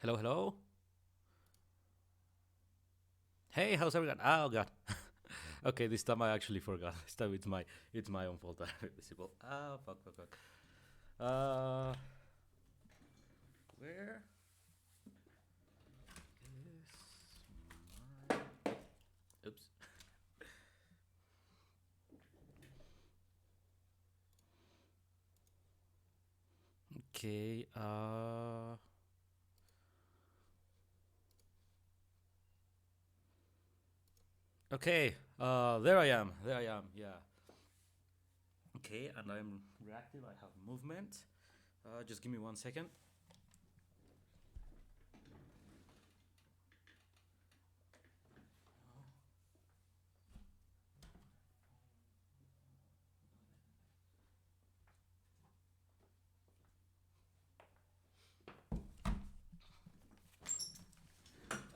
Hello, hello. Hey, how's everyone? Oh god. Okay, this time I actually forgot. This time it's my own fault. I'm invisible. Ah, fuck, fuck, fuck. Uh, where is my? Oops. Okay. Okay. There I am. There I am. Yeah. Okay, and I'm reactive. I have movement. Just give me 1 second.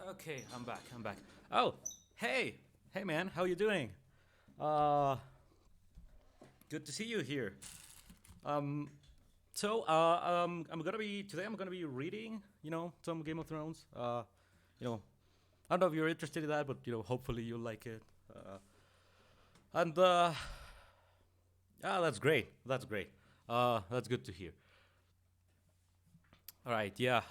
Okay, I'm back. I'm back. Oh, hey, hey, man, how you doing? Uh, Good to see you here. Um, I'm gonna be today. I'm gonna be reading, some Game of Thrones. You know, I don't know if you're interested in that, but hopefully you'll like it. And that's great. That's great. That's good to hear. All right, yeah.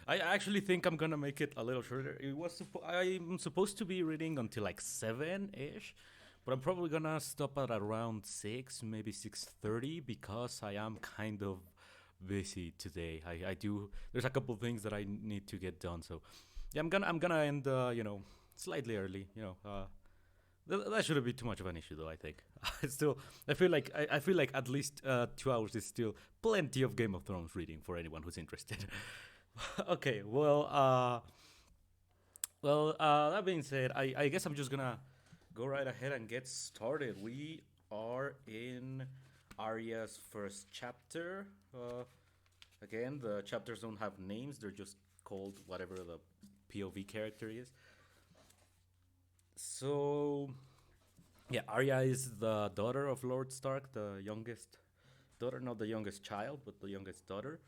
I actually think I'm gonna make it a little shorter. I'm supposed to be reading until like 7 ish, but I'm probably gonna stop at around 6, maybe 6:30 because I am kind of busy today. I do. There's a couple things that I need to get done, so yeah, I'm gonna end slightly early. That shouldn't be too much of an issue, though. I think it's still. I feel like at least 2 hours is still plenty of Game of Thrones reading for anyone who's interested. Okay, that being said, I guess I'm just gonna go right ahead and get started. We are in Arya's first chapter. Again, the chapters don't have names; they're just called whatever the POV character is. So yeah, Arya is the daughter of Lord Stark, the youngest daughter, not the youngest child, but the youngest daughter.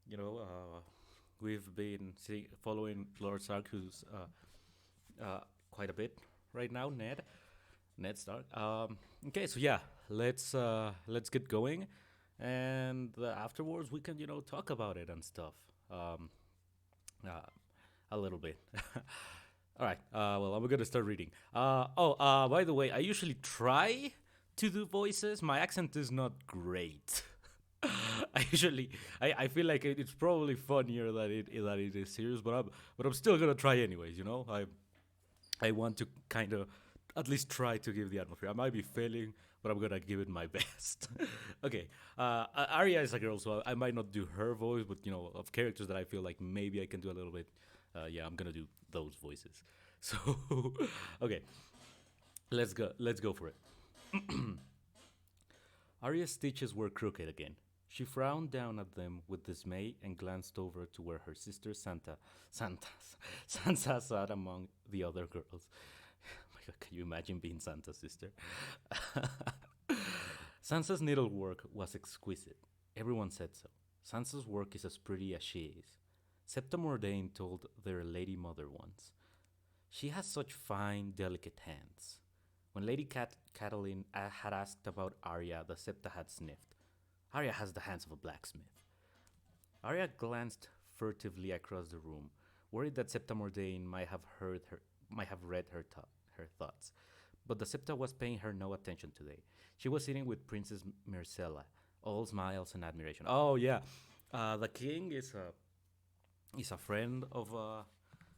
You know, we've been following Lord Stark, who's quite a bit right now. Ned Stark. Okay, so yeah, let's get going, and afterwards we can talk about it and stuff. Uh, a little bit. All right. Well, I'm gonna start reading. By the way, I usually try to do voices. My accent is not great. I feel like it's probably funnier that it is serious, but I'm still gonna try anyways. I want to kind of at least try to give the atmosphere. I might be failing, but I'm gonna give it my best. Okay. Arya is a girl, so I might not do her voice, but of characters that I feel like maybe I can do a little bit. Yeah, I'm gonna do those voices. So, okay, let's go. Let's go for it. Arya's stitches were crooked again. She frowned down at them with dismay and glanced over to where her sister Santa, Sansa sat among the other girls. Oh my God, can you imagine being Santa's sister? Sansa's needlework was exquisite. Everyone said so. Sansa's work is as pretty as she is. Septa Mordain told their lady mother once. She has such fine, delicate hands. When Lady Catelyn had asked about Arya, the Septa had sniffed. Arya has the hands of a blacksmith. Arya glanced furtively across the room, worried that Septa Mordain might have read her thoughts. But the Septa was paying her no attention today. She was sitting with Princess Myrcella, all smiles and admiration. Oh yeah, the king is a friend of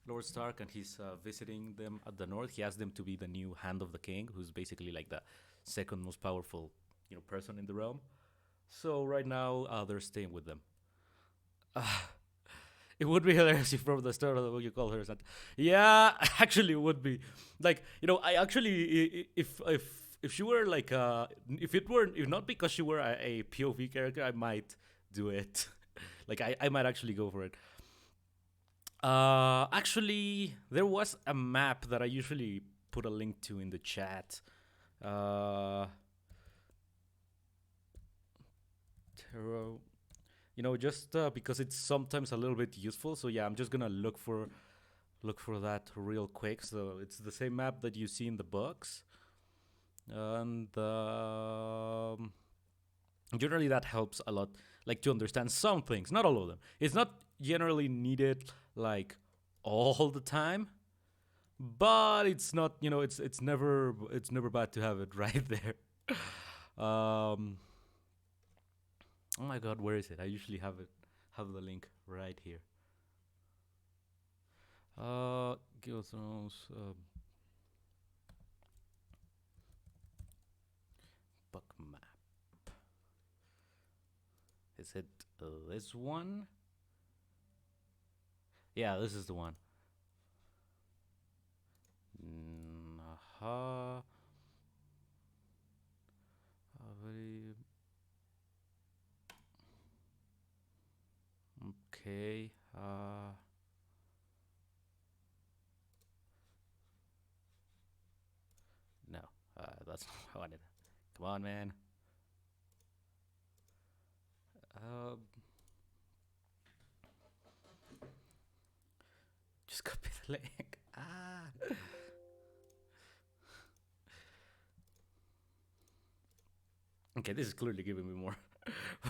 Lord Stark, and he's visiting them at the north. He asked them to be the new Hand of the King, who's basically like the second most powerful, person in the realm. So right now, they're staying with them. Uh, it would be hilarious if from the start of the book you call her that. Yeah, actually, it would be. Like, I actually, if she were like, if not because she were a POV character, I might do it. Like, I might actually go for it. Actually, there was a map that I usually put a link to in the chat. Uh, Tarot. just because it's sometimes a little bit useful. So yeah, I'm just gonna look for that real quick. So it's the same map that you see in the books, and generally that helps a lot, like to understand some things, not all of them. It's not generally needed like all the time, but it's not, it's never bad to have it right there. um oh my god, where is it? I usually have the link right here. Game of Thrones book map. Is it this one? Yeah, this is the one. Aha. Very okay. No, that's not what I wanted. Come on, man. Uh, just copy the link. Okay, this is clearly giving me more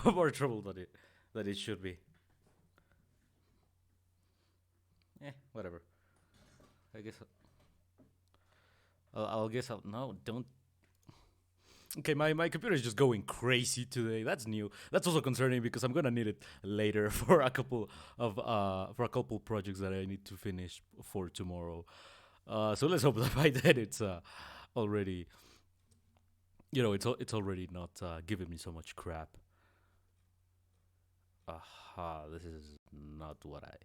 more trouble than it should be. Whatever. I guess I'll guess I'll no. Don't. Okay, my computer is just going crazy today. That's new. That's also concerning because I'm gonna need it later for a couple projects that I need to finish for tomorrow. So let's hope that by then it's already it's already not giving me so much crap. Aha, this is not what I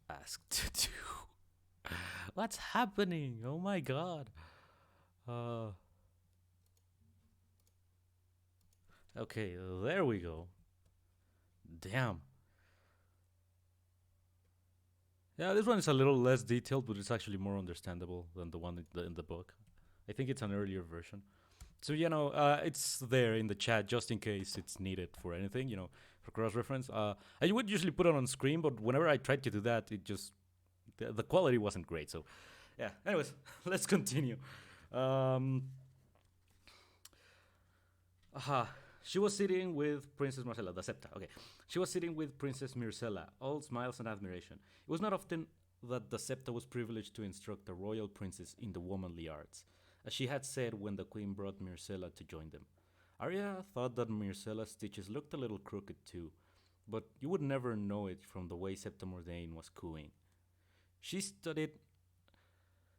asked to do. What's happening? Oh my god. Uh, okay, there we go. Damn. Yeah, this one is a little less detailed, but it's actually more understandable than the one in the book. I think it's an earlier version. So it's there in the chat just in case it's needed for anything, for cross reference. I would usually put it on screen, but whenever I tried to do that, it just the quality wasn't great. So yeah. Anyways, let's continue. Um, aha. She was sitting with Princess Marcella, the Septa. Okay. She was sitting with Princess Myrcella, all smiles and admiration. It was not often that the Septa was privileged to instruct a royal princess in the womanly arts, as she had said when the queen brought Myrcella to join them. Arya thought that Myrcella's stitches looked a little crooked too, but you would never know it from the way Septa Mordane was cooing. She studied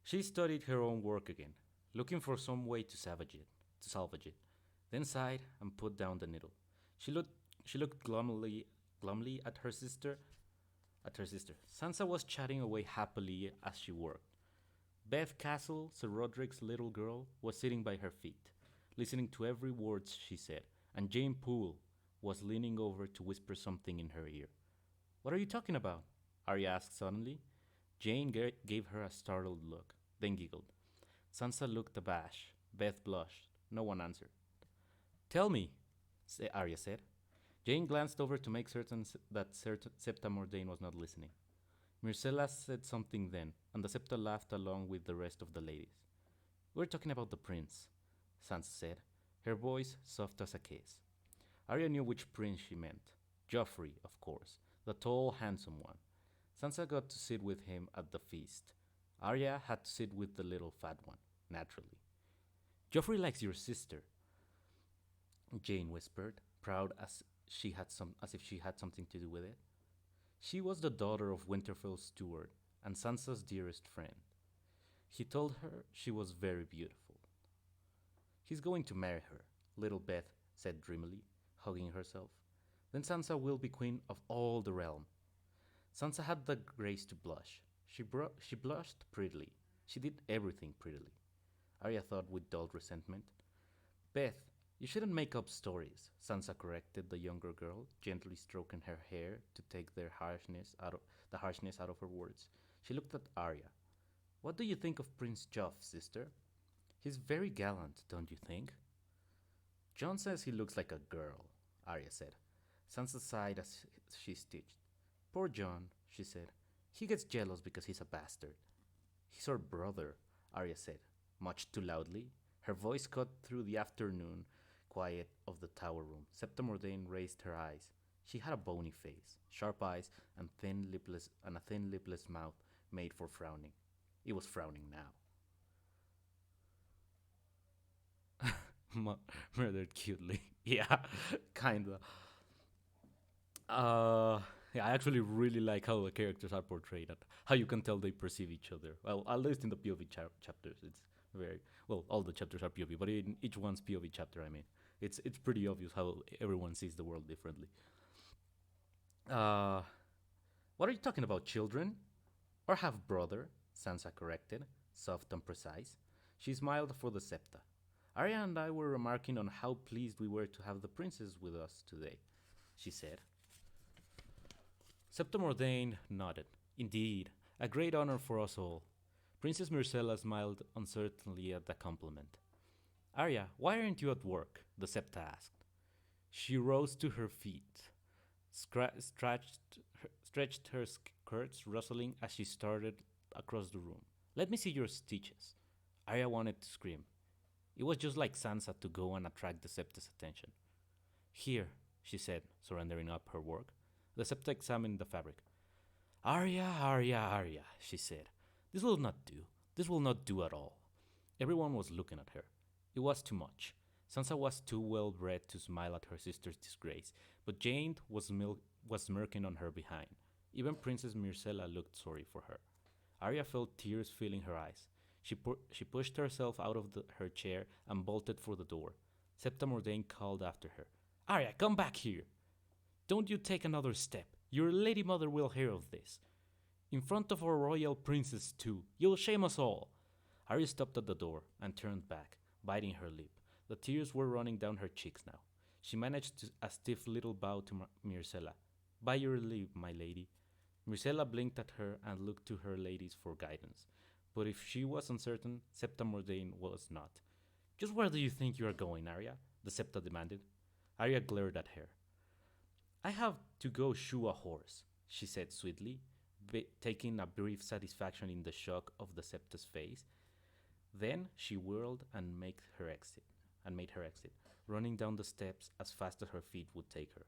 she studied her own work again, looking for some way to salvage it, then sighed and put down the needle. She looked glumly at her sister. Sansa was chatting away happily as she worked. Beth Castle, Sir Roderick's little girl, was sitting by her feet, listening to every word she said, and Jane Poole was leaning over to whisper something in her ear. What are you talking about? Arya asked suddenly. Jane gave her a startled look, then giggled. Sansa looked abashed. Beth blushed. No one answered. Tell me, Arya said. Jane glanced over to make certain that Septa Mordane was not listening. Myrcella said something then, and the Septa laughed along with the rest of the ladies. We're talking about the prince, Sansa said, her voice soft as a kiss. Arya knew which prince she meant. Joffrey, of course, the tall, handsome one. Sansa got to sit with him at the feast. Arya had to sit with the little fat one, naturally. Joffrey likes your sister, Jane whispered, proud as if she had something to do with it. She was the daughter of Winterfell's steward and Sansa's dearest friend. He told her she was very beautiful. He's going to marry her, little Beth said dreamily, hugging herself. Then Sansa will be queen of all the realm. Sansa had the grace to blush. She blushed prettily. She did everything prettily. Arya thought with dull resentment. Beth, you shouldn't make up stories, Sansa corrected the younger girl, gently stroking her hair to take the harshness out of her words. She looked at Arya. What do you think of Prince Joff, sister? He's very gallant, don't you think? John says he looks like a girl, Arya said. Sansa sighed as she stitched. Poor John, she said. He gets jealous because he's a bastard. He's our brother, Arya said, much too loudly. Her voice cut through the afternoon quiet of the tower room. Septa Mordane raised her eyes. She had a bony face, sharp eyes, and a thin lipless mouth made for frowning. It was frowning now. Murdered cutely. Yeah, kinda. Uh, yeah, I actually really like how the characters are portrayed, and how you can tell they perceive each other. Well, at least in the POV chapters, it's very well. All the chapters are POV, but in each one's POV chapter, I mean, it's pretty obvious how everyone sees the world differently. Uh, what are you talking about, children? Or half brother? Sansa corrected, soft and precise. She smiled for the septa. Arya and I were remarking on how pleased we were to have the princess with us today, she said. Septa Mordane nodded. Indeed, a great honor for us all. Princess Myrcella smiled uncertainly at the compliment. Arya, why aren't you at work? The Septa asked. She rose to her feet, stretched her skirts, rustling as she started across the room. Let me see your stitches. Arya wanted to scream. It was just like Sansa to go and attract the Septa's attention. Here, she said, surrendering up her work. The Septa examined the fabric. Arya, Arya, Arya, she said. This will not do. This will not do at all. Everyone was looking at her. It was too much. Sansa was too well bred to smile at her sister's disgrace, but Jane was smirking on her behind. Even Princess Myrcella looked sorry for her. Arya felt tears filling her eyes. She pushed herself out of her chair and bolted for the door. Septa Mordane called after her. Arya, come back here! Don't you take another step. Your lady mother will hear of this. In front of our royal princess, too. You'll shame us all. Arya stopped at the door and turned back, biting her lip. The tears were running down her cheeks now. She managed a stiff little bow to Myrcella. By your leave, my lady. Myrcella blinked at her and looked to her ladies for guidance. But if she was uncertain, Septa Mordane was not. Just where do you think you are going, Arya? The Septa demanded. Arya glared at her. I have to go shoe a horse, she said sweetly, taking a brief satisfaction in the shock of the Septa's face. Then she whirled and made her exit, running down the steps as fast as her feet would take her.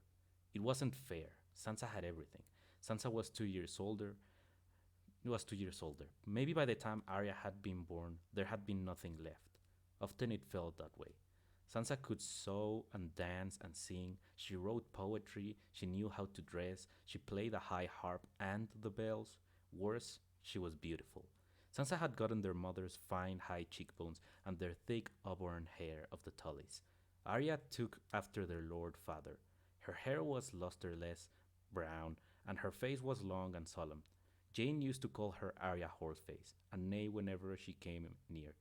It wasn't fair. Sansa had everything. Sansa was 2 years older. Maybe by the time Arya had been born, there had been nothing left. Often it felt that way. Sansa could sew and dance and sing. She wrote poetry. She knew how to dress. She played the high harp and the bells. Worse, she was beautiful. Sansa had gotten their mother's fine high cheekbones and their thick auburn hair of the Tullys. Arya took after their lord father. Her hair was lusterless, brown, and her face was long and solemn. Jane used to call her Arya Horseface, and neigh whenever she came near.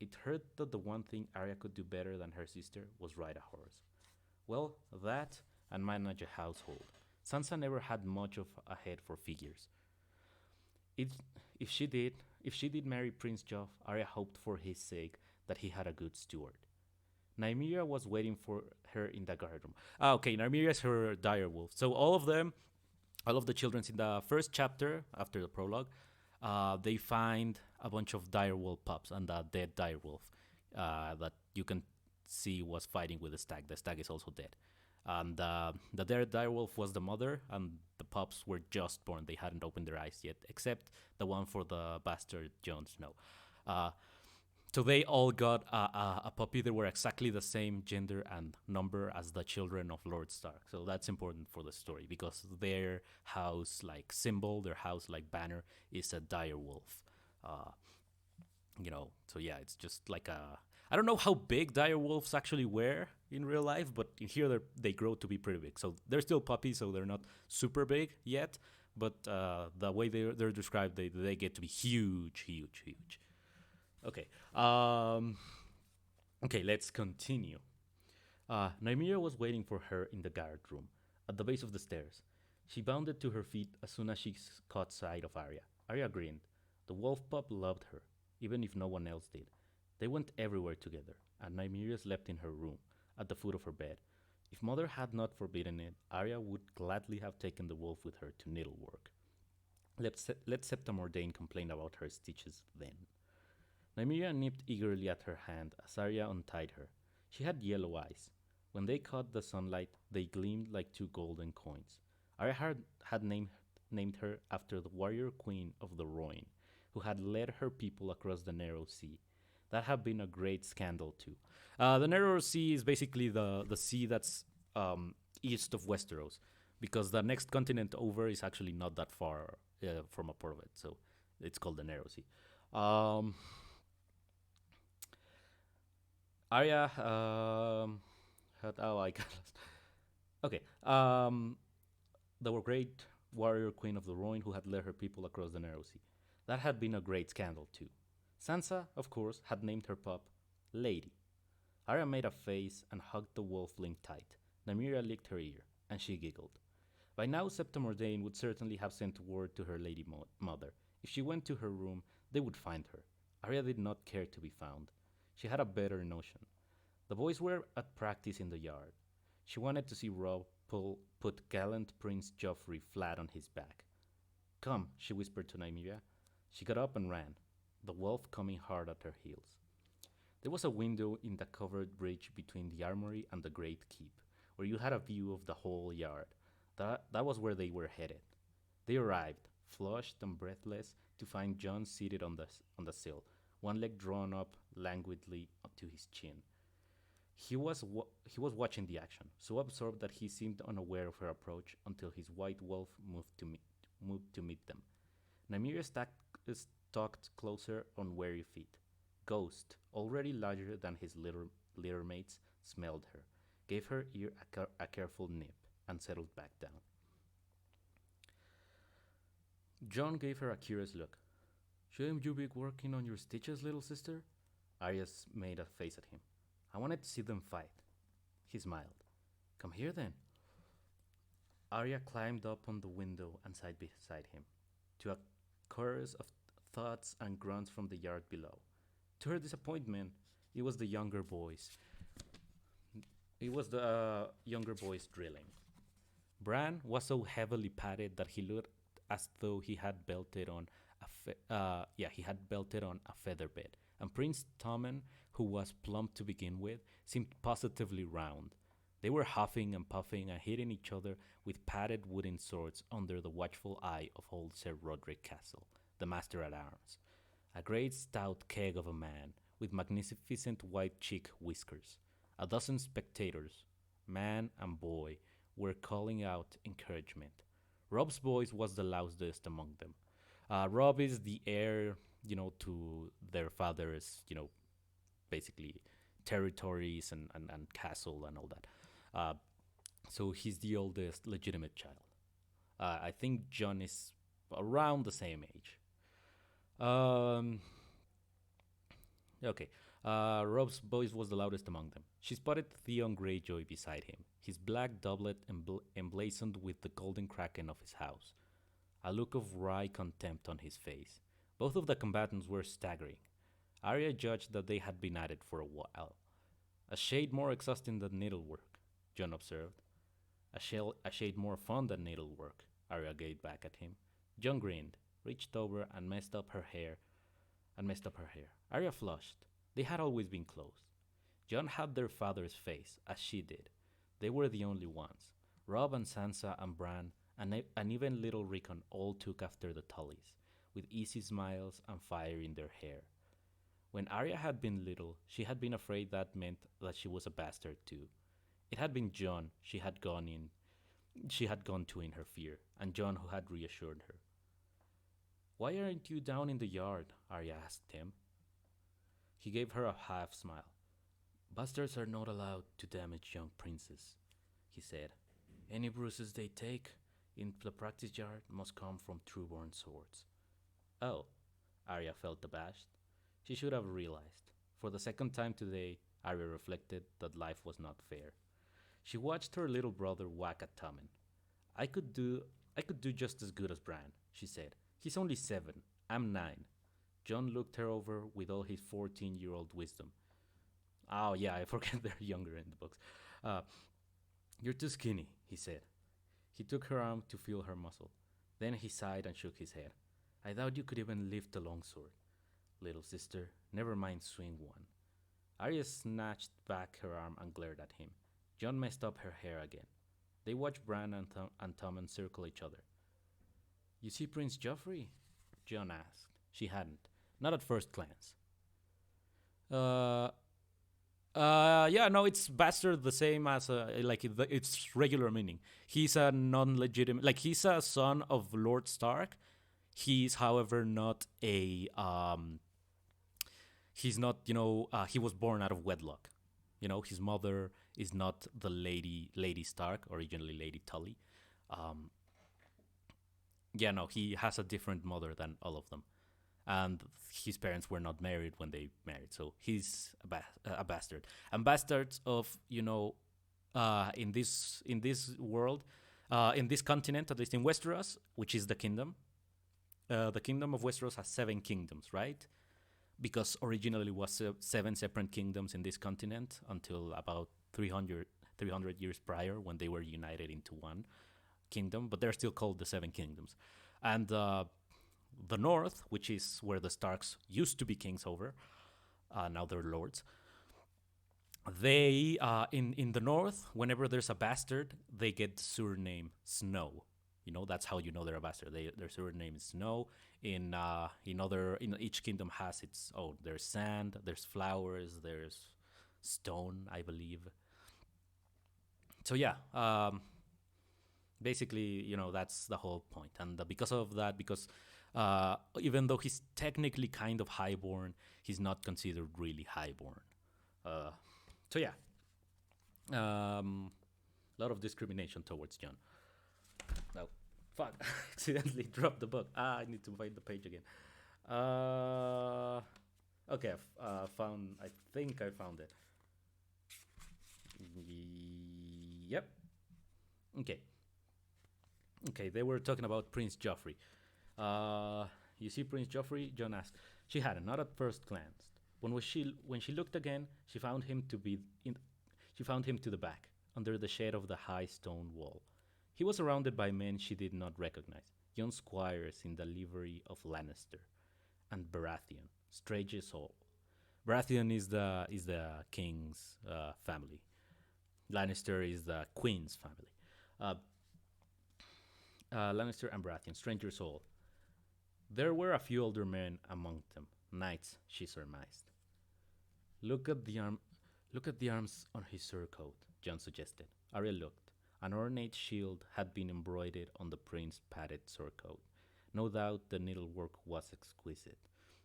It hurt that the one thing Arya could do better than her sister was ride a horse. Well, that and manage a household. Sansa never had much of a head for figures. It, if she did marry Prince Joff, Arya hoped for his sake that he had a good steward. Nymeria was waiting for her in the guard room. Okay, Nymeria is her direwolf. So all of the children in the first chapter after the prologue, they find a bunch of direwolf pups and a dead direwolf that you can see was fighting with the stag. The stag is also dead. And the dead direwolf was the mother, and the pups were just born. They hadn't opened their eyes yet, except the one for the bastard Jon Snow. So they all got a puppy. They were exactly the same gender and number as the children of Lord Stark. So that's important for the story because their house like symbol, their house like banner is a dire wolf. So yeah, it's just like a... I don't know how big dire wolves actually were in real life, but in here they grow to be pretty big. So they're still puppies, so they're not super big yet. But the way they're described, they get to be huge. Okay. Okay, let's continue. Nymeria was waiting for her in the guard room, at the base of the stairs. She bounded to her feet as soon as she caught sight of Arya. Arya grinned. The wolf pup loved her, even if no one else did. They went everywhere together, and Nymeria slept in her room, at the foot of her bed. If Mother had not forbidden it, Arya would gladly have taken the wolf with her to needlework. Let Septa Mordain complain about her stitches then. Nymeria nipped eagerly at her hand as Arya untied her. She had yellow eyes. When they caught the sunlight, they gleamed like two golden coins. Arya named her after the warrior queen of the Rhoyne, who had led her people across the narrow sea. That had been a great scandal too. The narrow sea is basically the sea that's east of Westeros, because the next continent over is actually not that far from a part of it, so it's called the narrow sea. Um, Arya had I got lost. Okay. The great warrior queen of the Rhoyne who had led her people across the narrow sea. That had been a great scandal too. Sansa, of course, had named her pup Lady. Arya made a face and hugged the wolfling tight. Nymeria licked her ear, and she giggled. By now, Septa Mordain would certainly have sent word to her lady mother. If she went to her room, they would find her. Arya did not care to be found. She had a better notion. The boys were at practice in the yard. She wanted to see Robb put gallant Prince Joffrey flat on his back. Come, she whispered to Nymeria. She got up and ran, the wolf coming hard at her heels. There was a window in the covered bridge between the armory and the great keep, where you had a view of the whole yard. That was where they were headed. They arrived, flushed and breathless, to find Jon seated on the sill, one leg drawn up languidly to his chin. He was watching the action, so absorbed that he seemed unaware of her approach until his white wolf moved to meet them. Nymeria stalked closer on wary feet. Ghost, already larger than his litter mates, smelled her, gave her ear a careful nip, and settled back down. Jon gave her a curious look. Shouldn't you be working on your stitches, little sister? Arya made a face at him. I wanted to see them fight. He smiled. Come here then. Arya climbed up on the window and sat beside him, to a chorus of thoughts and grunts from the yard below. To her disappointment, it was the younger boys. It was the younger boys drilling. Bran was so heavily padded that he looked as though he had belted on a feather bed, and Prince Tommen, who was plump to begin with, seemed positively round. They were huffing and puffing and hitting each other with padded wooden swords under the watchful eye of old Sir Roderick Castle, the Master at Arms, a great stout keg of a man with magnificent white cheek whiskers. A dozen spectators, man and boy, were calling out encouragement. Robb's voice was the loudest among them. Robb is the heir, to their father's, basically territories and castle and all that. So he's the oldest legitimate child. I think Jon is around the same age. Um, okay. Robb's voice was the loudest among them. She spotted Theon Greyjoy beside him, his black doublet emblazoned with the golden kraken of his house, a look of wry contempt on his face. Both of the combatants were staggering. Arya judged that they had been at it for a while. A shade more exhausting than needlework, Jon observed. A shade more fun than needlework, Arya gave back at him. Jon grinned, reached over and messed up her hair. Arya flushed. They had always been close. Jon had their father's face, as she did. They were the only ones. Robb and Sansa and Bran and even little Rickon all took after the Tullys, with easy smiles and fire in their hair. When Arya had been little, she had been afraid that meant that she was a bastard too. It had been Jon she had gone to in her fear, and Jon who had reassured her. Why aren't you down in the yard? Arya asked him. He gave her a half smile. Bastards are not allowed to damage young princes, he said. Any bruises they take in the practice yard must come from true-born swords. Oh, Arya felt abashed. She should have realized. For the second time today, Arya reflected that life was not fair. She watched her little brother whack at Tommen. I could do just as good as Bran, she said. He's only 7. I'm 9. Jon looked her over with all his 14-year-old wisdom. Oh, yeah, I forget they're younger in the books. You're too skinny, he said. He took her arm to feel her muscle. Then he sighed and shook his head. I doubt you could even lift a longsword. Little sister, never mind swing one. Arya snatched back her arm and glared at him. Jon messed up her hair again. They watched Bran and Tommen circle each other. You see Prince Joffrey? Jon asked. She hadn't. Not at first glance. Uh, yeah, no, it's bastard the same as its regular meaning. He's a non-legitimate, like he's a son of Lord Stark. He's, however, not a he's not, he was born out of wedlock. His mother is not the Lady Stark, originally Lady Tully. Um, yeah, no, he has a different mother than all of them, and his parents were not married when they married, so he's a bastard. And bastards of in this world, in this continent, at least in Westeros, which is the kingdom. The kingdom of Westeros has 7 kingdoms, right? Because originally it was 7 separate kingdoms in this continent until about 300 years prior, when they were united into one kingdom, but they're still called the 7 kingdoms. And the north, which is where the Starks used to be kings over, now they're lords. They in the north, whenever there's a bastard, they get the surname Snow. That's how you know they're a bastard. Their surname is Snow. In each kingdom has its own. There's sand, there's flowers, there's stone, I believe. So yeah, basically, that's the whole point. And because of that, because even though he's technically kind of highborn, he's not considered really highborn. So yeah, a lot of discrimination towards Jon. No, fuck! Accidentally dropped the book. I need to find the page again. Okay, found. I think I found it. Yep. Okay. Okay, they were talking about Prince Joffrey. You see Prince Joffrey? Jon asked. She hadn't, not at first glance. When she looked again, she found him to the back, under the shade of the high stone wall. He was surrounded by men she did not recognize, young squires in the livery of Lannister, and Baratheon, strange soul. Baratheon is the king's family. Lannister is the queen's family. Lannister and Baratheon, stranger soul. There were a few older men among them, knights, she surmised. Look at the arms on his surcoat, Jon suggested. Arya looked. An ornate shield had been embroidered on the prince's padded surcoat. No doubt the needlework was exquisite.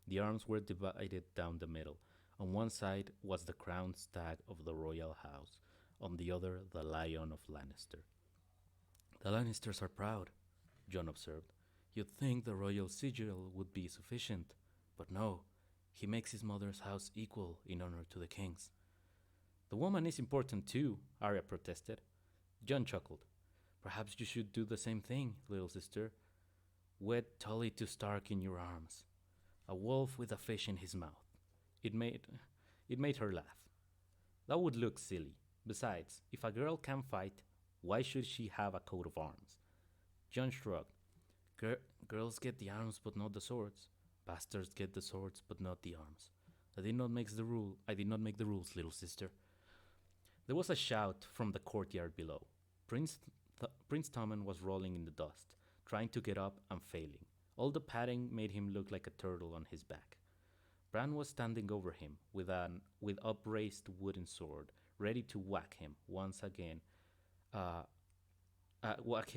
The arms were divided down the middle. On one side was the crowned stag of the royal house, on the other the lion of Lannister. The Lannisters are proud, Jon observed. You'd think the royal sigil would be sufficient, but no, he makes his mother's house equal in honor to the king's. The woman is important too, Arya protested. Jon chuckled. Perhaps you should do the same thing, little sister. Wed Tully to Stark in your arms. A wolf with a fish in his mouth. It made her laugh. That would look silly. Besides, if a girl can fight, why should she have a coat of arms? Jon shrugged. Girls get the arms but not the swords. Bastards get the swords but not the arms. I did not make the rules, little sister. There was a shout from the courtyard below. Prince Tommen was rolling in the dust, trying to get up and failing. All the padding made him look like a turtle on his back. Bran was standing over him with upraised wooden sword, ready to whack him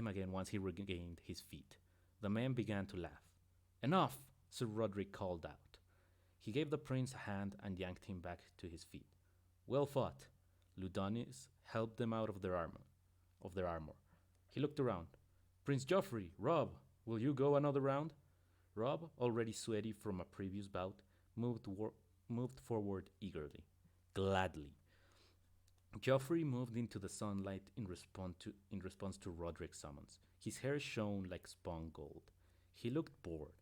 again once he regained his feet. The men began to laugh. Enough, Sir Roderick called out. He gave the prince a hand and yanked him back to his feet. Well fought. Ludonis helped them out of their armor. He looked around. Prince Joffrey, Robb, will you go another round? Robb, already sweaty from a previous bout, moved forward eagerly. Gladly. Joffrey moved into the sunlight in response to Roderick's summons. His hair shone like spun gold. He looked bored.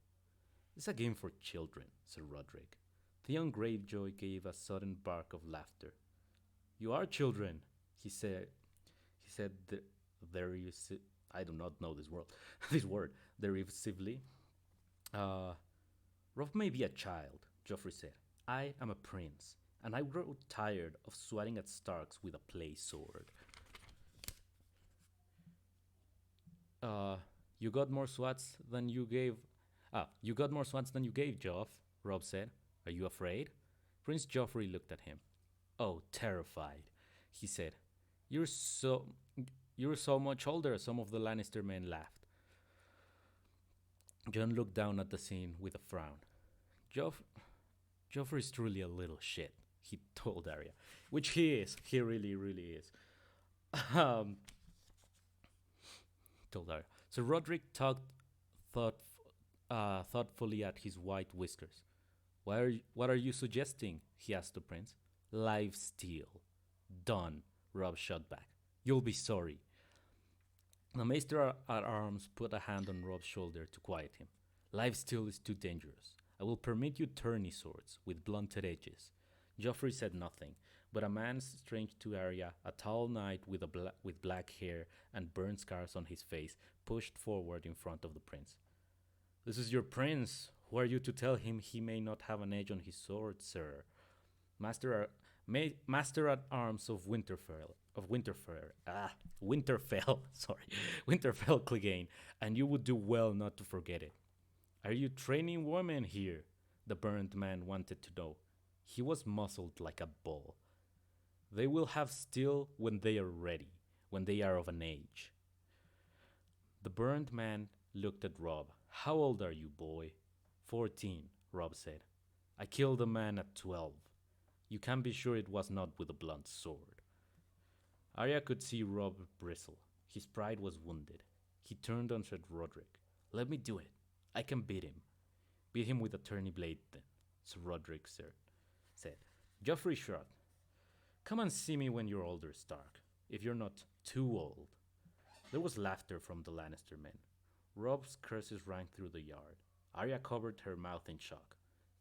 It's a game for children, said Roderick. Theon Greyjoy gave a sudden bark of laughter. You are children, he he said derisi- I do not know this word. This word derisively. Uh, Rob may be a child, Joffrey said. I am a prince, and I grow tired of swatting at Starks with a play sword. Uh, you got more swats than you gave. You got more swats than you gave, Joff, Rob said. Are you afraid? Prince Joffrey looked at him. Oh, terrified, he said. You're so. You're so much older, some of the Lannister men laughed. Jon looked down at the scene with a frown. Joff- Joffrey's truly a little shit, he told Arya. Which he is. He really, really is. Um, told Arya. So Roderick tugged thought, thoughtfully at his white whiskers. What are you suggesting? He asked the prince. Live steal. Done, Rob shot back. You'll be sorry. The Maester at Arms put a hand on Rob's shoulder to quiet him. Life steal is too dangerous. I will permit you tourney swords with blunted edges. Joffrey said nothing, but a man strange to Arya, a tall knight with black hair and burn scars on his face, pushed forward in front of the prince. This is your prince. Who are you to tell him he may not have an edge on his sword, sir? Master at Arms of Winterfell, sorry, Winterfell Clegane, and you would do well not to forget it. Are you training women here? The burned man wanted to know. He was muzzled like a bull. They will have steel when they are ready, when they are of an age. The burned man looked at Rob. How old are you, boy? 14, Rob said. I killed a man at 12. You can be sure it was not with a blunt sword. Arya could see Rob bristle. His pride was wounded. He turned and said, Roderick, let me do it. I can beat him. Beat him with a tourney blade, then, Sir Roderick said. Joffrey shrugged. Come and see me when you're older, Stark, if you're not too old. There was laughter from the Lannister men. Rob's curses rang through the yard. Arya covered her mouth in shock.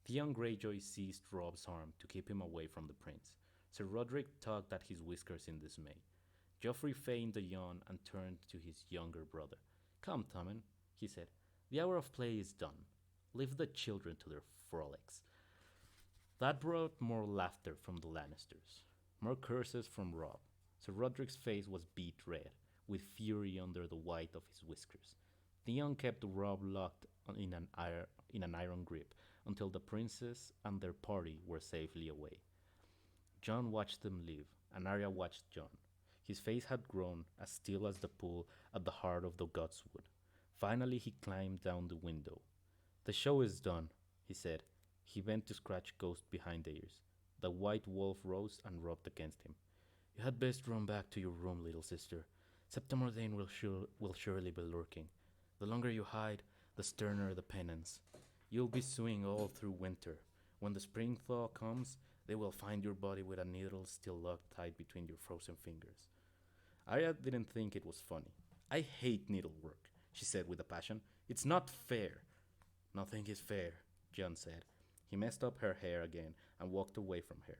Theon Greyjoy seized Rob's arm to keep him away from the prince. Sir Roderick tugged at his whiskers in dismay. Joffrey feigned a yawn and turned to his younger brother. Come, Tommen, he said. The hour of play is done. Leave the children to their frolics. That brought more laughter from the Lannisters, more curses from Rob. Sir Roderick's face was beet red, with fury under the white of his whiskers. Theon kept Rob locked in an iron grip until the princess and their party were safely away. Jon watched them leave, and Arya watched Jon. His face had grown as still as the pool at the heart of the Godswood. Finally, he climbed down the window. The show is done, he said. He bent to scratch Ghost behind the ears. The white wolf rose and rubbed against him. You had best run back to your room, little sister. Septa Mordane will surely be lurking. The longer you hide, the sterner the penance. You'll be sewing all through winter. When the spring thaw comes, they will find your body with a needle still locked tight between your frozen fingers. Arya didn't think it was funny. I hate needlework, she said with a passion. It's not fair. Nothing is fair, Jon said. He messed up her hair again and walked away from her,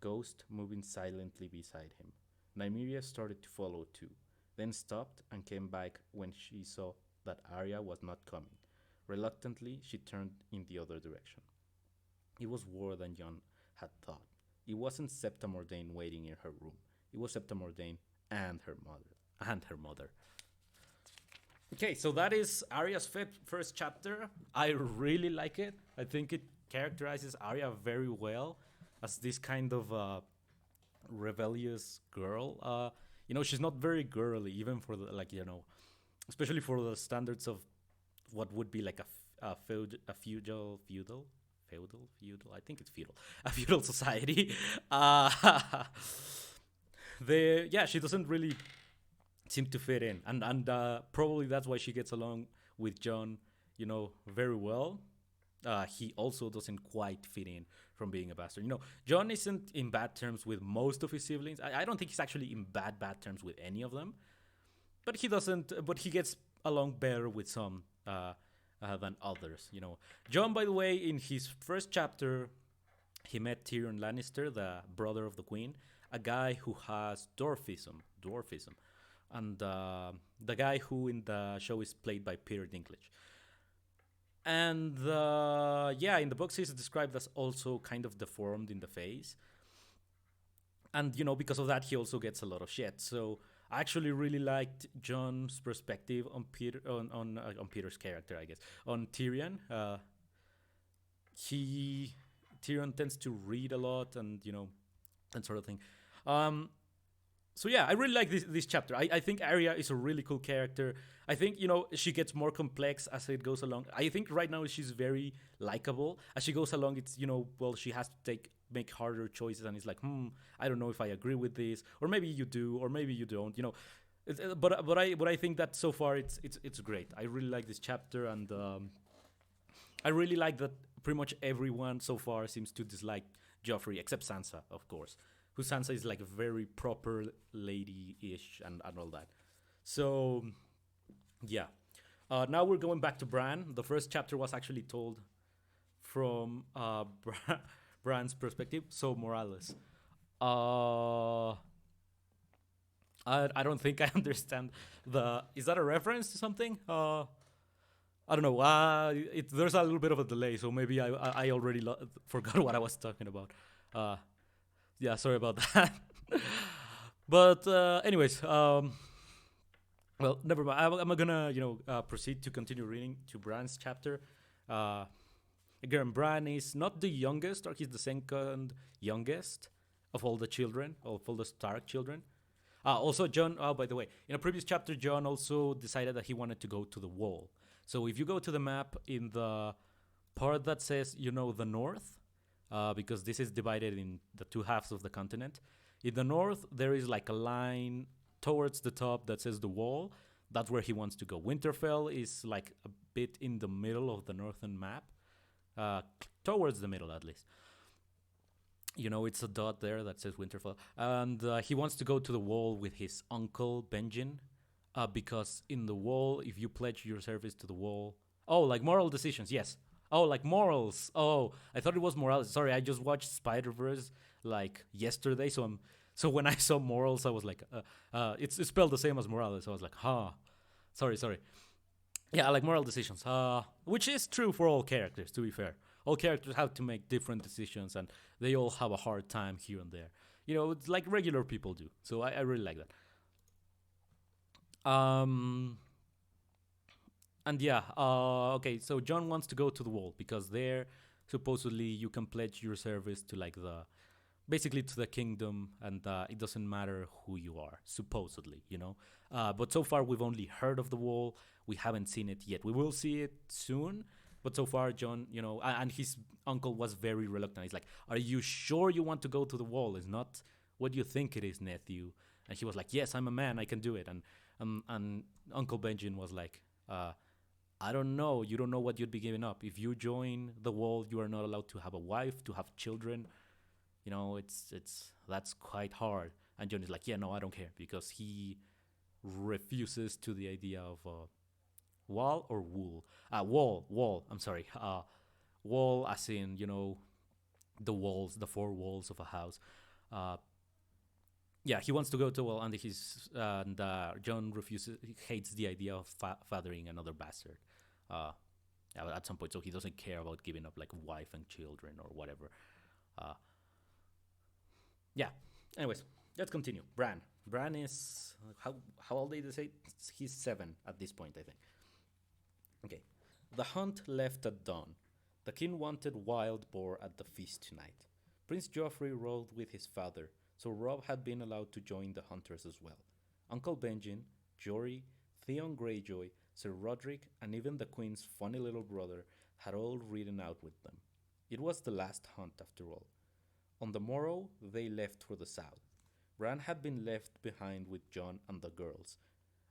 Ghost moving silently beside him. Nymeria started to follow too, then stopped and came back when she saw that Arya was not coming. Reluctantly, she turned in the other direction. It was war than Jon had thought. It wasn't Septa Mordane waiting in her room. It was Septa Mordane and her mother. Okay, so that is Arya's first chapter. I really like it. I think it characterizes Arya very well as this kind of rebellious girl. She's not very girly, even for especially for the standards of what would be like a feudal. I think it's feudal, a feudal society. She doesn't really seem to fit in, and probably that's why she gets along with Jon, very well. He also doesn't quite fit in from being a bastard. Jon isn't in bad terms with most of his siblings. I don't think he's actually in bad terms with any of them. But he doesn't. But he gets along better with some than others. Jon, by the way, in his first chapter, he met Tyrion Lannister, the brother of the queen, a guy who has dwarfism. and the guy who in the show is played by Peter Dinklage. And yeah, in the books he's described as also kind of deformed in the face, and because of that he also gets a lot of shit. So I actually really liked John's perspective on Peter's character, I guess, on Tyrion. He Tyrion tends to read a lot, and that sort of thing. Um, so yeah, I really like this chapter. I think Arya is a really cool character. I think she gets more complex as it goes along. I think right now she's very likable. As she goes along, it's well, she has to make harder choices, and it's like, I don't know if I agree with this, or maybe you do, or maybe you don't. But I think that so far it's great. I really like this chapter, and I really like that pretty much everyone so far seems to dislike Joffrey, except Sansa, of course. Who Sansa is like a very proper lady-ish and all that. So, yeah. Now we're going back to Bran. The first chapter was actually told from Bran's perspective. So Morales. Uh, I don't think I understand the. Is that a reference to something? I don't know. There's a little bit of a delay, so maybe I already forgot what I was talking about. Yeah, sorry about that. But anyways, well, never mind. I'm gonna proceed to continue reading to Bran's chapter. Uh, Again, Bran is not the youngest, or he's the second youngest of all the children, of all the Stark children. Also, John. Oh, by the way, in a previous chapter, John also decided that he wanted to go to the Wall. So if you go to the map in the part that says the North, because this is divided in the two halves of the continent. In the north, there is like a line towards the top that says the Wall. That's where he wants to go. Winterfell is like a bit in the middle of the northern map, towards the middle at least. It's a dot there that says Winterfell. And he wants to go to the Wall with his uncle, Benjen, because in the Wall, if you pledge your service to the Wall... Oh, like moral decisions, yes. Oh, like morals. Oh, I thought it was morals. Sorry, I just watched Spider-Verse like yesterday, so when I saw morals, I was like, it's spelled the same as Morales. So I was like, sorry. Yeah, like moral decisions. Which is true for all characters, to be fair. All characters have to make different decisions, and they all have a hard time here and there. It's like regular people do. So I really like that. And yeah, okay, so John wants to go to the Wall because there, supposedly, you can pledge your service to basically to the kingdom, and it doesn't matter who you are, supposedly, But so far, we've only heard of the Wall. We haven't seen it yet. We will see it soon, but so far, John, and his uncle was very reluctant. He's like, "Are you sure you want to go to the Wall? It's not what you think it is, nephew." And he was like, "Yes, I'm a man. I can do it." And Uncle Benjen was like, I don't know. You don't know what you'd be giving up. If you join the Wall, you are not allowed to have a wife, to have children. That's quite hard. And John is like, yeah, no, I don't care, because he refuses to the idea of wall or wool. Wall. I'm sorry. Wall, as in the walls, the four walls of a house. Yeah, he wants to go to Wall, and John refuses. He hates the idea of fathering another bastard. At some point, so he doesn't care about giving up like wife and children or whatever. Yeah. Anyways, let's continue. Bran is how old did they say? He's 7 at this point, I think. Okay. The hunt left at dawn. The king wanted wild boar at the feast tonight. Prince Joffrey rode with his father, so Robb had been allowed to join the hunters as well. Uncle Benjen, Jory, Theon Greyjoy, Sir Roderick, and even the Queen's funny little brother had all ridden out with them. It was the last hunt, after all. On the morrow, they left for the south. Bran had been left behind with Jon and the girls,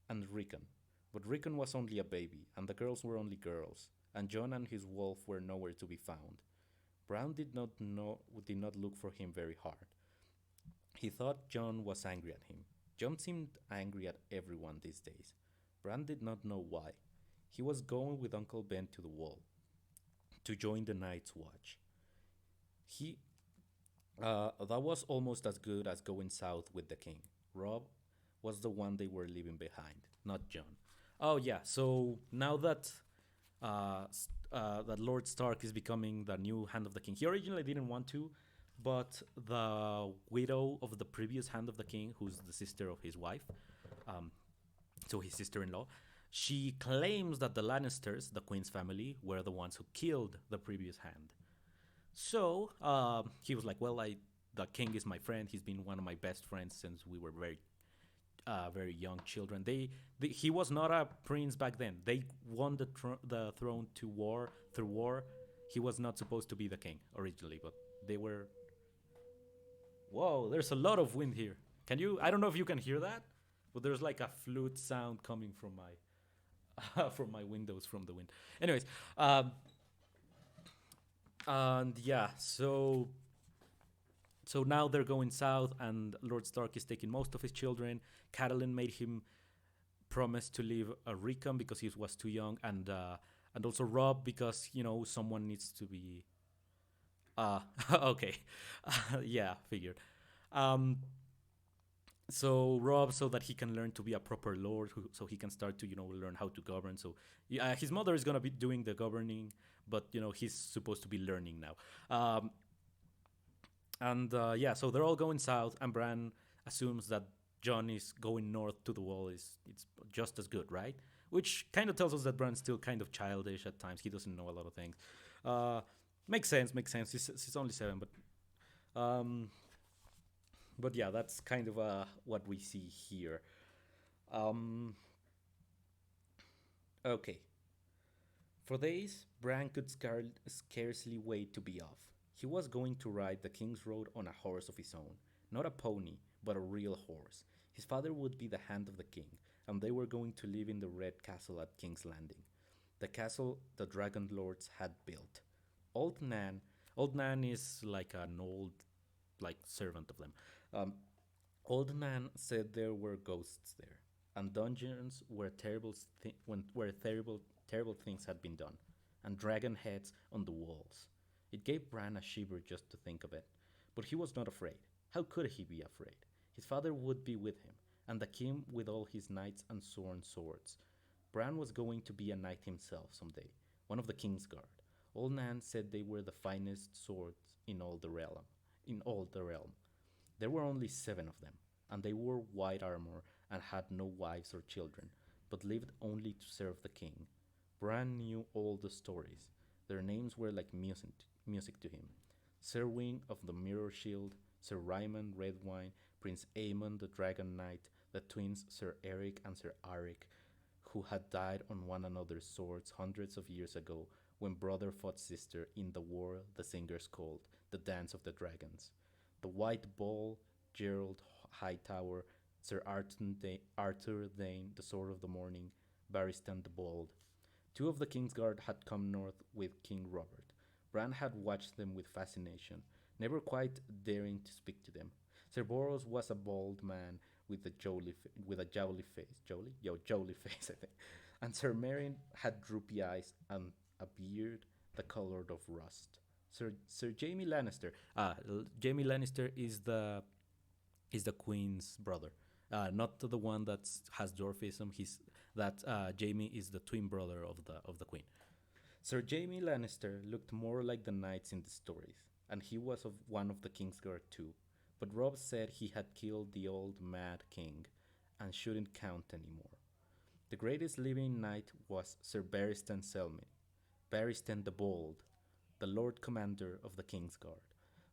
and Rickon. But Rickon was only a baby, and the girls were only girls, and Jon and his wolf were nowhere to be found. Bran did not look for him very hard. He thought Jon was angry at him. Jon seemed angry at everyone these days. Bran did not know why. He was going with Uncle Ben to the Wall to join the Night's Watch. That was almost as good as going south with the king. Robb was the one they were leaving behind, not Jon. Oh yeah, so now that that Lord Stark is becoming the new Hand of the King, he originally didn't want to, but the widow of the previous Hand of the King, who's the sister of his wife, um, so his sister-in-law, she claims that the Lannisters, the Queen's family, were the ones who killed the previous Hand. So he was like, "Well, the king is my friend. He's been one of my best friends since we were very young children." He was not a prince back then. They won the throne to war through war. He was not supposed to be the king originally, but they were. Whoa! There's a lot of wind here. Can you? I don't know if you can hear that, but there's like a flute sound coming from my from my windows from the wind. Anyways, and yeah, so now they're going south, and Lord Stark is taking most of his children. Catelyn made him promise to leave a Rickon because he was too young, and also Rob because someone needs to be. Okay, yeah, figured. Um, so Rob, so that he can learn to be a proper lord, so he can start to learn how to govern. So yeah, his mother is gonna be doing the governing, but he's supposed to be learning now. And yeah, so they're all going south, and Bran assumes that Jon is going north to the wall. It's just as good, right? Which kind of tells us that Bran's still kind of childish at times. He doesn't know a lot of things. Uh, makes sense. Makes sense. He's only 7, um, but yeah, that's kind of what we see here. Um, okay, for days, Bran could scarcely wait to be off. He was going to ride the King's Road on a horse of his own. Not a pony, but a real horse. His father would be the Hand of the King, and they were going to live in the Red Castle at King's Landing, the castle the Dragon Lords had built. Old Nan, Old Nan is like an old, like servant of them. Um, Old Nan said there were ghosts there, and dungeons where terrible things had been done, and dragon heads on the walls. It gave Bran a shiver just to think of it, but he was not afraid. How could he be afraid? His father would be with him, and the king with all his knights and sworn swords. Bran was going to be a knight himself someday, one of the king's guard. Old Nan said they were the finest swords in all the realm. In all the realm, there were only 7 of them, and they wore white armor and had no wives or children, but lived only to serve the king. Bran knew all the stories. Their names were like music to him. Serwyn of the Mirror Shield, Sir Ryman Redwine, Prince Aemon the Dragon Knight, the twins Sir Eric and Sir Arik, who had died on one another's swords hundreds of years ago when brother fought sister in the war the singers called the Dance of the Dragons. The White Ball, Gerald Hightower, Sir Arthur Dane, the Sword of the Morning, Barristan the Bold. 2 of the Kingsguard had come north with King Robert. Bran had watched them with fascination, never quite daring to speak to them. Sir Boros was a bald man with a jowly face, jowly face, I think. And Sir Meryn had droopy eyes and a beard the color of rust. Sir Jamie Lannister. Jamie Lannister is the queen's brother. Not the one that has dwarfism. Jamie is the twin brother of the queen. Sir Jamie Lannister looked more like the knights in the stories, and he was of one of the Kingsguard too. But Robb said he had killed the old Mad King, and shouldn't count anymore. The greatest living knight was Sir Barristan Selmy, Barristan the Bold, the Lord Commander of the Kingsguard.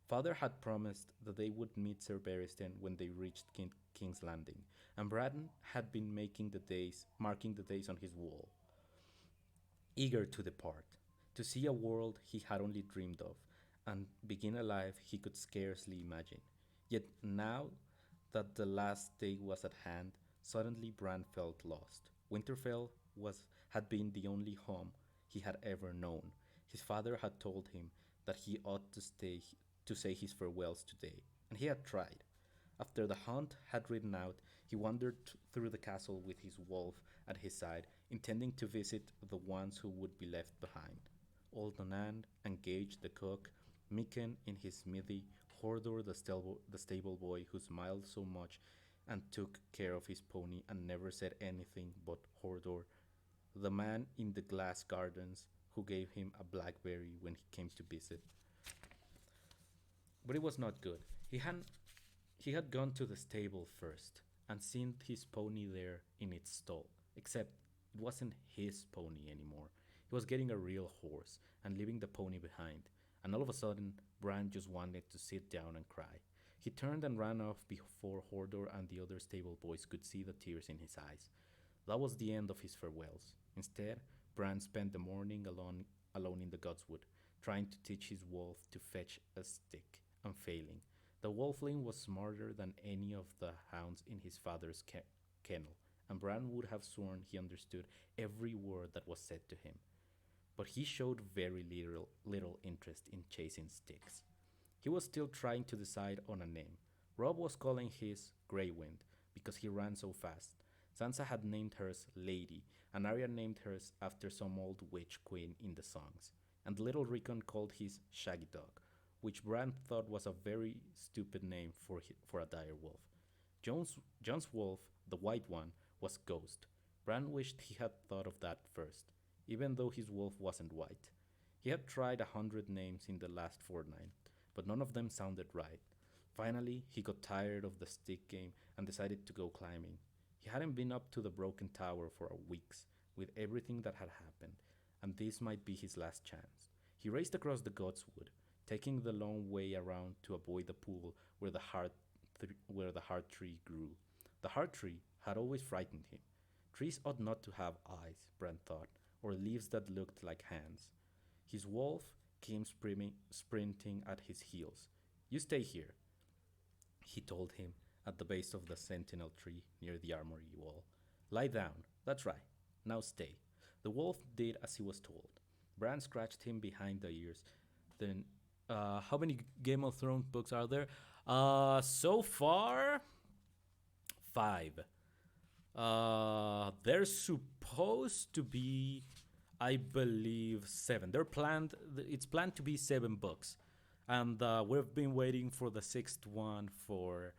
Father had promised that they would meet Sir Barristan when they reached King's Landing, and Braddon had been marking the days on his wall, eager to depart, to see a world he had only dreamed of, and begin a life he could scarcely imagine. Yet now that the last day was at hand, suddenly Bran felt lost. Winterfell had been the only home he had ever known. His father had told him that he ought to say his farewells today, and he had tried. After the hunt had ridden out, he wandered through the castle with his wolf at his side, intending to visit the ones who would be left behind. Old Anand engaged the cook, Mikken in his smithy, Hordor the stable boy who smiled so much and took care of his pony and never said anything but Hordor, the man in the glass gardens who gave him a blackberry when he came to visit. But it was not good. He had gone to the stable first and seen his pony there in its stall, except it wasn't his pony anymore. He was getting a real horse and leaving the pony behind, and all of a sudden, Bran just wanted to sit down and cry. He turned and ran off before Hordor and the other stable boys could see the tears in his eyes. That was the end of his farewells. Instead, Bran spent the morning alone in the Godswood, trying to teach his wolf to fetch a stick, and failing. The wolfling was smarter than any of the hounds in his father's kennel, and Bran would have sworn he understood every word that was said to him. But he showed very little interest in chasing sticks. He was still trying to decide on a name. Robb was calling his Grey Wind because he ran so fast. Sansa had named hers Lady, and Arya named hers after some old witch queen in the songs. And Little Rickon called his Shaggy Dog, which Bran thought was a very stupid name for a dire wolf. Jon's wolf, the white one, was Ghost. Bran wished he had thought of that first, even though his wolf wasn't white. He had tried 100 names in the last fortnight, but none of them sounded right. Finally, he got tired of the stick game and decided to go climbing. He hadn't been up to the broken tower for weeks, with everything that had happened, and this might be his last chance. He raced across the Godswood, taking the long way around to avoid the pool where the heart tree grew. The heart tree had always frightened him. Trees ought not to have eyes, Bran thought, or leaves that looked like hands. His wolf came sprinting at his heels. You stay here, he told him at the base of the sentinel tree near the armory wall. Lie down, that's right. Now stay. The wolf did as he was told. Bran scratched him behind the ears. Then, how many Game of Thrones books are there? So far, 5. There's supposed to be, I believe, 7. It's planned to be 7 books, and we've been waiting for the 6th one for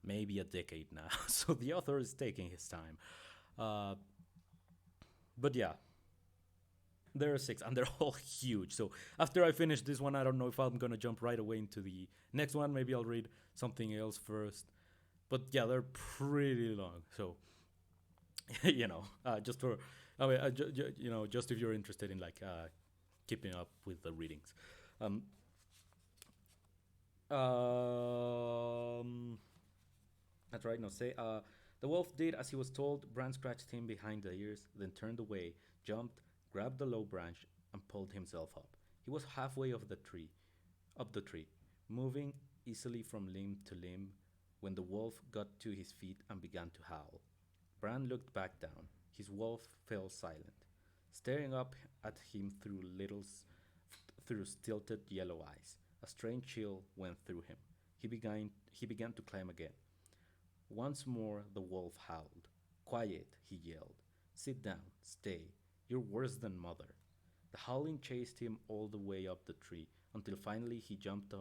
maybe a decade now. So the author is taking his time. But yeah, there are 6, and they're all huge. So after I finish this one, I don't know if I'm gonna jump right away into the next one. Maybe I'll read something else first. But yeah, they're pretty long. So just for, just if you're interested in keeping up with the readings. That's right. No, say. The wolf did as he was told. Bran scratched him behind the ears, then turned away, jumped, grabbed the low branch, and pulled himself up. He was halfway up the tree, moving easily from limb to limb, when the wolf got to his feet and began to howl. Bran looked back down. His wolf fell silent, staring up at him through stilted yellow eyes. A strange chill went through him. He began to climb again. Once more the wolf howled. Quiet, he yelled. Sit down, stay. You're worse than mother. The howling chased him all the way up the tree until finally he jumped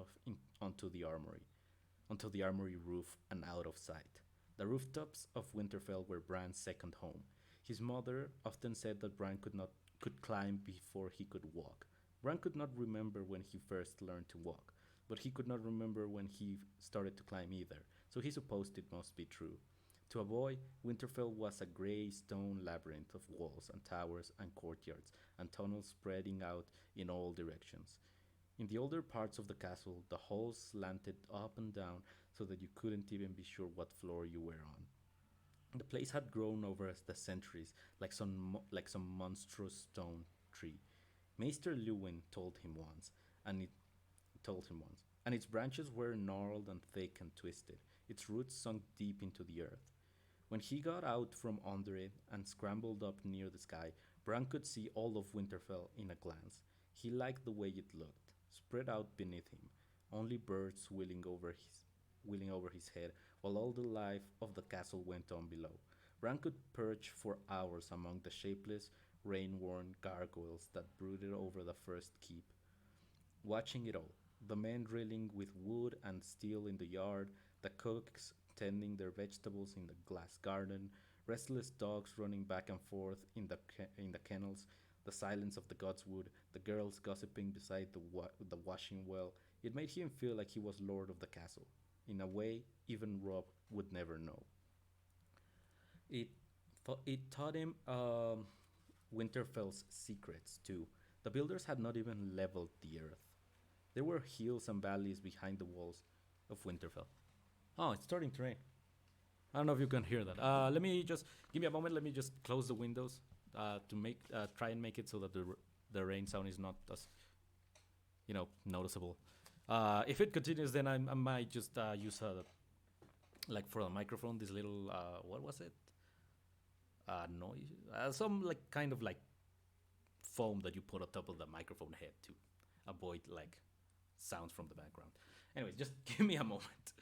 onto the armory roof and out of sight. The rooftops of Winterfell were Bran's second home. His mother often said that Bran could climb before he could walk. Bran could not remember when he first learned to walk, but he could not remember when he started to climb either, so he supposed it must be true. To a boy, Winterfell was a grey stone labyrinth of walls and towers and courtyards and tunnels spreading out in all directions. In the older parts of the castle, the halls slanted up and down so that you couldn't even be sure what floor you were on. The place had grown over the centuries like some monstrous stone tree. Maester Lewin and it told him once, and its branches were gnarled and thick and twisted, its roots sunk deep into the earth. When he got out from under it and scrambled up near the sky, Bran could see all of Winterfell in a glance. He liked the way it looked, spread out beneath him, only birds wheeling over his head, while all the life of the castle went on below. Bran could perch for hours among the shapeless, rain-worn gargoyles that brooded over the first keep, watching it all. The men drilling with wood and steel in the yard, the cooks tending their vegetables in the glass garden, restless dogs running back and forth in the kennels, the silence of the godswood, the girls gossiping beside the washing well. It made him feel like he was lord of the castle, in a way even Rob would never know. It it taught him Winterfell's secrets too. The builders had not even leveled the earth. There were hills and valleys behind the walls of Winterfell. Oh, it's starting to rain. I don't know if you can hear that. Let me just give me a moment. Let me just close the windows to make try and make it so that the rain sound is not as noticeable. If it continues, then I might just use like for the microphone this little what was it? Noise, some like kind of like foam that you put on top of the microphone head to avoid like sounds from the background. Anyways, just give me a moment.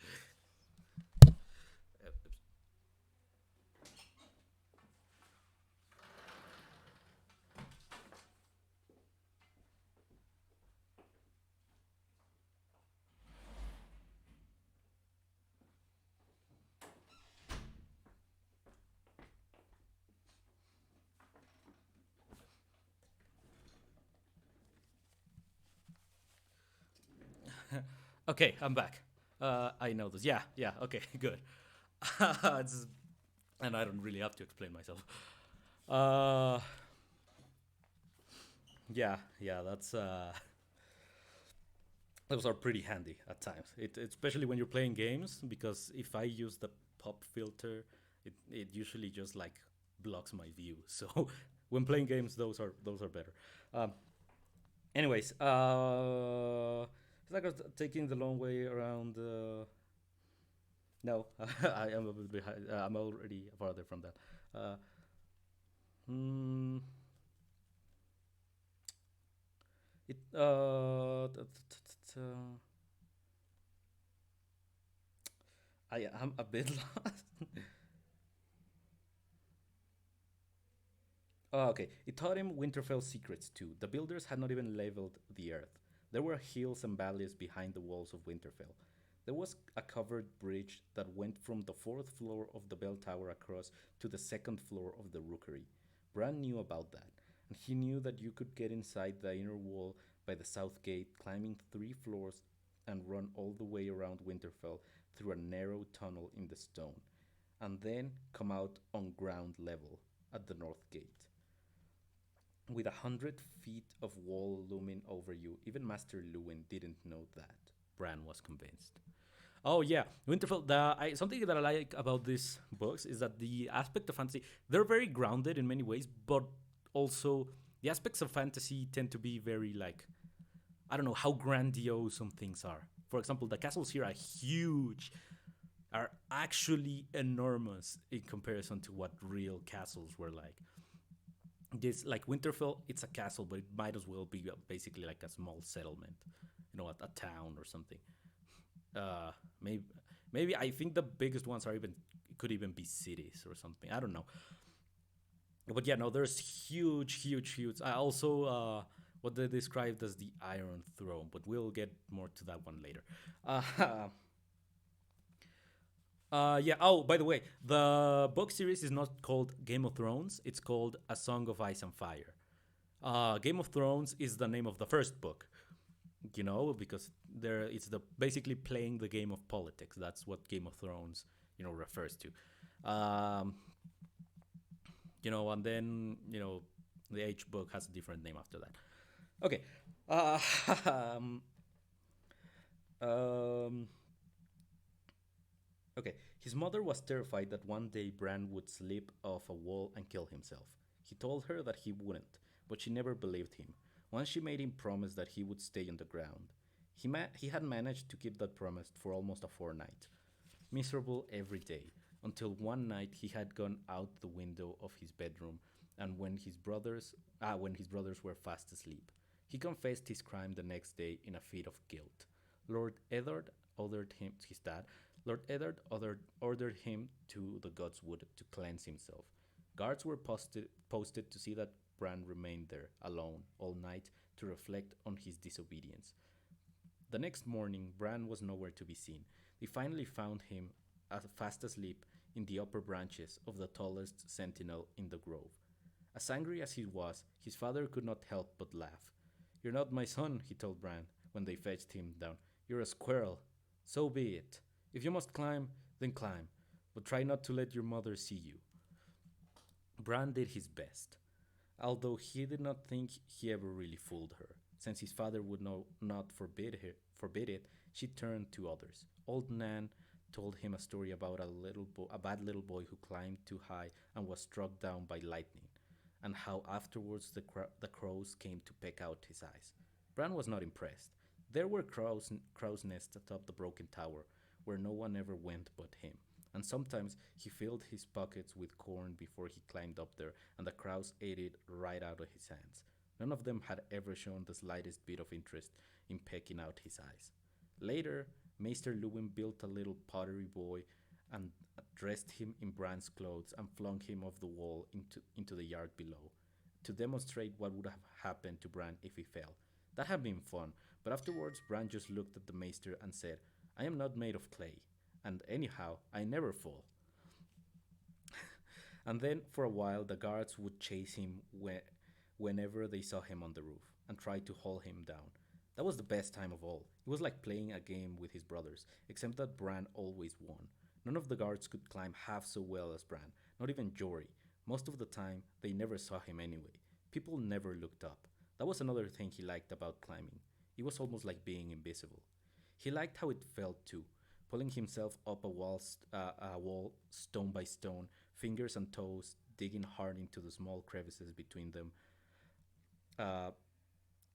Okay, I'm back. I know this. Yeah, yeah. Okay, good. It's, and I don't really have to explain myself. Uh, yeah, yeah. Those are pretty handy at times. Especially when you're playing games, because if I use the pop filter, it usually just like blocks my view. So when playing games, those are better. Um, anyways, it's like taking the long way around. No, I am a bit behind. I'm already farther from that. Uh, hmm, it I am a bit lost. Oh, okay. It taught him Winterfell secrets too. The builders had not even leveled the earth. There were hills and valleys behind the walls of Winterfell. There was a covered bridge that went from the fourth floor of the bell tower across to the second floor of the rookery. Bran knew about that, and he knew that you could get inside the inner wall by the south gate, climbing 3 floors, and run all the way around Winterfell through a narrow tunnel in the stone, and then come out on ground level at the north gate. With 100 feet of wall looming over you, even Master Lewin didn't know that. Bran was convinced. Oh yeah, Winterfell. Something that I like about these books is that the aspect of fantasy, they're very grounded in many ways, but also the aspects of fantasy tend to be very like, I don't know how grandiose some things are. For example, the castles here are huge, are actually enormous in comparison to what real castles were like. This like Winterfell, it's a castle, but it might as well be basically like a small settlement, a town or something. Uh, maybe maybe I think the biggest ones are even could even be cities or something. I don't know, but yeah, no, there's huge, huge, huge. I also what they described as the Iron Throne, but we'll get more to that one later. Uh, yeah. Oh, by the way, the book series is not called Game of Thrones. It's called A Song of Ice and Fire. Game of Thrones is the name of the first book, because there it's the basically playing the game of politics. That's what Game of Thrones, refers to. Um, and then the H book has a different name after that. Okay. Uh, um, um, okay. His mother was terrified that one day Bran would slip off a wall and kill himself. He told her that he wouldn't, but she never believed him. Once she made him promise that he would stay on the ground. He had managed to keep that promise for almost a fortnight. Miserable every day, until one night he had gone out the window of his bedroom, and when his brothers were fast asleep. He confessed his crime the next day in a fit of guilt. Lord Eddard ordered him his dad. Lord Eddard ordered him to the Godswood to cleanse himself. Guards were posted to see that Bran remained there alone all night to reflect on his disobedience. The next morning, Bran was nowhere to be seen. They finally found him fast asleep in the upper branches of the tallest sentinel in the grove. As angry as he was, his father could not help but laugh. "You're not my son," he told Bran when they fetched him down. "You're a squirrel. So be it. If you must climb, then climb, but try not to let your mother see you." Bran did his best, although he did not think he ever really fooled her. Since his father would not forbid it, she turned to others. Old Nan told him a story about a bad little boy who climbed too high and was struck down by lightning, and how afterwards the crows came to peck out his eyes. Bran was not impressed. There were crow's nests atop the broken tower, where no one ever went but him, and sometimes he filled his pockets with corn before he climbed up there, and the crows ate it right out of his hands. None of them had ever shown the slightest bit of interest in pecking out his eyes. Later, Maester Lewin built a little pottery boy and dressed him in Bran's clothes and flung him off the wall into the yard below, to demonstrate what would have happened to Bran if he fell. That had been fun, but afterwards Bran just looked at the Maester and said, "I am not made of clay, and anyhow, I never fall." And then, for a while, the guards would chase him whenever they saw him on the roof and try to haul him down. That was the best time of all. It was like playing a game with his brothers, except that Bran always won. None of the guards could climb half so well as Bran, not even Jory. Most of the time, they never saw him anyway. People never looked up. That was another thing he liked about climbing. It was almost like being invisible. He liked how it felt too, pulling himself up a wall stone by stone, fingers and toes digging hard into the small crevices between them. Uh,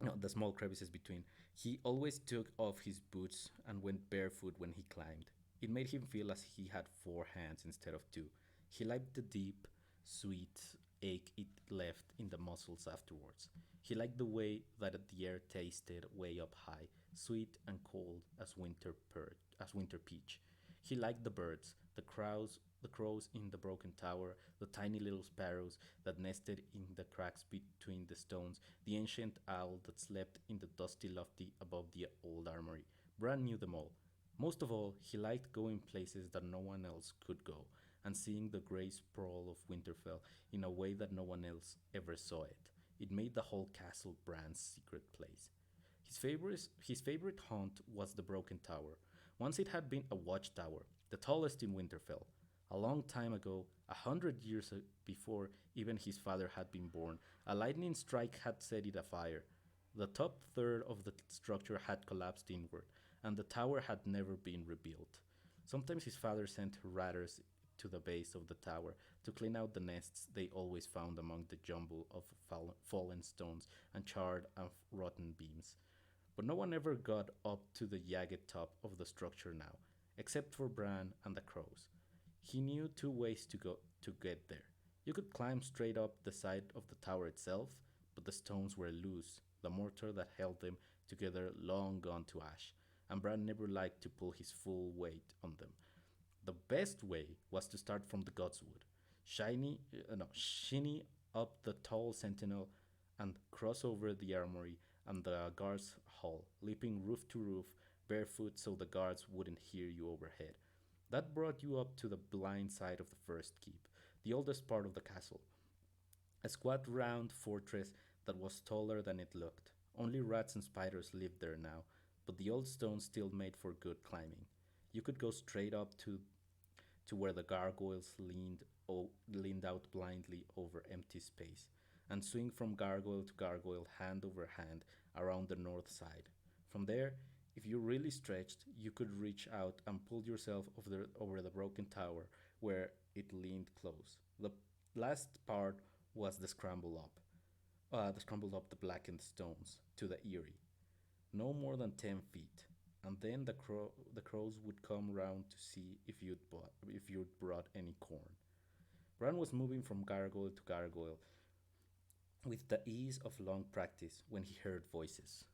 no, the small crevices between. He always took off his boots and went barefoot when he climbed. It made him feel as he had four hands instead of two. He liked the deep, sweet ache it left in the muscles afterwards. He liked the way that the air tasted way up high, sweet and cold as as winter peach. He liked the birds, the crows in the broken tower, the tiny little sparrows that nested in the cracks between the stones, the ancient owl that slept in the dusty lofty above the old armory. Bran knew them all. Most of all, he liked going places that no one else could go, and seeing the grey sprawl of Winterfell in a way that no one else ever saw it. It made the whole castle Bran's secret place. His favorite haunt was the Broken Tower. Once it had been a watchtower, the tallest in Winterfell. A long time ago, 100 years before even his father had been born, a lightning strike had set it afire. The top third of the structure had collapsed inward, and the tower had never been rebuilt. Sometimes his father sent raiders to the base of the tower to clean out the nests they always found among the jumble of fallen stones and charred and rotten beams. But no one ever got up to the jagged top of the structure now, except for Bran and the crows. He knew two ways to get there. You could climb straight up the side of the tower itself, but the stones were loose, the mortar that held them together long gone to ash, and Bran never liked to pull his full weight on them. The best way was to start from the Godswood, shinny up the tall sentinel, and cross over the armory and the guards' hall, leaping roof to roof, barefoot so the guards wouldn't hear you overhead. That brought you up to the blind side of the first keep, the oldest part of the castle. A squat round fortress that was taller than it looked. Only rats and spiders lived there now, but the old stones still made for good climbing. You could go straight up to where the gargoyles leaned out blindly over empty space, and swing from gargoyle to gargoyle hand over hand around the north side. From there, if you really stretched, you could reach out and pull yourself over the broken tower where it leaned close. The last part was the scramble up the blackened stones to the Eyrie, no more than 10 feet, and then the crows would come round to see if you'd brought any corn. Bran was moving from gargoyle to gargoyle with the ease of long practice when he heard voices.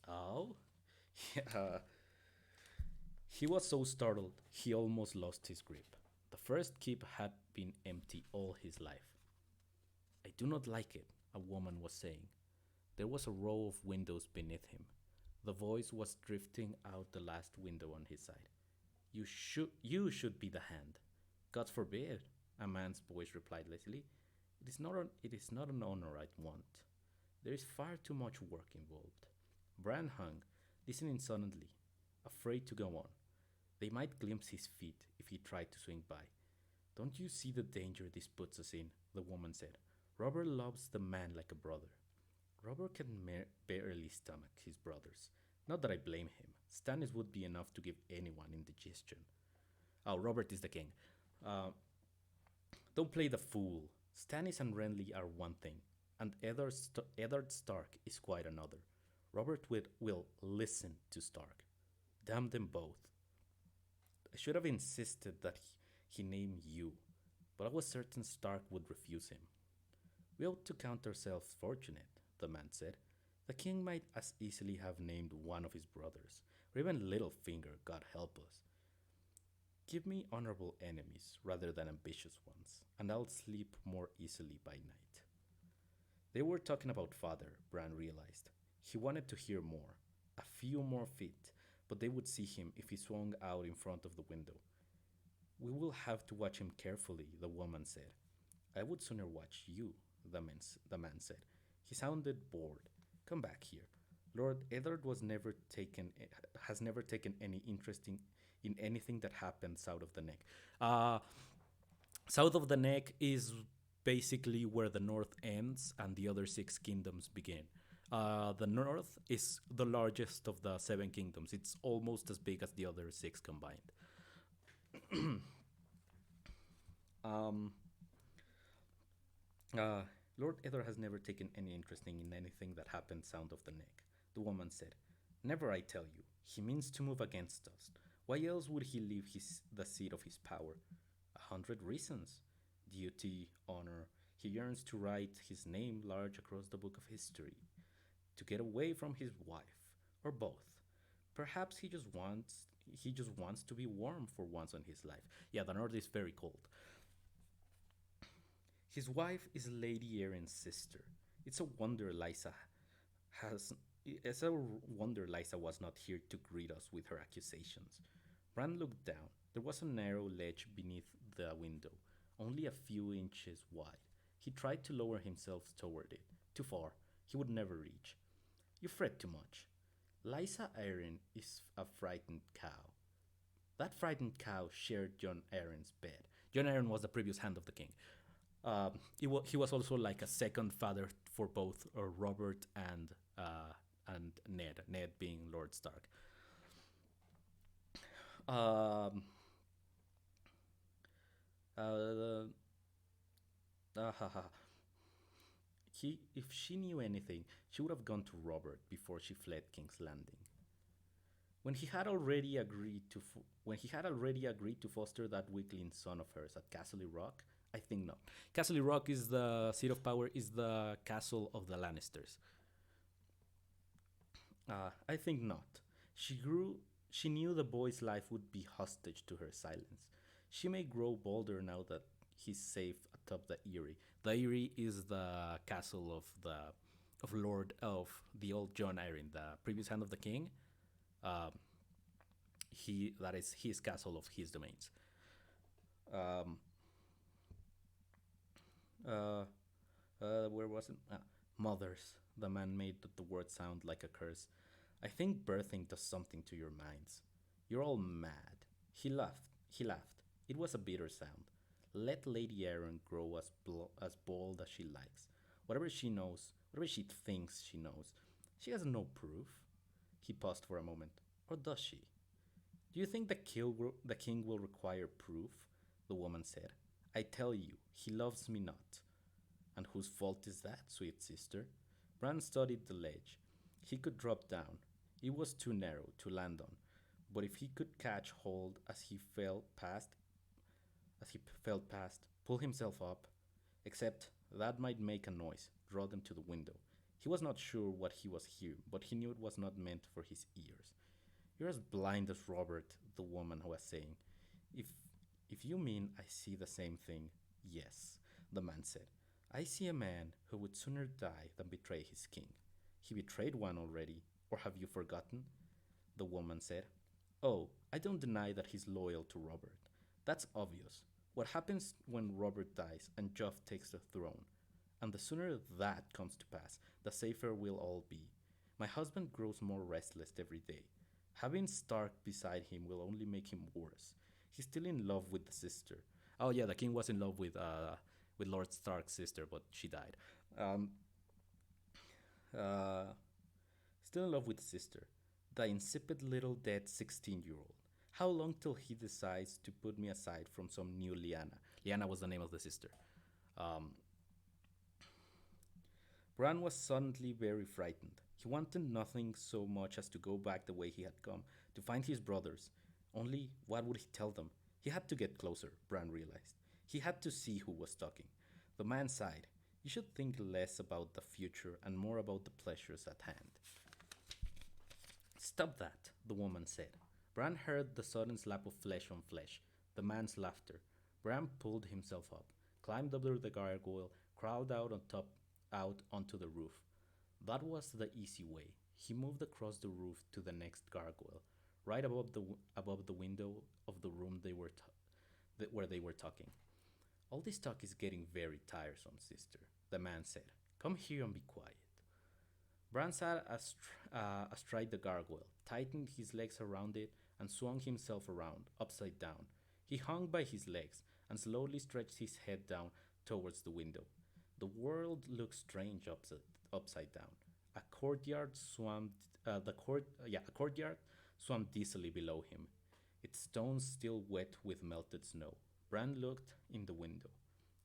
Oh? Yeah. He was so startled he almost lost his grip. The first keep had been empty all his life. "I do not like it," a woman was saying. There was a row of windows beneath him. The voice was drifting out the last window on his side. You should be the hand. God forbid, a man's voice replied lazily. It is not an honor I'd want. There is far too much work involved. Bran hung, listening suddenly, afraid to go on. They might glimpse his feet if he tried to swing by. Don't you see the danger this puts us in? The woman said. Robert loves the man like a brother. Robert can barely stomach his brothers. Not that I blame him. Stannis would be enough to give anyone indigestion. Oh, Robert is the king. Uh, don't play the fool. Stannis and Renly are one thing, and Eddard Stark is quite another. Robert will listen to Stark. Damn them both. I should have insisted that he name you, but I was certain Stark would refuse him. We ought to count ourselves fortunate, the man said. The king might as easily have named one of his brothers, or even Littlefinger, God help us. Give me honorable enemies rather than ambitious ones, and I'll sleep more easily by night. They were talking about father, Bran realized. He wanted to hear more. A few more feet, but they would see him if he swung out in front of the window. We will have to watch him carefully, the woman said. I would sooner watch you, the man said. He sounded bored. Come back here. Lord Eddard has never taken any interest in anything that happened south of the neck. Uh, South of the neck is basically where the north ends and the other six kingdoms begin. The north is the largest of the seven kingdoms. It's almost as big as the other six combined. Um, uh, Lord Eddard has never taken any interest in anything that happened south of the neck, the woman said. Never, I tell you. He means to move against us. Why else would he leave the seat of his power? 100 reasons. Duty, honor. He yearns to write his name large across the book of history. To get away from his wife, or both. Perhaps he just wants to be warm for once in his life. Yeah, the north is very cold. His wife is Lady Erin's sister. It's a wonder Lysa has it's a wonder Lysa was not here to greet us with her accusations. Bran looked down. There was a narrow ledge beneath the window, only a few inches wide. He tried to lower himself toward it. Too far. He would never reach. You fret too much. Lysa Arryn is a frightened cow. That frightened cow shared John Arryn's bed. John Arryn was the previous hand of the king. He was also like a second father for both Robert and Ned. Ned being Lord Stark. Um, uh, if she knew anything, she would have gone to Robert before she fled King's Landing. When he had already agreed to foster that weakling son of hers at Castle Rock, I think not. Castle Rock is the seat of power, is the castle of the Lannisters. I think not. She grew. She knew the boy's life would be hostage to her silence. She may grow bolder now that he's safe atop the Eyrie. The Eyrie is the castle of Lord of the old John Arryn, the previous hand of the king. Um, he that is his castle of his domains. Um, uh, where was it? Mothers. The man made the word sound like a curse. I think birthing does something to your minds. You're all mad. He laughed. He laughed. It was a bitter sound. Let Lady Aaron grow as bold as she likes. Whatever she knows, whatever she thinks she knows, she has no proof. He paused for a moment. Or does she? Do you think the king will require proof? The woman said. I tell you, he loves me not. And whose fault is that, sweet sister? Bran studied the ledge. He could drop down. It was too narrow to land on, but if he could catch hold as he fell past, pull himself up, except that might make a noise, draw them to the window. He was not sure what he was hearing, but he knew it was not meant for his ears. You're as blind as Robert, the woman was saying. If if you mean I see the same thing, yes, the man said. I see a man who would sooner die than betray his king. He betrayed one already, or have you forgotten? The woman said. Oh, I don't deny that he's loyal to Robert. That's obvious. What happens when Robert dies and Joff takes the throne? And the sooner that comes to pass, the safer we'll all be. My husband grows more restless every day. Having Stark beside him will only make him worse. He's still in love with the sister. Oh yeah, the king was in love with Lord Stark's sister, but she died. Um, uh, Still in love with the sister, the insipid little dead 16-year-old. How long till he decides to put me aside from some new Lyanna? Lyanna was the name of the sister. Um, Bran was suddenly very frightened. He wanted nothing so much as to go back the way he had come, to find his brothers. Only, what would he tell them? He had to get closer, Bran realized. He had to see who was talking. The man sighed. You should think less about the future and more about the pleasures at hand. Stop that, the woman said. Bran heard the sudden slap of flesh on flesh, the man's laughter. Bran pulled himself up, climbed over the gargoyle, crawled out onto the roof. That was the easy way. He moved across the roof to the next gargoyle, right above the window of the room where they were talking. All this talk is getting very tiresome, sister, the man said. Come here and be quiet. Bran sat astride the gargoyle, tightened his legs around it, and swung himself around, upside down. He hung by his legs and slowly stretched his head down towards the window. The world looked strange upside down. A courtyard swam dizzily below him, its stones still wet with melted snow. Bran looked in the window.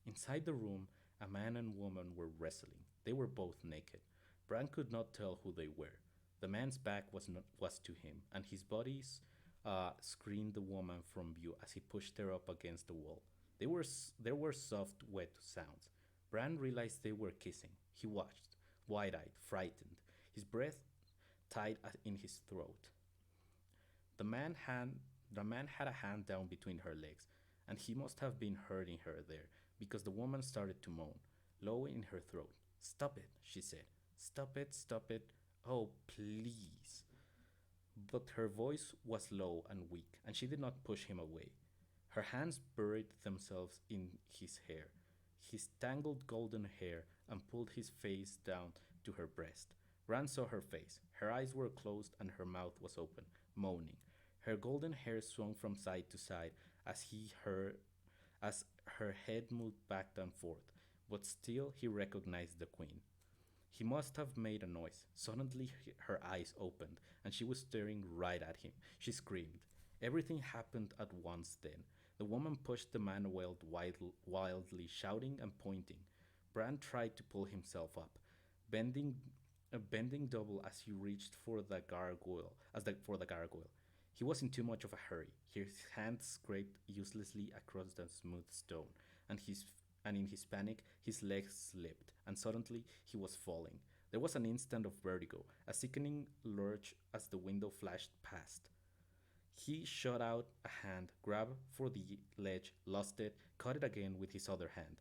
Inside the room, a man and woman were wrestling. They were both naked. Bran could not tell who they were. The man's back was to him, and his body screened the woman from view as he pushed her up against the wall. There were soft, wet sounds. Bran realized they were kissing. He watched, wide-eyed, frightened, his breath tied in his throat. The man had a hand down between her legs, and he must have been hurting her there, because the woman started to moan, low in her throat. Stop it, she said. Stop it, stop it. Oh, please. But her voice was low and weak, and she did not push him away. Her hands buried themselves in his hair, his tangled golden hair, and pulled his face down to her breast. Bran saw her face. Her eyes were closed and her mouth was open, moaning. Her golden hair swung from side to side as her head moved back and forth, but still he recognized the queen. He must have made a noise. Suddenly her eyes opened, and she was staring right at him. She screamed. Everything happened at once then. The woman pushed the man wildly, shouting and pointing. Bran tried to pull himself up, bending double as he reached for the gargoyle. He was in too much of a hurry. His hand scraped uselessly across the smooth stone, and in his panic, his legs slipped, and suddenly he was falling. There was an instant of vertigo, a sickening lurch as the window flashed past. He shot out a hand, grabbed for the ledge, lost it, caught it again with his other hand.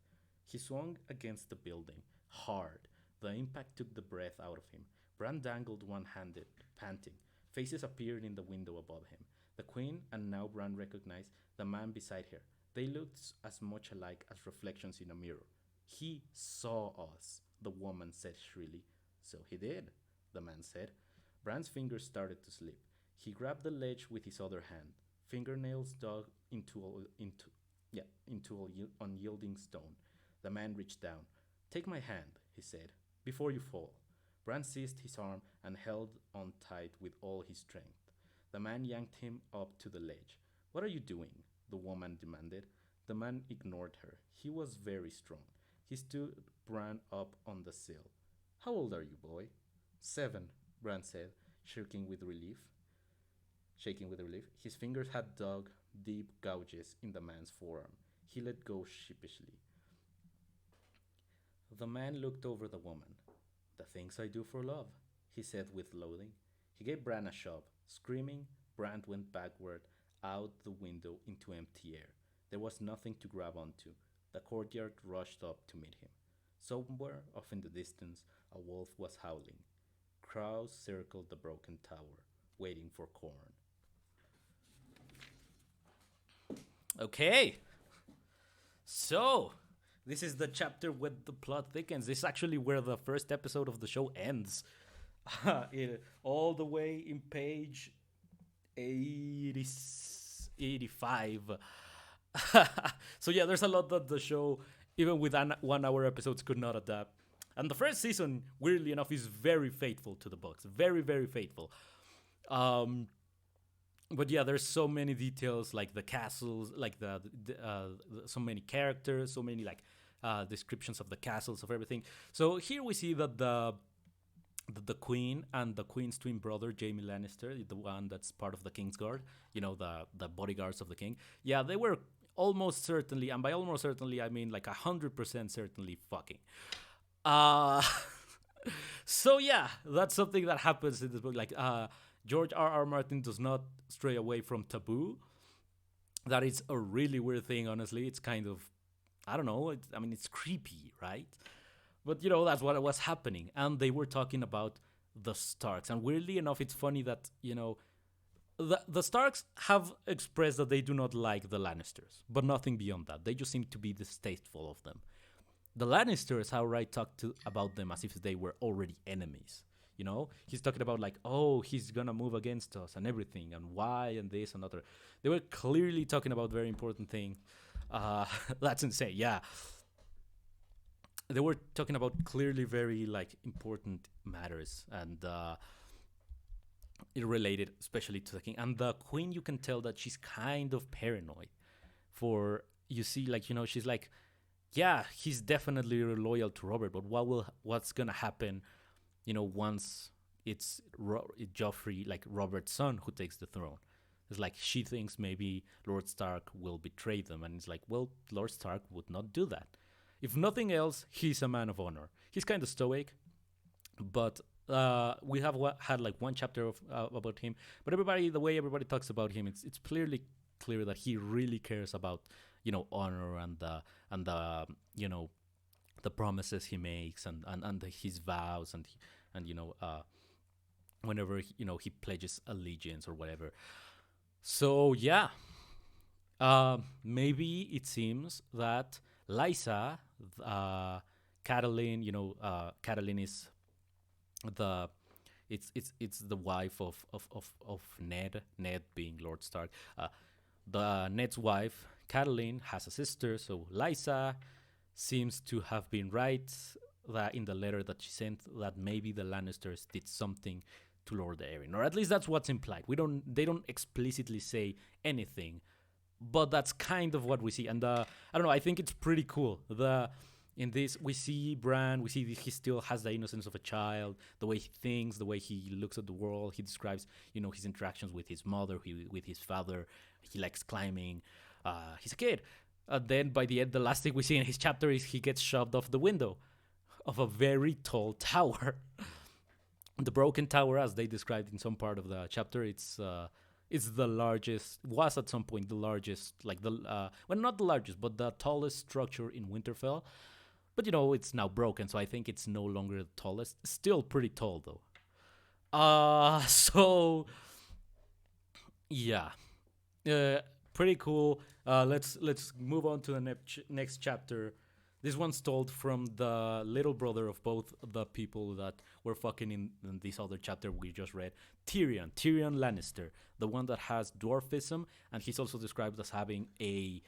He swung against the building, hard. The impact took the breath out of him. Bran dangled one-handed, panting. Faces appeared in the window above him. The queen, and now Bran recognized the man beside her. They looked as much alike as reflections in a mirror. He saw us, the woman said shrilly. So he did, the man said. Bran's fingers started to slip. He grabbed the ledge with his other hand. Fingernails dug into unyielding stone. The man reached down. Take my hand, he said, before you fall. Bran seized his arm and held on tight with all his strength. The man yanked him up to the ledge. What are you doing? The woman demanded. The man ignored her. He was very strong. He stood Bran up on the sill. How old are you, boy? 7, Bran said, shaking with relief. His fingers had dug deep gouges in the man's forearm. He let go sheepishly. The man looked over the woman. The things I do for love, he said with loathing. He gave Bran a shove. Screaming, Bran went backward out the window into empty air. There was nothing to grab onto. The courtyard rushed up to meet him. Somewhere off in the distance, a wolf was howling. Crows circled the broken tower, waiting for corn. Okay, so this is the chapter where the plot thickens. This is actually where the first episode of the show ends. All the way in page 80, 85. So yeah, there's a lot that the show, even with 1 hour episodes, could not adapt. And the first season, weirdly enough, is very faithful to the books. Very, very faithful. Um, but yeah, there's so many details, like the castles, like so many characters, so many like descriptions of the castles, of everything. So here we see that the queen and the queen's twin brother Jamie Lannister, the one that's part of the Kingsguard, the bodyguards of the king. Yeah, they were almost certainly, and by almost certainly I mean like 100% certainly fucking. Uh, so yeah, that's something that happens in this book. Like George R. Martin does not stray away from taboo. That is a really weird thing, honestly. It's kind of, I don't know. I mean, it's creepy, right? But that's what was happening, and they were talking about the Starks. And weirdly enough, it's funny that the Starks have expressed that they do not like the Lannisters, but nothing beyond that. They just seem to be distasteful of them. The Lannisters outright talk about them as if they were already enemies. He's talking about like, oh, he's gonna move against us and everything, and why, and this and other. They were clearly talking about very important things. That's insane. Yeah, they were talking about clearly very like important matters, and it related especially to the king and the queen. You can tell that she's kind of paranoid. For you see, like she's like, yeah, he's definitely loyal to Robert, but what's gonna happen, once it's Joffrey, like Robert's son, who takes the throne? It's like she thinks maybe Lord Stark will betray them, and it's like, well, Lord Stark would not do that. If nothing else, he's a man of honor. He's kind of stoic, but we have had like one chapter about him. But the way everybody talks about him, it's clearly clear that he really cares about honor and the the promises he makes and his vows and whenever he pledges allegiance or whatever. So yeah, maybe it seems that Lysa, Catelyn, Catelyn is the it's the wife of Ned being Lord Stark. The Ned's wife, Catelyn, has a sister, so Lysa seems to have been right that in the letter that she sent that maybe the Lannisters did something to Lord Arryn, or at least that's what's implied. They don't explicitly say anything, but that's kind of what we see. And I don't know, I think it's pretty cool. In this, we see Bran, we see he still has the innocence of a child, the way he thinks, the way he looks at the world. He describes, his interactions with his mother, with his father. He likes climbing. He's a kid. Then by the end, the last thing we see in his chapter is he gets shoved off the window of a very tall tower. The broken tower, as they described in some part of the chapter, it's the largest, was at some point the largest, like well, not the largest, but the tallest structure in Winterfell. But it's now broken, so I think it's no longer the tallest. Still pretty tall though. So yeah, pretty cool. Let's move on to the next chapter. This one's told from the little brother of both the people that were fucking in this other chapter we just read, Tyrion Lannister, the one that has dwarfism, and he's also described as having a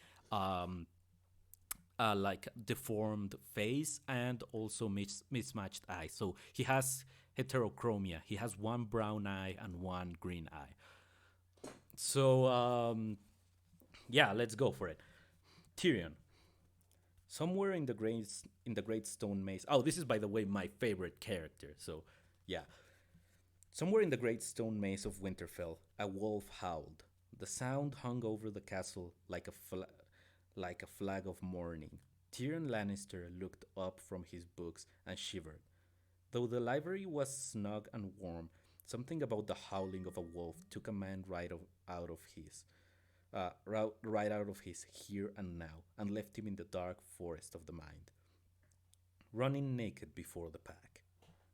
like deformed face and also mismatched eyes. So he has heterochromia. He has one brown eye and one green eye. So yeah, let's go for it. Tyrion. Somewhere in the great stone maze. Oh, this is, by the way, my favorite character. So yeah. Somewhere in the great stone maze of Winterfell, a wolf howled. The sound hung over the castle like a flag of mourning. Tyrion Lannister looked up from his books and shivered. Though the library was snug and warm, something about the howling of a wolf took a man out of his here and now, and left him in the dark forest of the mind, running naked before the pack.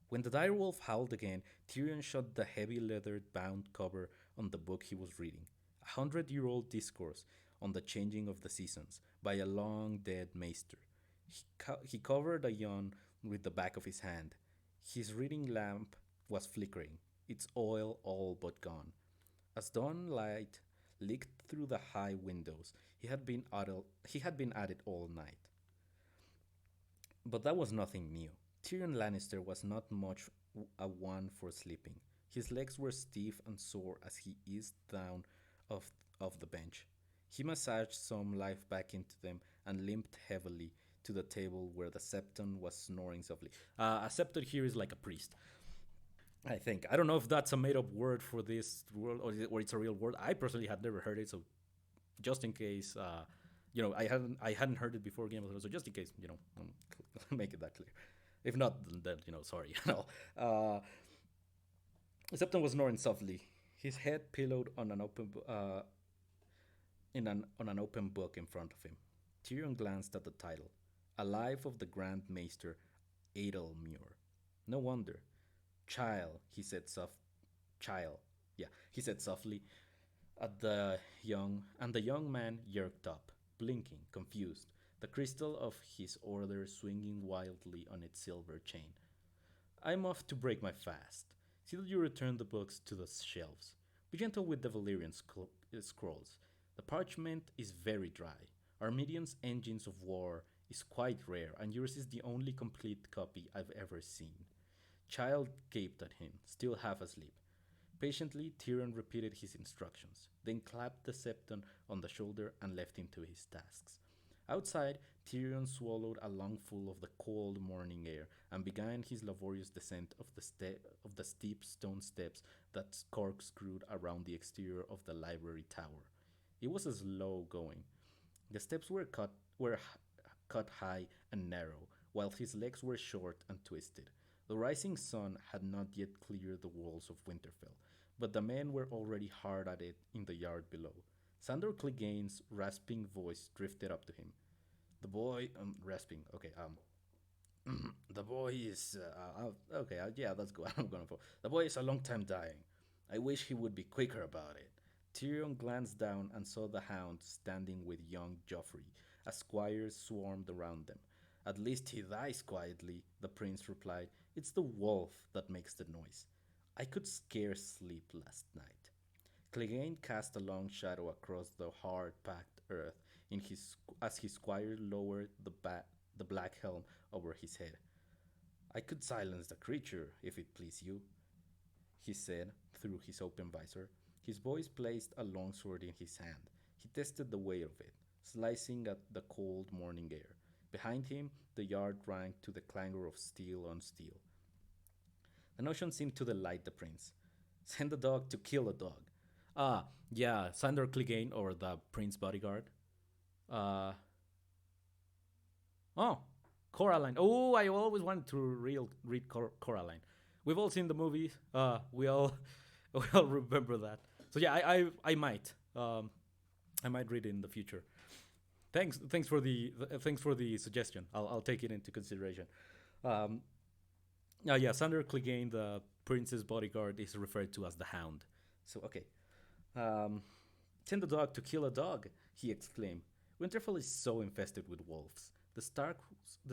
When the direwolf howled again, Tyrion shut the heavy leather-bound cover on the book he was reading, a 100-year-old discourse on the changing of the seasons by a long dead maester. He covered a yawn with the back of his hand. His reading lamp was flickering, its oil all but gone. As dawn light leaked through the high windows, he had been at it all night. But that was nothing new. Tyrion Lannister was not much a one for sleeping. His legs were stiff and sore as he eased down off, off the bench. He massaged some life back into them and limped heavily to the table where the septon was snoring softly. A septon here is like a priest. I think. I don't know if that's a made up word for this world or it's a real word. I personally had never heard it, so just in case, I hadn't heard it before Game of Thrones, so just in case, make it that clear. If not, then sorry. Septon was snoring softly, his head pillowed on an open book in front of him. Tyrion glanced at the title, "A Life of the Grand Maester Adelmure." No wonder. Child, he said child. Yeah, he said softly at the the young man jerked up, blinking, confused, the crystal of his order swinging wildly on its silver chain. "I'm off to break my fast. See that you return the books to the shelves. Be gentle with the Valyrian scrolls. The parchment is very dry. Armenian's Engines of War is quite rare, and yours is the only complete copy I've ever seen." Child gaped at him, still half asleep. Patiently, Tyrion repeated his instructions, then clapped the septon on the shoulder and left him to his tasks. Outside, Tyrion swallowed a lungful of the cold morning air and began his laborious descent of the steep stone steps that corkscrewed around the exterior of the library tower. It was slow going. The steps cut high and narrow, while his legs were short and twisted. The rising sun had not yet cleared the walls of Winterfell, but the men were already hard at it in the yard below. Sandor Clegane's rasping voice drifted up to him. The boy, rasping, okay, the boy is, okay, yeah, that's good. I'm going for. The boy is a long time dying. I wish he would be quicker about it. Tyrion glanced down and saw the hound standing with young Joffrey, as squires swarmed around them. "At least he dies quietly," the prince replied. "It's the wolf that makes the noise. I could scarce sleep last night." Clegane cast a long shadow across the hard-packed earth as his squire lowered the black helm over his head. "I could silence the creature, if it please you," he said through his open visor. His voice placed a long sword in his hand. He tested the weight of it, slicing at the cold morning air. Behind him, the yard rang to the clangor of steel on steel. The notion seemed to delight the prince. Send a dog to kill a dog. Ah, yeah, Sandor Clegane or the prince bodyguard. Oh, Coraline. Oh, I always wanted to read Coraline. We've all seen the movie. We all we all remember that. So yeah, I might read it in the future. Thanks for the suggestion. I'll take it into consideration. Um, yeah, Sandor Clegane, the prince's bodyguard, is referred to as the Hound. So okay, um, send the dog to kill a dog, he exclaimed. Winterfell is so infested with wolves. The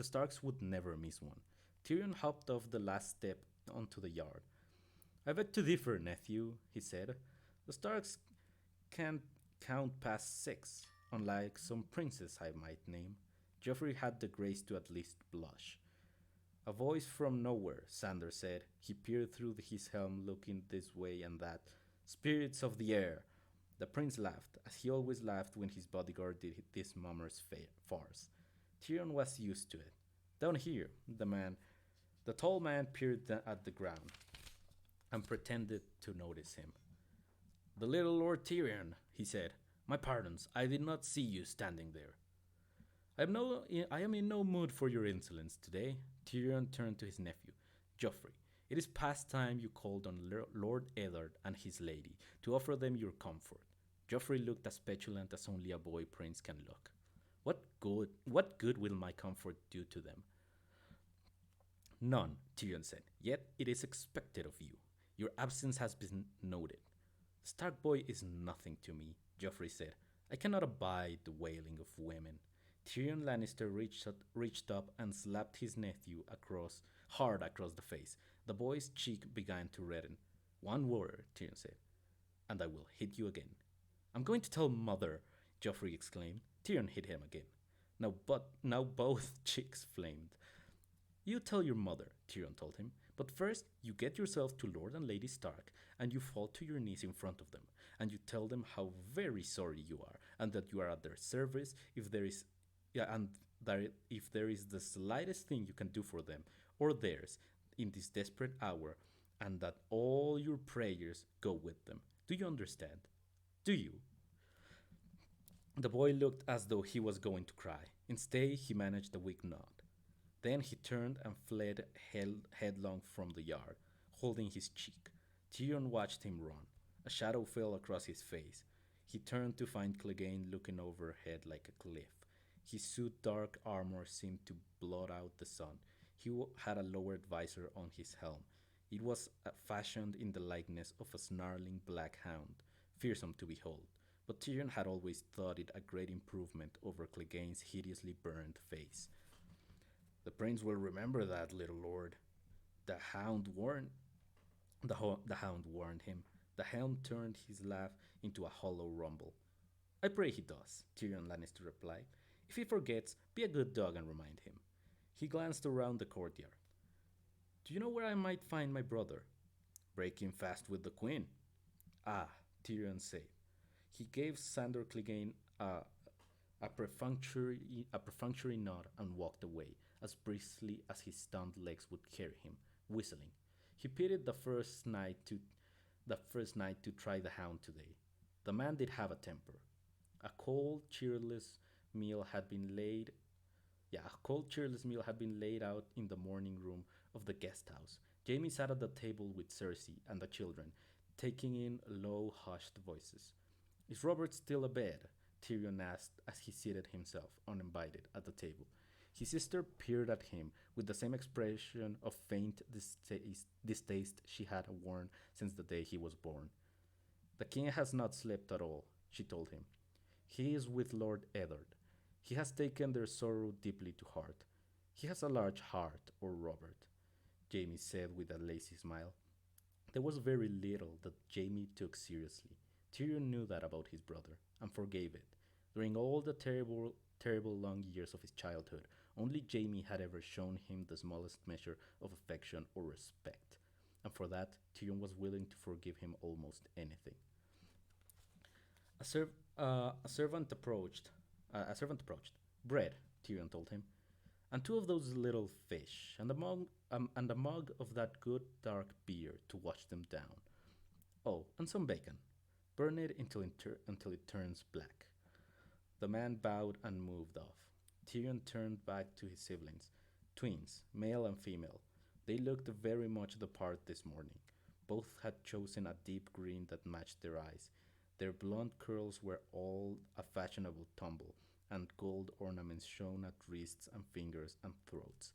Starks would never miss one. Tyrion hopped off the last step onto the yard. "I beg to differ, nephew," he said. "The Starks can't count past 6, unlike some princes I might name." Joffrey had the grace to at least blush. "A voice from nowhere," Sandor said. He peered through his helm, looking this way and that. "Spirits of the air." The prince laughed, as he always laughed when his bodyguard did this mummer's farce. Tyrion was used to it. "Down here," the tall man peered at the ground and pretended to notice him. "The little Lord Tyrion," he said. "My pardons, I did not see you standing there." I am in no mood for your insolence today." Tyrion turned to his nephew. "Joffrey, it is past time you called on Lord Eddard and his lady to offer them your comfort." Joffrey looked as petulant as only a boy prince can look. What good will my comfort do to them?" "None," Tyrion said. "Yet it is expected of you. Your absence has been noted." "Stark boy is nothing to me," Joffrey said. I cannot abide the wailing of women. Tyrion Lannister reached up and slapped his nephew hard across the face. The boy's cheek began to redden. One word, Tyrion said, and I will hit you again. I'm going to tell Mother, Joffrey exclaimed. Tyrion hit him again. Now both cheeks flamed. You tell your mother, Tyrion told him, but first you get yourself to Lord and Lady Stark and you fall to your knees in front of them and you tell them how very sorry you are and that you are at their service if there is and that if there is the slightest thing you can do for them or theirs in this desperate hour and that all your prayers go with them. Do you understand? Do you? The boy looked as though he was going to cry. Instead, he managed a weak nod. Then he turned and fled headlong from the yard, holding his cheek. Tyrion watched him run. A shadow fell across his face. He turned to find Clegane looking overhead like a cliff. His suit dark armor seemed to blot out the sun. He had a lowered visor on his helm. It was fashioned in the likeness of a snarling black hound, fearsome to behold. But Tyrion had always thought it a great improvement over Clegane's hideously burned face. The prince will remember that, little lord. The hound warned. The hound warned him. The helm turned his laugh into a hollow rumble. I pray he does, Tyrion Lannister replied. If he forgets, be a good dog and remind him. He glanced around the courtyard. Do you know where I might find my brother? Breaking fast with the queen. Ah, Tyrion said. He gave Sandor Clegane a perfunctory nod and walked away as briskly as his stunned legs would carry him, whistling. He pitied the first night to try the hound today. The man did have a temper. A cold, cheerless meal had been laid out in the morning room of the guest house. Jamie sat at the table with Cersei and the children, taking in low, hushed voices. Is Robert still abed? Tyrion asked as he seated himself, uninvited, at the table. His sister peered at him with the same expression of faint distaste she had worn since the day he was born. The king has not slept at all, she told him. He is with Lord Eddard. He has taken their sorrow deeply to heart. He has a large heart, or Robert, Jamie said with a lazy smile. There was very little that Jamie took seriously. Tyrion knew that about his brother, and forgave it. During all the terrible long years of his childhood, only Jamie had ever shown him the smallest measure of affection or respect, and for that Tyrion was willing to forgive him almost anything. A servant approached. A servant approached. Bread, Tyrion told him, and two of those little fish, and a mug of that good dark beer to wash them down. Oh, and some bacon. Burn it until it turns black. The man bowed and moved off. Tyrion turned back to his siblings, twins, male and female. They looked very much the part this morning. Both had chosen a deep green that matched their eyes. Their blonde curls were all a fashionable tumble, and gold ornaments shone at wrists and fingers and throats.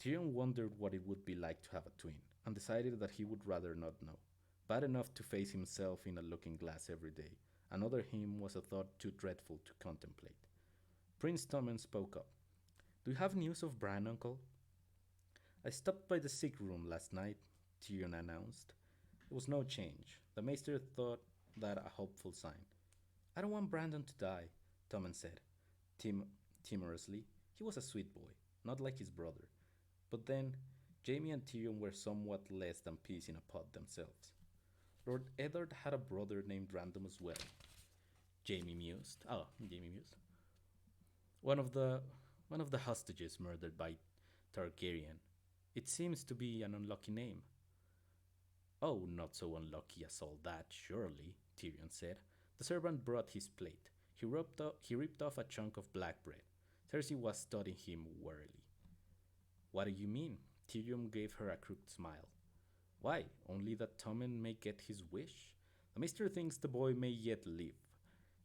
Tyrion wondered what it would be like to have a twin, and decided that he would rather not know. Bad enough to face himself in a looking glass every day. Another him was a thought too dreadful to contemplate. Prince Tommen spoke up. Do you have news of Bran, uncle? I stopped by the sick room last night, Tyrion announced. There was no change. The maester thought that a hopeful sign. I don't want Brandon to die, Tommen said, timorously. He was a sweet boy, not like his brother. But then, Jamie and Tyrion were somewhat less than peas in a pod themselves. Lord Eddard had a brother named Random as well. Jamie mused. One of the hostages murdered by Targaryen. It seems to be an unlucky name. Oh, not so unlucky as all that, surely, Tyrion said. The servant brought his plate. He ripped off a chunk of black bread. Cersei was studying him warily. What do you mean? Tyrion gave her a crooked smile. Why, only that Tommen may get his wish? The maester thinks the boy may yet live.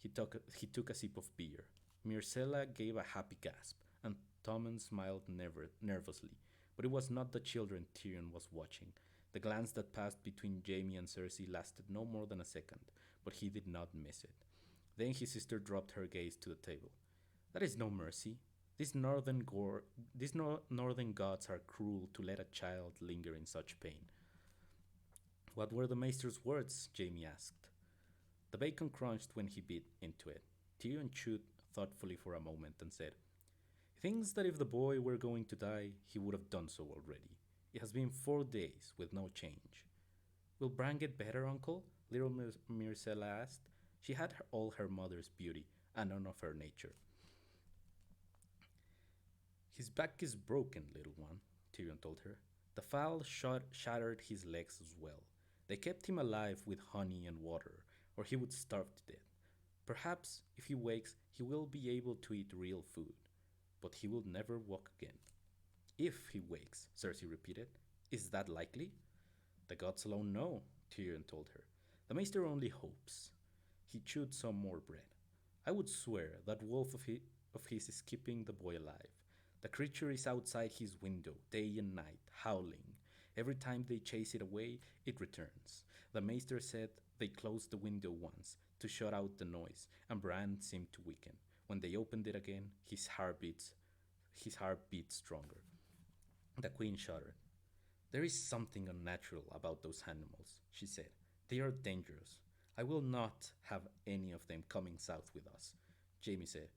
He took a sip of beer. Myrcella gave a happy gasp, and Tommen smiled nervously. But it was not the children Tyrion was watching. The glance that passed between Jamie and Cersei lasted no more than a second, but he did not miss it. Then his sister dropped her gaze to the table. That is no mercy. These northern gore, northern gods are cruel to let a child linger in such pain. What were the maester's words? Jamie asked. The bacon crunched when he bit into it. Tyrion chewed thoughtfully for a moment and said, he thinks that if the boy were going to die, he would have done so already. It has been 4 days with no change. Will Bran get better, uncle? Little Myrcella asked. She had all her mother's beauty and none of her nature. His back is broken, little one, Tyrion told her. The fowl shattered his legs as well. They kept him alive with honey and water, or he would starve to death. Perhaps, if he wakes, he will be able to eat real food, but he will never walk again. If he wakes, Cersei repeated. Is that likely? The gods alone know, Tyrion told her. The Maester only hopes. He chewed some more bread. I would swear that wolf of his is keeping the boy alive. The creature is outside his window, day and night, howling. Every time they chase it away, it returns. The Maester said they closed the window once to shut out the noise, and Bran seemed to weaken. When they opened it again, his heart beat stronger. The queen shuddered. There is something unnatural about those animals, she said. They are dangerous. I will not have any of them coming south with us. Jamie said,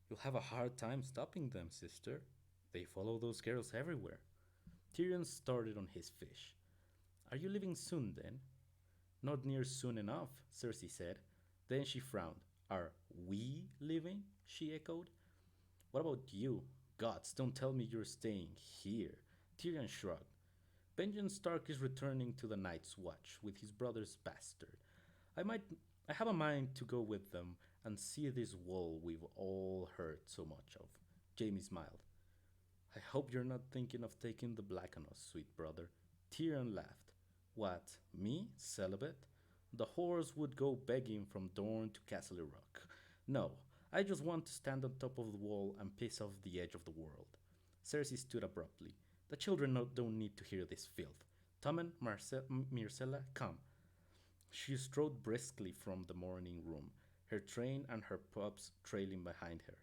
you'll have a hard time stopping them, sister. They follow those girls everywhere. Tyrion started on his fish. Are you leaving soon, then? Not near soon enough, Cersei said. Then she frowned. Are we leaving? She echoed. What about you? Gods, don't tell me you're staying here. Tyrion shrugged. Benjen Stark is returning to the Night's Watch with his brother's bastard. I have a mind to go with them and see this wall we've all heard so much of. Jamie smiled. I hope you're not thinking of taking the black on us, sweet brother. Tyrion laughed. What, me, celibate? The whores would go begging from Dorne to Castle Rock. No, I just want to stand on top of the wall and piss off the edge of the world. Cersei stood abruptly. The children don't need to hear this filth. Tommen, Myrcella, come. She strode briskly from the morning room, her train and her pups trailing behind her.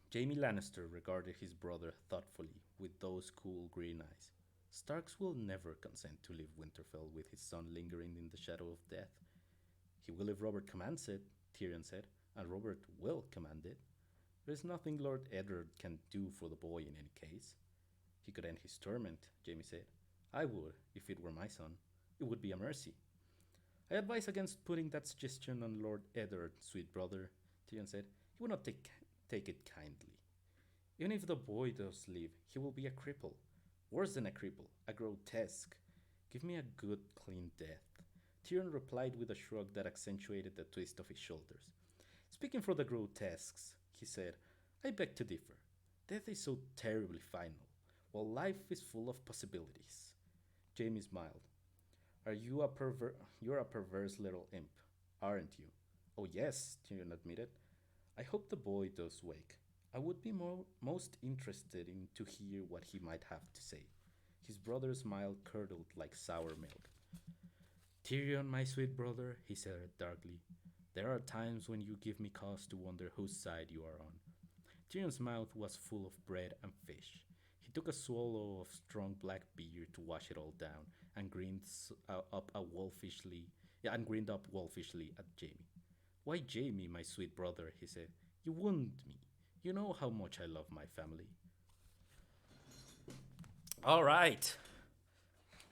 Jamie Lannister regarded his brother thoughtfully with those cool green eyes. Starks will never consent to leave Winterfell with his son lingering in the shadow of death. He will if Robert commands it, Tyrion said, and Robert will command it. There is nothing Lord Eddard can do for the boy in any case. He could end his torment, Jamie said. I would, if it were my son. It would be a mercy. I advise against putting that suggestion on Lord Eddard, sweet brother, Tyrion said. He will not take it kindly. Even if the boy does leave, he will be a cripple. Worse than a cripple, a grotesque. Give me a good, clean death. Tyrion replied with a shrug that accentuated the twist of his shoulders. Speaking for the grotesques, he said, I beg to differ. Death is so terribly final, while life is full of possibilities. Jamie smiled. You're a perverse little imp, aren't you? Oh yes, Tyrion admitted. I hope the boy does wake. I would be most interested in to hear what he might have to say. His brother's smile curdled like sour milk. Tyrion, my sweet brother, he said darkly, there are times when you give me cause to wonder whose side you are on. Tyrion's mouth was full of bread and fish. He took a swallow of strong black beer to wash it all down and grinned up wolfishly at Jamie. Why, Jamie, my sweet brother, he said, you wound me. You know how much I love my family. All right.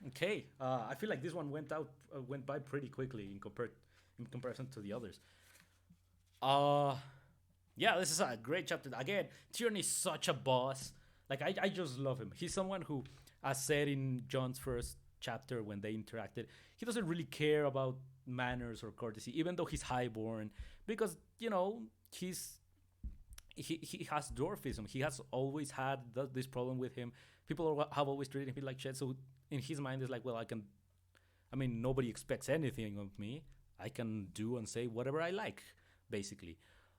Okay. I feel like this one went by pretty quickly in comparison to the others. Yeah, this is a great chapter. Again, Tyrion is such a boss. Like I just love him. He's someone who, as said in Jon's first chapter when they interacted, he doesn't really care about manners or courtesy, even though he's highborn, because he has dwarfism. He has always had this problem with him. People have always treated him like shit. So in his mind, it's like, well, nobody expects anything of me. I can do and say whatever I like, basically.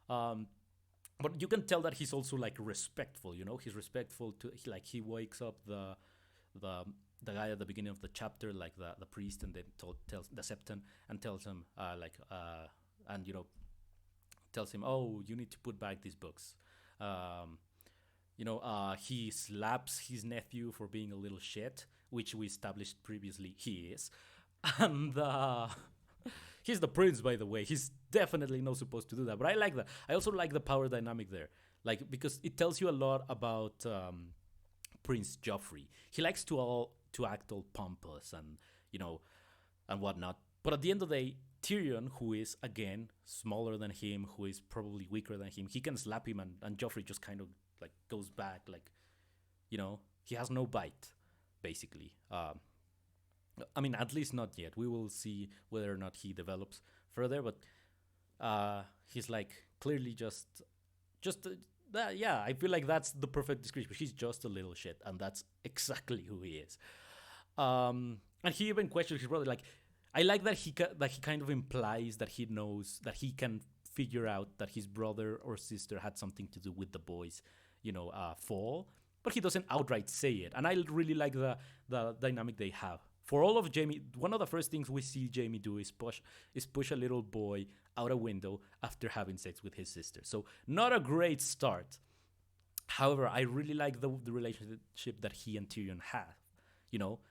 But you can tell that he's also like respectful. He's respectful to he wakes up the guy at the beginning of the chapter, like the priest, and then tells the Septon and tells him and tells him, "Oh, you need to put back these books." Um, he slaps his nephew for being a little shit, which we established previously he is, and he's the prince, by the way. He's definitely not supposed to do that, but I like that. I also like the power dynamic there, like because it tells you a lot about Prince Joffrey. He likes to act all pompous and and whatnot. But at the end of the day, Tyrion, who is again smaller than him, who is probably weaker than him, he can slap him, and Joffrey just kind of like goes back, like he has no bite, basically. I mean, at least not yet. We will see whether or not he develops further, but he's like clearly just that. Yeah, I feel like that's the perfect description. He's just a little shit, and that's exactly who he is. And he even questions his brother. Like, I like that he kind of implies that he knows that he can figure out that his brother or sister had something to do with the boys, fall, but he doesn't outright say it. And I really like the dynamic they have. For all of Jamie, one of the first things we see Jamie do is push a little boy out a window after having sex with his sister. So not a great start. However, I really like the relationship that he and Tyrion have.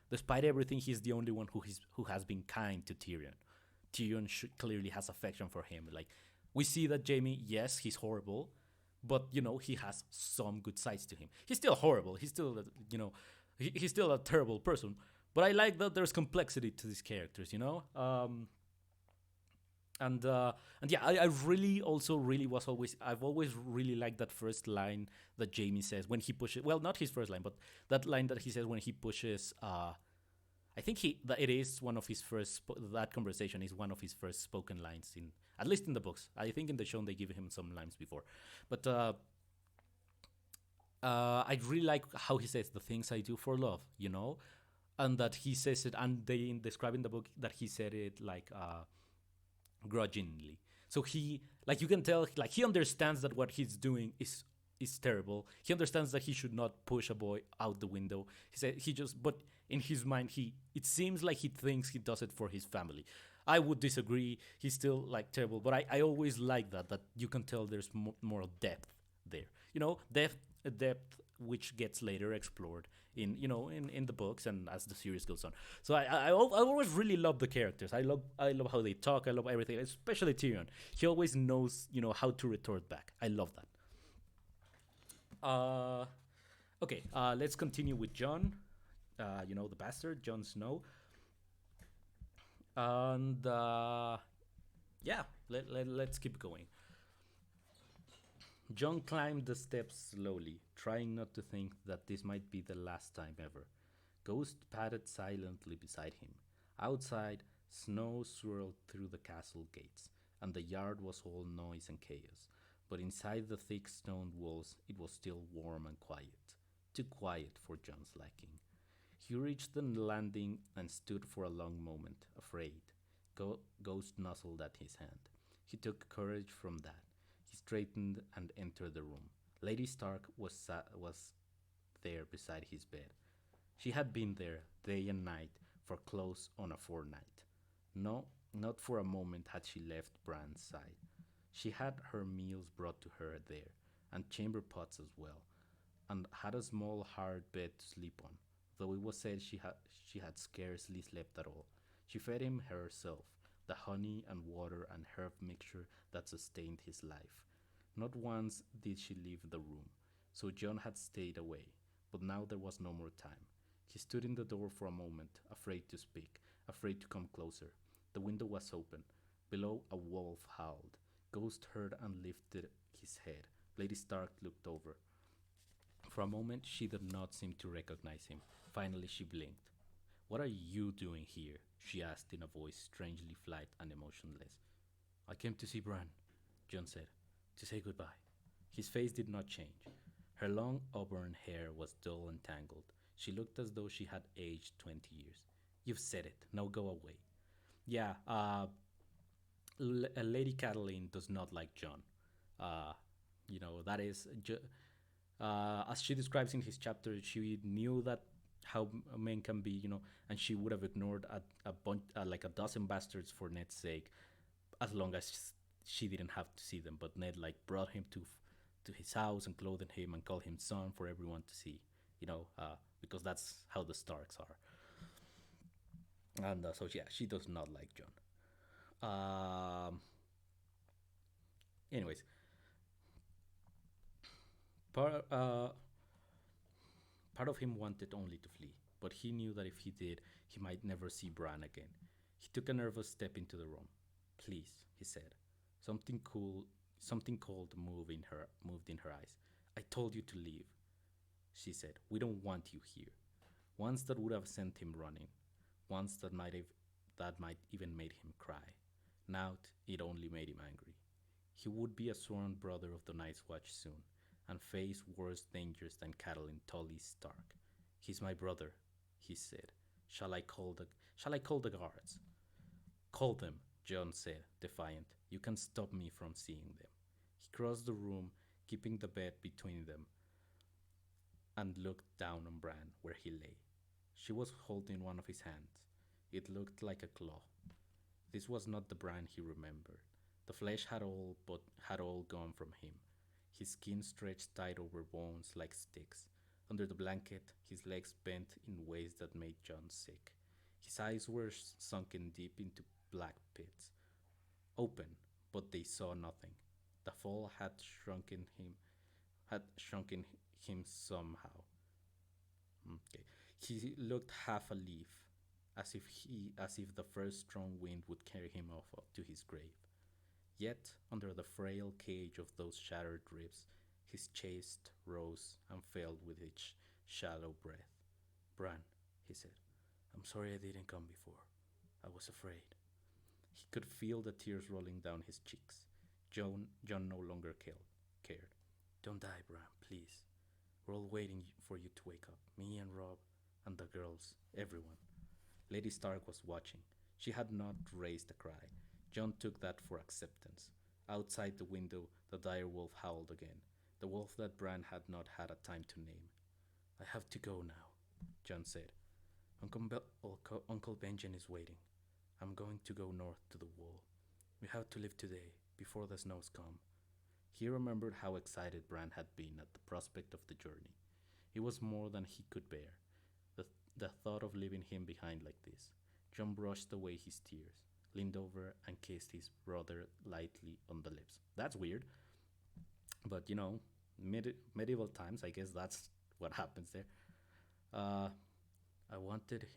Despite everything, he's the only one who has been kind to Tyrion. Tyrion clearly has affection for him. Like, we see that Jamie, yes, he's horrible, but he has some good sides to him. He's still horrible. He's still he's still a terrible person. But I like that there's complexity to these characters. And yeah, I really also really was always I've always really liked that first line that Jamie says when he pushes. Well, not his first line, but that line that he says when he pushes. I think that it is one of his first. That conversation is one of his first spoken lines in, at least in the books. I think in the show they give him some lines before, but I really like how he says the things I do for love. And that he says it, and they describe in the book that he said it like grudgingly. So he, like, you can tell, like, he understands that what he's doing is terrible. He understands that he should not push a boy out the window. He said but in his mind, it seems like he thinks he does it for his family. I would disagree. He's still like terrible, but I always like that you can tell there's more depth there. Depth which gets later explored in the books and as the series goes on. So I always really love the characters. I love how they talk. I love everything, especially Tyrion. He always knows how to retort back. I love that. Okay, let's continue with Jon. The bastard, Jon Snow. And yeah, let's keep going. Jon climbed the steps slowly, trying not to think that this might be the last time ever. Ghost padded silently beside him. Outside, snow swirled through the castle gates, and the yard was all noise and chaos. But inside the thick stone walls, it was still warm and quiet. Too quiet for Jon's liking. He reached the landing and stood for a long moment, afraid. Ghost nuzzled at his hand. He took courage from that. He straightened and entered the room. Lady Stark was there beside his bed. She had been there day and night for close on a fortnight. No, not for a moment had she left Bran's side. She had her meals brought to her there, and chamber pots as well, and had a small hard bed to sleep on, though it was said she had scarcely slept at all. She fed him herself, the honey and water and herb mixture that sustained his life. Not once did she leave the room, so Jon had stayed away, but now there was no more time. He stood in the door for a moment, afraid to speak, afraid to come closer. The window was open. Below, a wolf howled. Ghost heard and lifted his head. Lady Stark looked over. For a moment, she did not seem to recognize him. Finally, she blinked. "What are you doing here?" she asked in a voice strangely flat and emotionless. "I came to see Bran," Jon said, "to say goodbye." His face did not change. Her long auburn hair was dull and tangled. She looked as though she had aged 20 years. "You've said it. Now go away." Yeah, Lady Catelyn does not like Jon. Uh, that is, as she describes in his chapter, she knew that how men can be, and she would have ignored a bunch, like a dozen bastards for Ned's sake, as long as she didn't have to see them, but Ned like brought him to his house and clothed him and called him son for everyone to see. Because that's how the Starks are. And so yeah, she does not like Jon. Um, Anyways, part part of him wanted only to flee, but he knew that if he did, he might never see Bran again. He took a nervous step into the room. Please, he said. Something cool, something cold moved in her eyes. I told you to leave, she said. We don't want you here. Once that would have sent him running. Once that might even made him cry. Now it only made him angry. He would be a sworn brother of the Night's Watch soon, and face worse dangers than Catelyn Tully Stark. He's my brother, he said. Shall I call the guards? Call them, Jon said, defiant. You can stop me from seeing them. He crossed the room, keeping the bed between them, and looked down on Bran where he lay. She was holding one of his hands. It looked like a claw. This was not the Bran he remembered. The flesh had all gone from him. His skin stretched tight over bones like sticks. Under the blanket, his legs bent in ways that made Jon sick. His eyes were sunken deep into black pits, open, but they saw nothing. The fall had shrunken him somehow. Okay. He looked half a leaf, as if the first strong wind would carry him off to his grave. Yet, under the frail cage of those shattered ribs, his chest rose and fell with each shallow breath. Bran, he said, I'm sorry I didn't come before. I was afraid. He could feel the tears rolling down his cheeks. Jon no longer cared. Don't die, Bran, please. We're all waiting for you to wake up. Me and Rob and the girls, everyone. Lady Stark was watching. She had not raised a cry. Jon took that for acceptance. Outside the window, the dire wolf howled again, the wolf that Bran had not had a time to name. I have to go now, Jon said. Uncle Benjen is waiting. I'm going to go north to the wall. We have to leave today, before the snows come. He remembered how excited Bran had been at the prospect of the journey. It was more than he could bear, the thought of leaving him behind like this. Jon brushed away his tears, leaned over, and kissed his brother lightly on the lips. That's weird, but medieval times, I guess that's what happens there. Uh, I wanted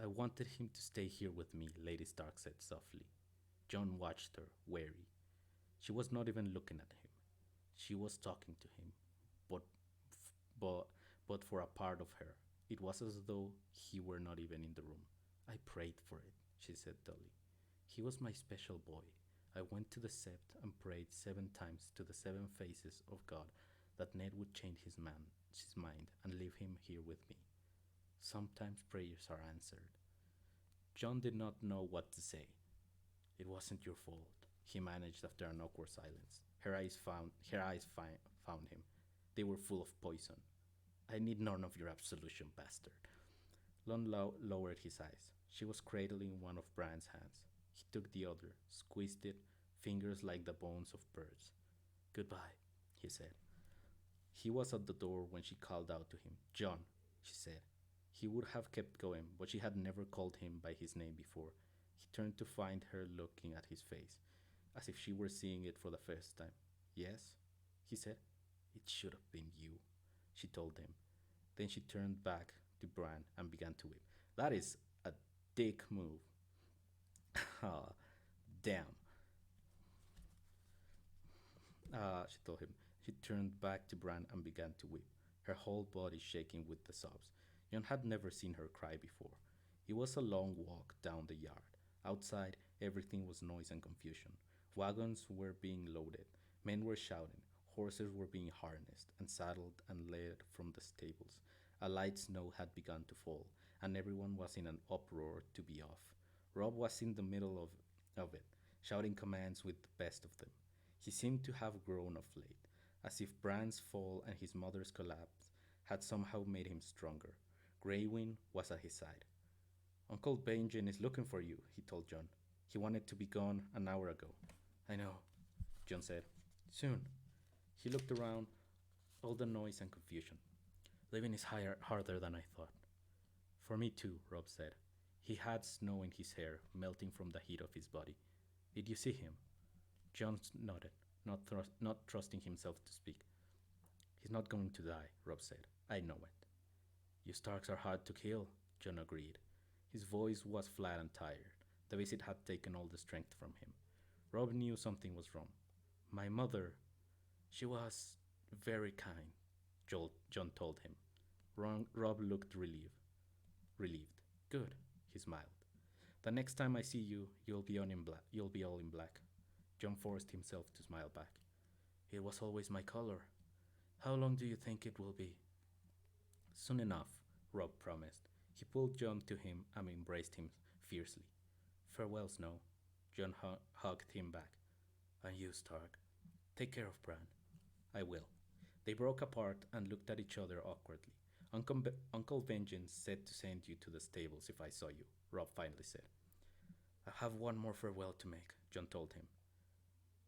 I wanted him to stay here with me, Lady Stark said softly. Jon watched her, wary. She was not even looking at him. She was talking to him, but but but for a part of her. It was as though he were not even in the room. I prayed for it, she said dully. He was my special boy. I went to the sept and prayed 7 times to the 7 faces of God that Ned would change his mind and leave him here with me. Sometimes prayers are answered. Jon did not know what to say. It wasn't your fault, he managed after an awkward silence. Her eyes found him. They were full of poison. I need none of your absolution, bastard. Lowered his eyes. She was cradling one of Bran's hands. He took the other, squeezed it, fingers like the bones of birds. Goodbye, he said. He was at the door when she called out to him. Jon, she said. He would have kept going, but she had never called him by his name before. He turned to find her looking at his face, as if she were seeing it for the first time. Yes, he said. It should have been you, she told him. Then she turned back to Bran and began to weep. That is a dick move. Ah, damn, she told him. She turned back to Bran and began to weep, her whole body shaking with the sobs. Jon had never seen her cry before. It was a long walk down the yard. Outside, everything was noise and confusion. Wagons were being loaded, men were shouting, horses were being harnessed and saddled and led from the stables. A light snow had begun to fall, and everyone was in an uproar to be off. Robb was in the middle of it, shouting commands with the best of them. He seemed to have grown of late, as if Bran's fall and his mother's collapse had somehow made him stronger. Grey Wind was at his side. Uncle Benjen is looking for you, he told Jon. He wanted to be gone an hour ago. I know, John said. Soon. He looked around, all the noise and confusion. Living is harder than I thought. For me too, Rob said. He had snow in his hair, melting from the heat of his body. Did you see him? John nodded, not trusting himself to speak. He's not going to die, Rob said. I know it. You Starks are hard to kill, John agreed. His voice was flat and tired. The visit had taken all the strength from him. Rob knew something was wrong. My mother, she was very kind, John told him. Rob looked relieved. Good, he smiled. The next time I see you, you'll be on in black. You'll be all in black. John forced himself to smile back. It was always my color. How long do you think it will be? Soon enough, Rob promised. He pulled John to him and embraced him fiercely. Farewell, Snow. John hugged him back. And you, Stark. Take care of Bran. I will. They broke apart and looked at each other awkwardly. Uncle Benjen said to send you to the stables if I saw you, Rob finally said. I have one more farewell to make, John told him.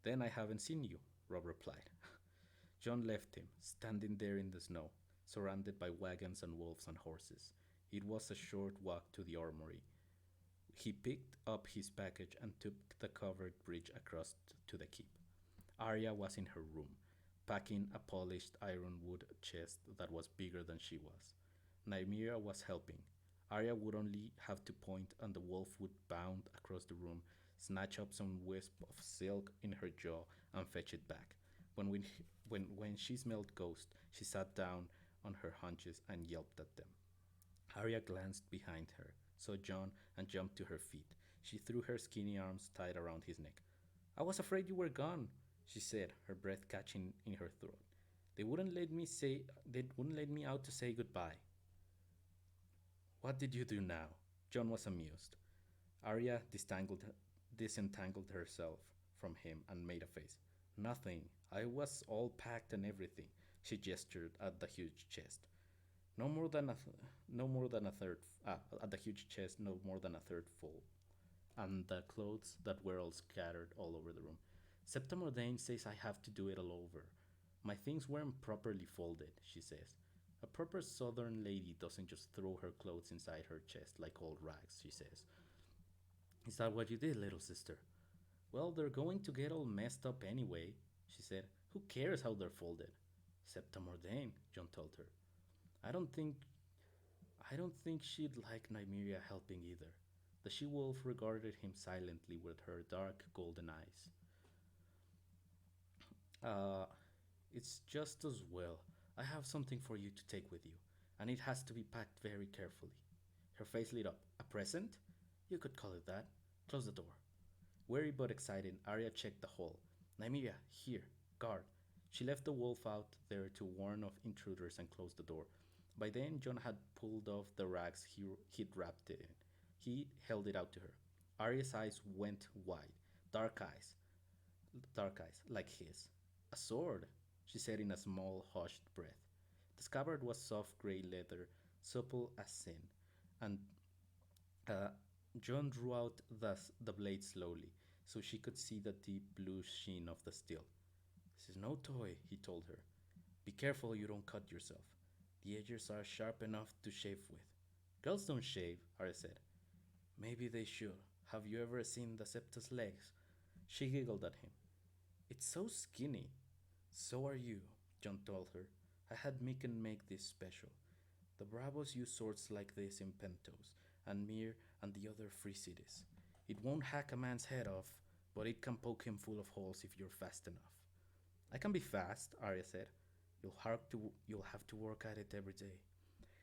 Then I haven't seen you, Rob replied. John left him, standing there in the snow, surrounded by wagons and wolves and horses. It was a short walk to the armory. He picked up his package and took the covered bridge across to the keep. Arya was in her room, packing a polished ironwood chest that was bigger than she was. Nymeria was helping. Arya would only have to point and the wolf would bound across the room, snatch up some wisp of silk in her jaw, and fetch it back. When she smelled ghost, she sat down on her haunches and yelped at them. Arya glanced behind her, saw John, and jumped to her feet. She threw her skinny arms tight around his neck. I was afraid you were gone, she said, her breath catching in her throat. They wouldn't let me out to say goodbye. What did you do now? John was amused. Arya disentangled herself from him and made a face. Nothing. I was all packed and everything. She gestured at the huge chest. No more than a third. At the huge chest, no more than a third full, and the clothes that were all scattered all over the room. Septim Dane says I have to do it all over. My things weren't properly folded, she says. A proper southern lady doesn't just throw her clothes inside her chest like old rags, she says. Is that what you did, little sister? Well, they're going to get all messed up anyway, she said. Who cares how they're folded? Septim Dane, John told her. I don't think she'd like Nymeria helping either. The she-wolf regarded him silently with her dark golden eyes. It's just as well. I have something for you to take with you, and it has to be packed very carefully. Her face lit up. A present? You could call it that. Close the door. Wary but excited, Arya checked the hall. Nymeria, here, guard. She left the wolf out there to warn of intruders and closed the door. By then, John had pulled off the rags he'd wrapped it in. He held it out to her. Arya's eyes went wide. Dark eyes, like his. A sword, she said in a small, hushed breath. The scabbard was soft gray leather, supple as sin, and John drew out the blade slowly, so she could see the deep blue sheen of the steel. This is no toy, he told her. Be careful you don't cut yourself. The edges are sharp enough to shave with. Girls don't shave, Arya said. Maybe they should. Have you ever seen the Septa's legs? She giggled at him. It's so skinny. So are you, John told her. I had Mikan make this special. The Bravos use swords like this in Pentos, and Mir and the other free cities. It won't hack a man's head off, but it can poke him full of holes if you're fast enough. I can be fast, Arya said. You'll have to work at it every day.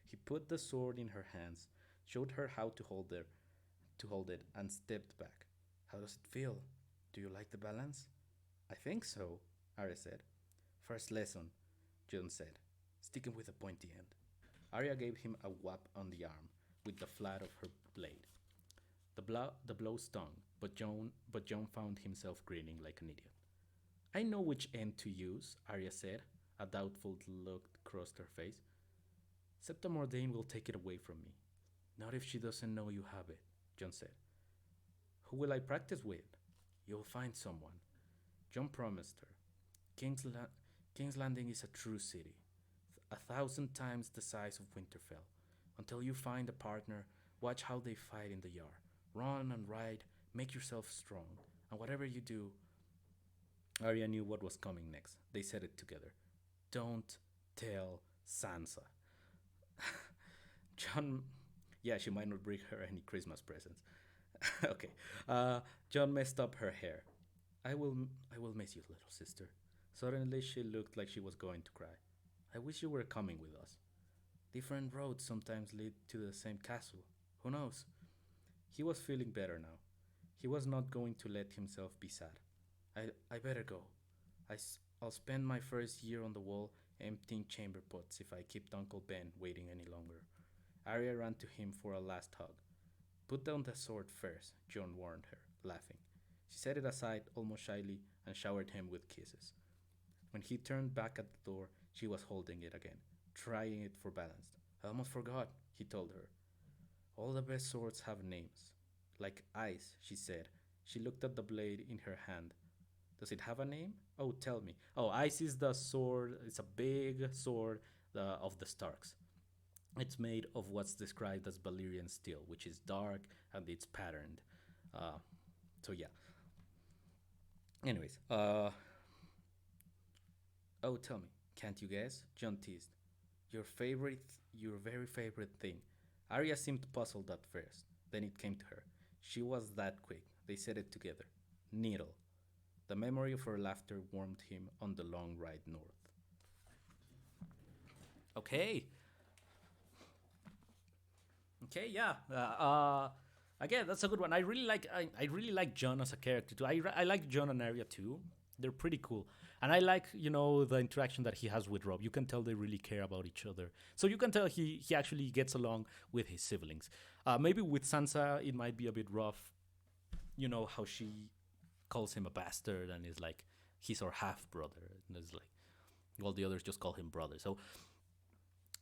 He put the sword in her hands, showed her how to hold it, and stepped back. How does it feel? Do you like the balance? I think so, Arya said. First lesson, John said, sticking with the pointy end. Arya gave him a whap on the arm with the flat of her blade. The blow stung, but John found himself grinning like an idiot. I know which end to use, Arya said. A doubtful look crossed her face. Septa Mordane will take it away from me. Not if she doesn't know you have it, John said. Who will I practice with? You'll find someone. John promised her. King's, La- King's Landing is a true city, 1,000 times the size of Winterfell. Until you find a partner, watch how they fight in the yard. Run and ride, make yourself strong. And whatever you do, Arya knew what was coming next. They said it together. Don't tell Sansa. John, yeah, she might not bring her any Christmas presents. Okay, John messed up her hair. I will miss you, little sister. Suddenly, she looked like she was going to cry. I wish you were coming with us. Different roads sometimes lead to the same castle. Who knows? He was feeling better now. He was not going to let himself be sad. I better go. I'll spend my first year on the wall emptying chamber pots if I keep Uncle Ben waiting any longer. Arya ran to him for a last hug. Put down the sword first, John warned her, laughing. She set it aside almost shyly and showered him with kisses. When he turned back at the door, she was holding it again, trying it for balance. I almost forgot, he told her. All the best swords have names. Like ice, she said. She looked at the blade in her hand. Does it have a name? Oh, tell me. Oh, ice is the sword. It's a big sword of the Starks. It's made of what's described as Valyrian steel, which is dark and it's patterned. Uh, so yeah. Anyways, oh, tell me, can't you guess? John teased. Your very favorite thing. Arya seemed puzzled at first. Then it came to her. She was that quick. They said it together. Needle. The memory of her laughter warmed him on the long ride north. Okay. Okay, yeah. Again, that's a good one. I really like Jon as a character too. I like Jon and Arya too. They're pretty cool, and I like the interaction that he has with Rob. You can tell they really care about each other. So you can tell he actually gets along with his siblings. Maybe with Sansa it might be a bit rough. You know how she calls him a bastard and is like he's our half brother, and it's like all the others just call him brother. So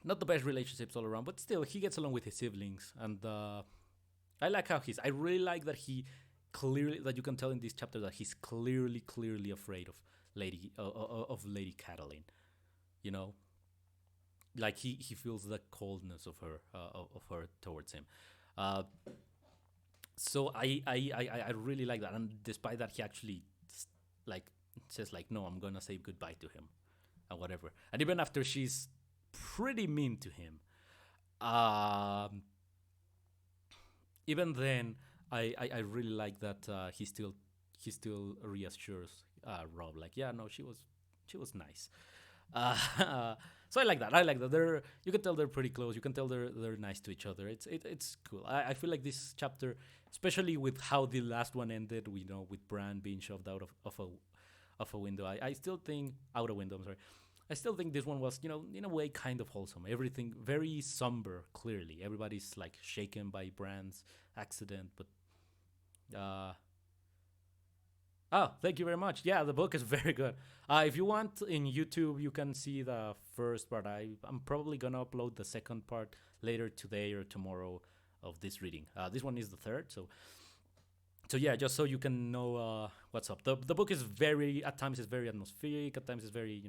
not the best relationships all around, but still he gets along with his siblings, and I like how I really like that that you can tell in this chapter that he's clearly afraid of Lady Catelyn. You know, like he feels the coldness of her towards him. Uh, so I really like that, and despite that, he actually like says like, no, I'm gonna say goodbye to him, and whatever. And even after she's pretty mean to him, even then, I really like that he still reassures Rob like, yeah, no, she was nice. So I like that. You can tell they're pretty close. You can tell they're nice to each other. It's cool. I feel like this chapter, especially with how the last one ended, with Bran being shoved out of a window. I still think out a window. I'm sorry. I still think this one was, in a way, kind of wholesome. Everything very somber. Clearly, everybody's like shaken by Bran's accident, but. Oh, thank you very much. Yeah, the book is very good. If you want, in YouTube, you can see the first part. I'm probably going to upload the second part later today or tomorrow of this reading. This one is the third, so yeah, just so you can know what's up. The book is at times it's very atmospheric, at times it's very,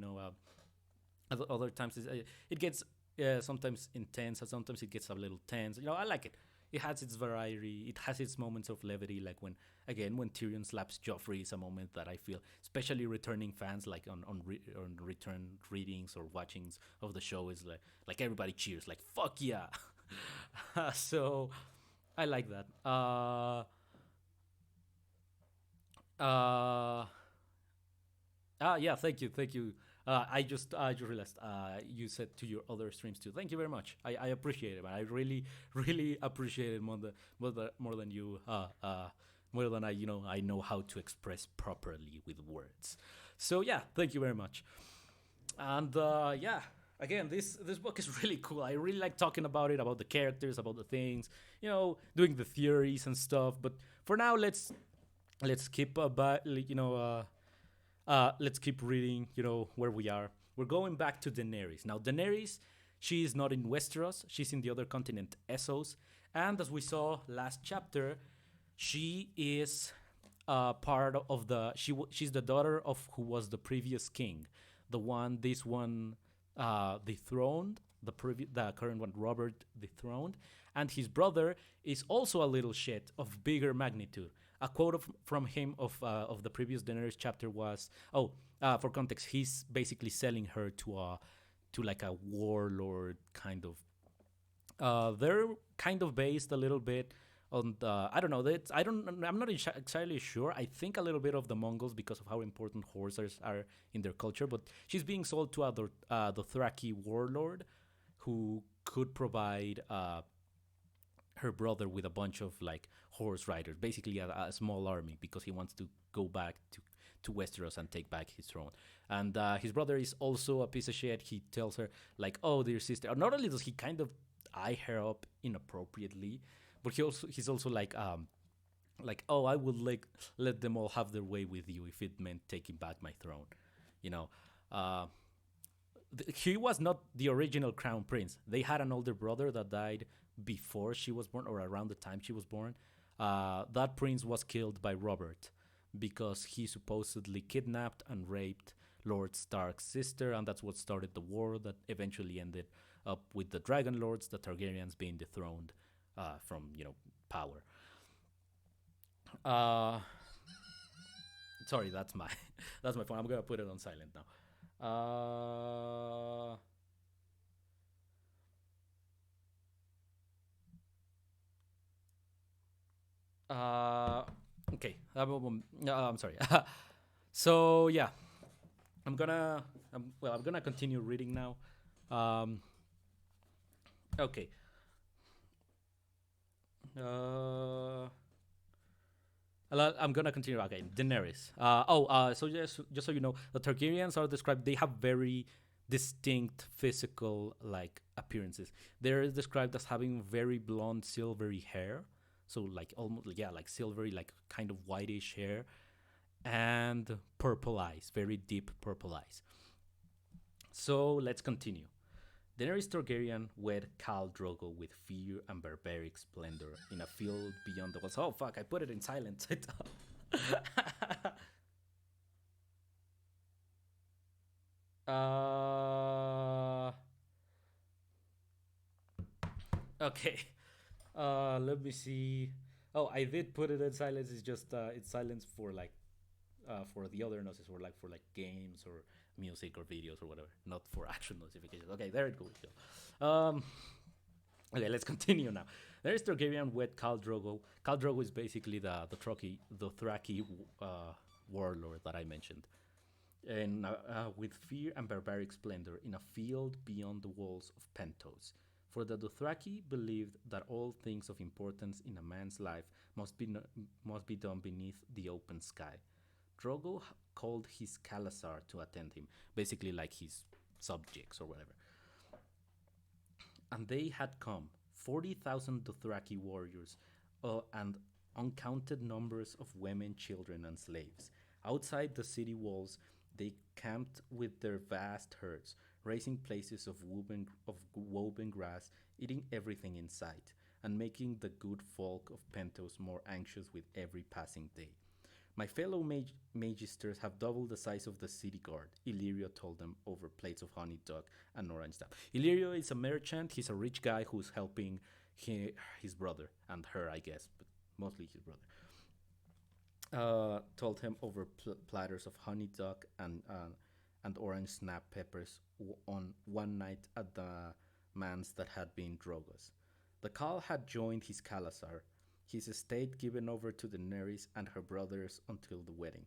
other times it gets sometimes intense, and sometimes it gets a little tense. I like it. It has its variety. It has its moments of levity, like when Tyrion slaps Joffrey is a moment that I feel, especially returning fans, like on return readings or watchings of the show, is like everybody cheers, like fuck yeah. So I like that. Yeah, thank you. I just realized you said to your other streams too. Thank you very much. I appreciate it, man. I really appreciate it more than you. More than I know how to express properly with words. So yeah, thank you very much. And yeah, again, this book is really cool. I really like talking about it, about the characters, about the things, doing the theories and stuff. But for now, let's keep let's keep reading, where we are. We're going back to Daenerys. Now, Daenerys, she is not in Westeros. She's in the other continent, Essos. And as we saw last chapter, She is part of the she's the daughter of who was the previous king, the one this one dethroned, the current one Robert dethroned, and his brother is also a little shit of bigger magnitude. A quote from him of the previous Daenerys chapter was, "Oh, for context, he's basically selling her to like a warlord kind of. They're kind of based a little bit on the I don't know. I'm not entirely sure. I think a little bit of the Mongols because of how important horses are in their culture. But she's being sold to a Dothraki warlord who could provide her brother with a bunch of like horse riders, basically a small army, because he wants to go back to Westeros and take back his throne. And his brother is also a piece of shit. He tells her like, "Oh, dear sister." Not only does he kind of eye her up inappropriately, but he's also like, "Oh, I would like let them all have their way with you if it meant taking back my throne," you know. Uh, he was not the original crown prince. They had an older brother that died before she was born or around the time she was born. That prince was killed by Robert because he supposedly kidnapped and raped Lord Stark's sister, and that's what started the war that eventually ended up with the Dragon Lords, the Targaryens, being dethroned from power. Uh, Sorry, that's my that's my phone. I'm gonna put it on silent now. Uh, okay. I'm sorry. So yeah, I'm gonna continue reading now. Um, okay. Uh, I'm gonna continue. Okay, Daenerys. So just so you know, the Targaryens are described. They have very distinct physical like appearances. They're described as having very blonde, silvery hair. So like almost yeah, like silvery, like kind of whitish hair, and purple eyes, very deep purple eyes. So let's continue. Daenerys Targaryen wed Khal Drogo with fear and barbaric splendor in a field beyond the walls. Oh fuck! I put it in silence. uh, okay. Let me see. Oh, I did put it in silence. It's just it's silence for like for the other notices, or like for like games or music or videos or whatever, not for action notifications. Okay, there it goes. Okay, let's continue now. There is Targaryen with Khal Drogo. Khal Drogo is basically the Thraki warlord that I mentioned, and with fear and barbaric splendor in a field beyond the walls of Pentos. For the Dothraki believed that all things of importance in a man's life must be done beneath the open sky. Drogo called his Kalasar to attend him, basically like his subjects or whatever. And they had come 40,000 Dothraki warriors and uncounted numbers of women, children, and slaves. Outside the city walls, they camped with their vast herds, raising places of woven grass, eating everything in sight, and making the good folk of Pentos more anxious with every passing day. My fellow magisters have doubled the size of the city guard, Illyrio told them over plates of honey dog and orange stuff. Illyrio is a merchant. He's a rich guy who's helping his brother and her, I guess, but mostly his brother. Told him over platters of honey duck and orange snap peppers on one night at the manse that had been Drogo's. The Khal had joined his Kalasar, his estate given over to Daenerys and her brothers until the wedding.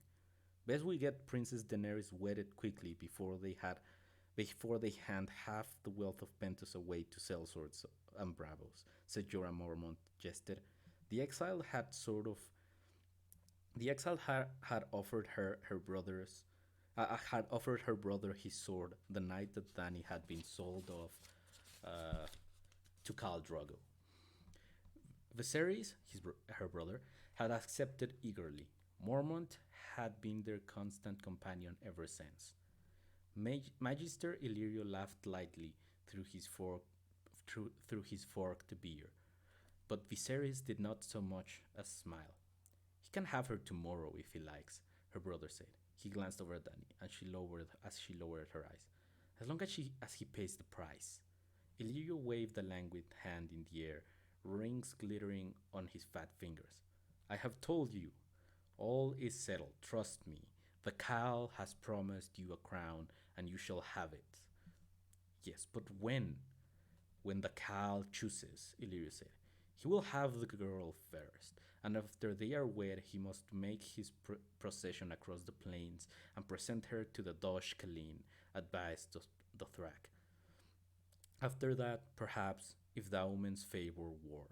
Best we get Princess Daenerys wedded quickly before they hand half the wealth of Pentos away to sellswords and bravos, said Jorah Mormont jested. The exile had sort of the exile had offered her brothers had offered her brother his sword the night that Dany had been sold off uh, to Khal Drogo. Viserys, her brother, had accepted eagerly. Mormont had been their constant companion ever since. Magister Illyrio laughed lightly through his forked beer. But Viserys did not so much as smile. He can have her tomorrow if he likes, her brother said. He glanced over at Dany, and she lowered her eyes. As long as he pays the price. Illyrio waved a languid hand in the air, rings glittering on his fat fingers. I have told you. All is settled, trust me. The Khal has promised you a crown, and you shall have it. Yes, but when? When the Khal chooses, Illyrio said. He will have the girl first, and after they are wed, he must make his procession across the plains and present her to the Dosh Kalin, advised the Thrak. After that, perhaps, if the omens favor war.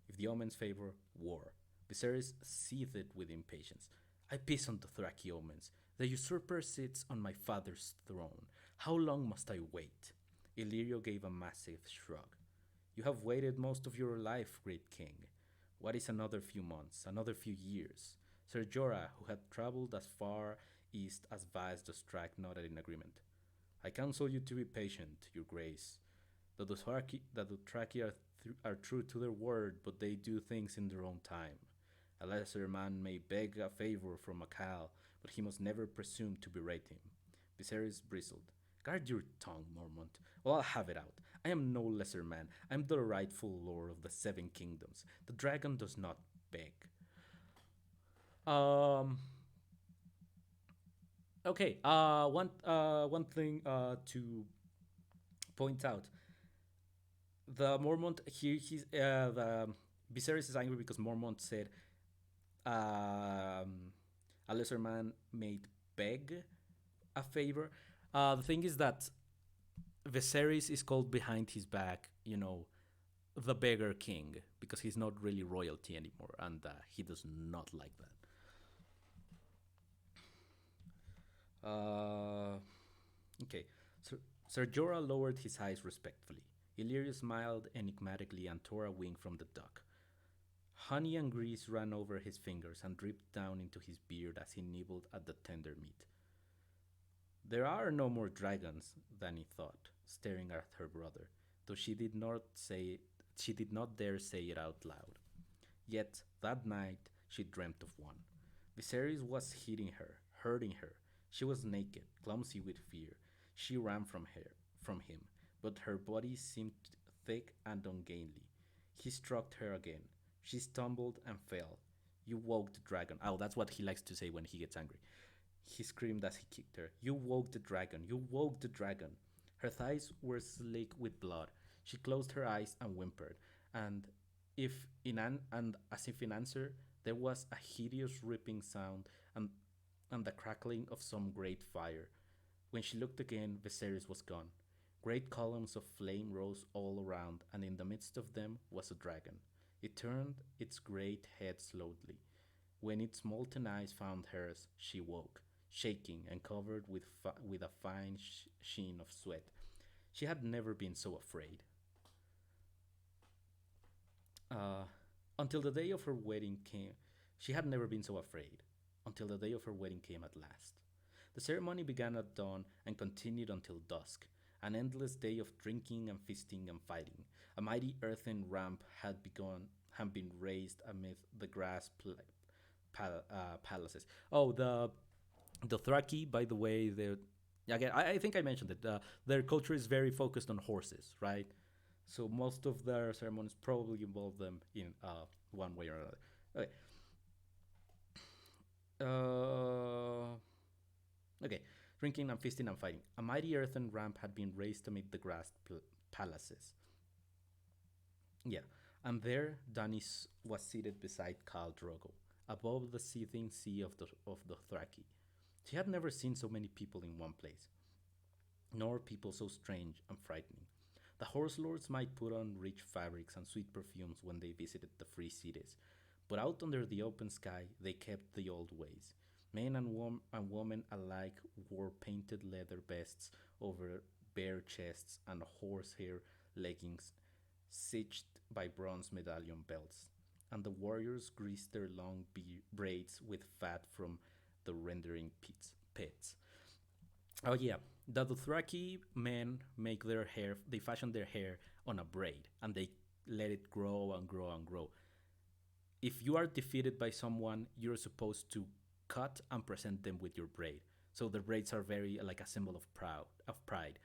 If the omens favor war. Viserys seethed with impatience. I piss on the Thraki omens. The usurper sits on my father's throne. How long must I wait? Illyrio gave a massive shrug. You have waited most of your life, great king. What is another few months, another few years? Ser Jorah, who had traveled as far east as Vaes Dothrak, nodded in agreement. I counsel you to be patient, your grace. The Dothraki are true to their word, but they do things in their own time. A lesser man may beg a favor from a Khal, but he must never presume to berate him. Viserys bristled. Guard your tongue, Mormont. Well, I'll have it out. I am no lesser man. I am the rightful lord of the Seven Kingdoms. The dragon does not beg. Um. Okay. One thing to point out. The Mormont he's the Viserys is angry because Mormont said a lesser man made beg a favor. The thing is that Viserys is called behind his back, the beggar king, because he's not really royalty anymore, and he does not like that. Okay, so Ser Jorah lowered his eyes respectfully. Illyrio smiled enigmatically and tore a wing from the duck. Honey and grease ran over his fingers and dripped down into his beard as he nibbled at the tender meat. There are no more dragons, Dany thought, staring at her brother, though she did not dare say it out loud. Yet that night she dreamt of one. Viserys was hurting her. She was naked, clumsy with fear. She ran from him, but her body seemed thick and ungainly. He struck her again. She stumbled and fell. You woke the dragon. Oh, that's what he likes to say when he gets angry. He screamed as he kicked her. You woke the dragon. You woke the dragon. Her thighs were slick with blood. She closed her eyes and whimpered, and as if in answer, there was a hideous ripping sound and the crackling of some great fire. When she looked again, Viserys was gone. Great columns of flame rose all around, and in the midst of them was a dragon. It turned its great head slowly. When its molten eyes found hers, she woke, shaking and covered with a fine sheen of sweat. She had never been so afraid. Uh, until the day of her wedding came, she had never been so afraid. Until the day of her wedding came at last. The ceremony began at dawn and continued until dusk, an endless day of drinking and feasting and fighting. A mighty earthen ramp had been raised amid the grass palaces. Oh, the Thraki, by the way, again, I think I mentioned it. Their culture is very focused on horses, right? So most of their ceremonies probably involve them in one way or another. Okay. Okay, drinking and feasting and fighting. A mighty earthen ramp had been raised amid the grassed palaces. Yeah, and there Danis was seated beside Khal Drogo, above the seething sea of the Thraki. She had never seen so many people in one place, nor people so strange and frightening. The horse lords might put on rich fabrics and sweet perfumes when they visited the free cities, but out under the open sky they kept the old ways. Men and women alike wore painted leather vests over bare chests and horsehair leggings stitched by bronze medallion belts, and the warriors greased their long braids with fat from the rendering pits. Oh yeah, the Dothraki men make their hair. They fashion their hair on a braid, and they let it grow and grow and grow. If you are defeated by someone, you're supposed to cut and present them with your braid. So the braids are very like a symbol of pride.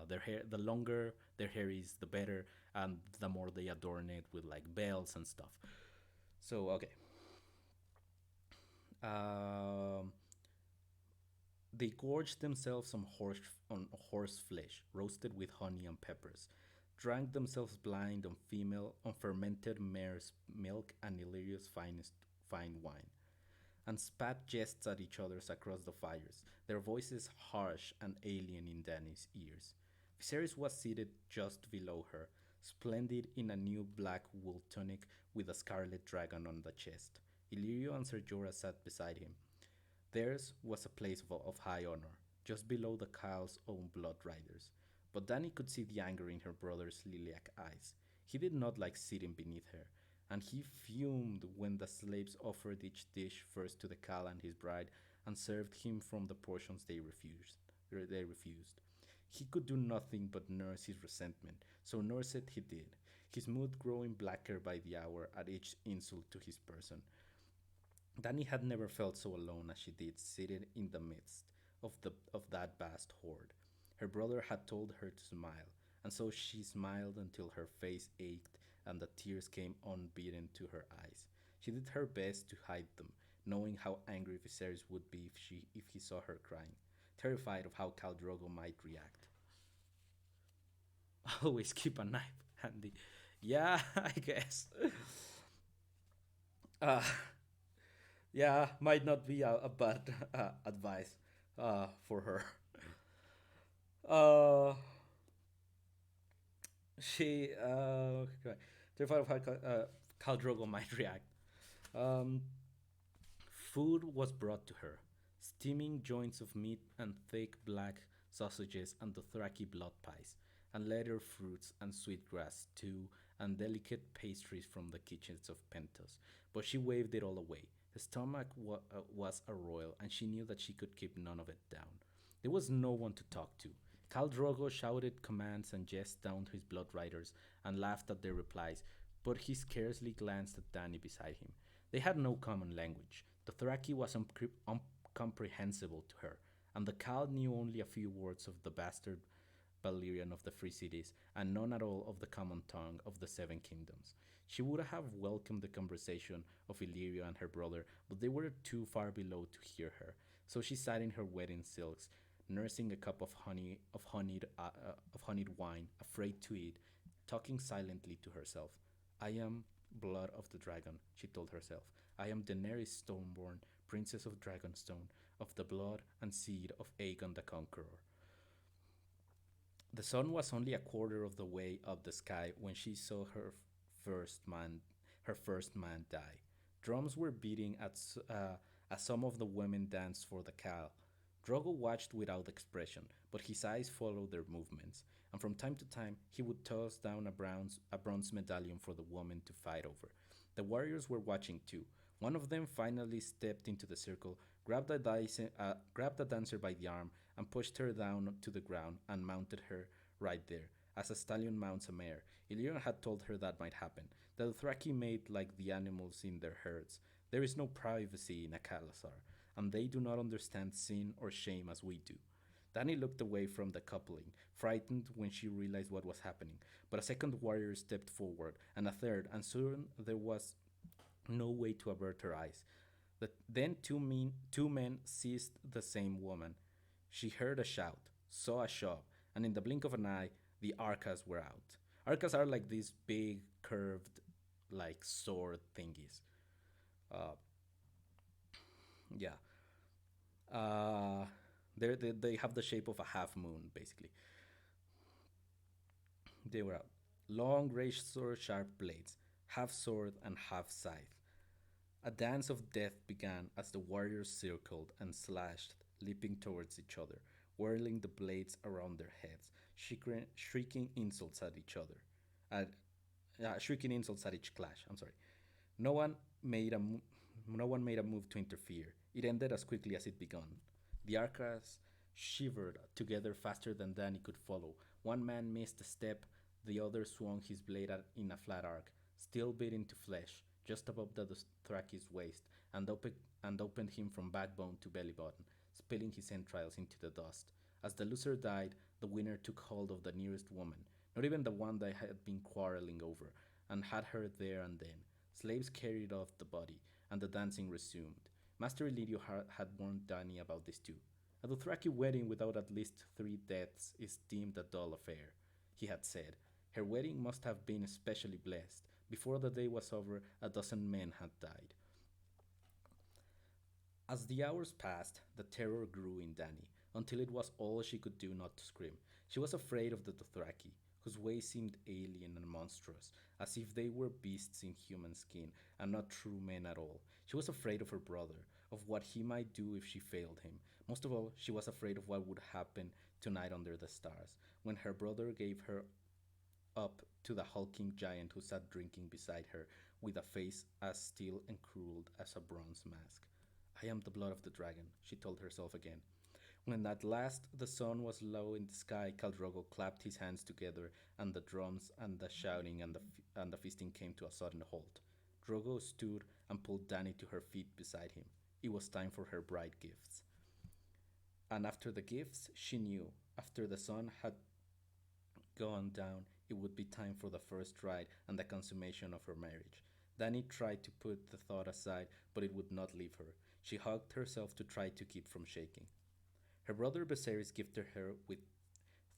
Their hair, the longer their hair is, the better, and the more they adorn it with like bells and stuff. So okay, um, they gorged themselves on horse flesh, roasted with honey and peppers, drank themselves blind on female on fermented mare's milk and Illyria's finest fine wine, and spat jests at each other across the fires, their voices harsh and alien in Dany's ears. Viserys was seated just below her, splendid in a new black wool tunic with a scarlet dragon on the chest. Illyrio and Ser Jorah sat beside him. Theirs was a place of high honor, just below the cow's own blood riders. But Dany could see the anger in her brother's lilac eyes. He did not like sitting beneath her, and he fumed when the slaves offered each dish first to the Khal and his bride and served him from the portions they refused. He could do nothing but nurse his resentment, so nurse it he did, his mood growing blacker by the hour at each insult to his person. Danny had never felt so alone as she did, sitting in the midst of that vast horde. Her brother had told her to smile, and so she smiled until her face ached and the tears came unbidden to her eyes. She did her best to hide them, knowing how angry Viserys would be if he saw her crying, terrified of how Khal Drogo might react. Always keep a knife handy. Yeah, I guess. Uh, yeah, might not be a bad advice for her. Uh, she terrified of how Khal Drogo might react. Um, Food was brought to her, steaming joints of meat and thick black sausages and Dothraki blood pies, and later fruits and sweetgrass stew and delicate pastries from the kitchens of Pentos. But she waved it all away. Her stomach was a royal, and she knew that she could keep none of it down. There was no one to talk to. Khal Drogo shouted commands and jests down to his blood riders and laughed at their replies, but he scarcely glanced at Danny beside him. They had no common language. The Thraki was incomprehensible to her, and the Khal knew only a few words of the bastard Valyrian of the Free Cities, and none at all of the common tongue of the Seven Kingdoms. She would have welcomed the conversation of Illyria and her brother, but they were too far below to hear her. So she sat in her wedding silks, nursing a cup of honeyed wine, afraid to eat, talking silently to herself. I am blood of the dragon, she told herself. I am Daenerys Stoneborn, princess of Dragonstone, of the blood and seed of Aegon the Conqueror. The sun was only a quarter of the way up the sky when she saw first man, her first man die. Drums were beating as some of the women danced for the cow. Drogo watched without expression, but his eyes followed their movements, and from time to time he would toss down a bronze medallion for the woman to fight over. The warriors were watching too. One of them finally stepped into the circle, grabbed the dancer by the arm, and pushed her down to the ground and mounted her right there, as a stallion mounts a mare. Illyria had told her that might happen. The Dothraki made like the animals in their herds. There is no privacy in a Kalasar, and they do not understand sin or shame as we do. Dany looked away from the coupling, frightened when she realized what was happening. But a second warrior stepped forward, and a third, and soon there was no way to avert her eyes. Then two men seized the same woman. She heard a shout, saw a shove, and in the blink of an eye, the arcas were out. Arcas are like these big, curved, like sword thingies. Uh, yeah. Uh, they have the shape of a half moon, basically. They were out. Long, razor sharp blades, half sword and half scythe. A dance of death began as the warriors circled and slashed, leaping towards each other, whirling the blades around their heads, shrieking insults at each other. At, Shrieking insults at each clash. I'm sorry. No one made a mo- no one made a move to interfere. It ended as quickly as it began. The Arcas shivered together faster than Danny could follow. One man missed a step, The other swung his blade in a flat arc, still beaten to flesh, just above the Dothraki's waist, and opened him from backbone to belly button, spilling his entrails into the dust. As the loser died, the winner took hold of the nearest woman, not even the one they had been quarreling over, and had her there and then. Slaves carried off the body, and the dancing resumed. Master Illyrio had warned Dany about this too. A Dothraki wedding without at least 3 deaths is deemed a dull affair, he had said. Her wedding must have been especially blessed. Before the day was over, a dozen men had died. As the hours passed, the terror grew in Dany, until it was all she could do not to scream. She was afraid of the Dothraki, whose ways seemed alien and monstrous, as if they were beasts in human skin and not true men at all. She was afraid of her brother, of what he might do if she failed him. Most of all, she was afraid of what would happen tonight under the stars, when her brother gave her up to the hulking giant who sat drinking beside her, with a face as still and cruel as a bronze mask. I am the blood of the dragon, she told herself again. When at last the sun was low in the sky, Khal Drogo clapped his hands together, and the drums and the shouting and the feasting came to a sudden halt. Drogo stood and pulled Dany to her feet beside him. It was time for her bride gifts. And after the gifts, she knew, after the sun had gone down, it would be time for the first rite and the consummation of her marriage. Dany tried to put the thought aside, but it would not leave her. She hugged herself to try to keep from shaking. Her brother Viserys gifted her with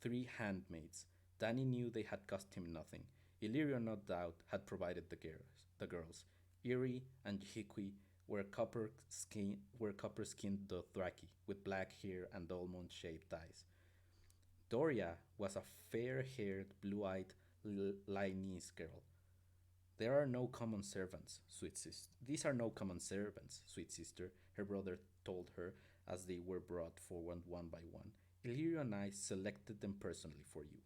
3 handmaids. Dany knew they had cost him nothing. Illyrio, no doubt, had provided the girls. Irri and Hiqui were copper skinned Dothraki, with black hair and almond-shaped eyes. Doria was a fair-haired, blue-eyed Lyonese girl. There are no common servants, sweet sister. These are no common servants, sweet sister, her brother told her as they were brought forward one by one. Illyrio and I selected them personally for you.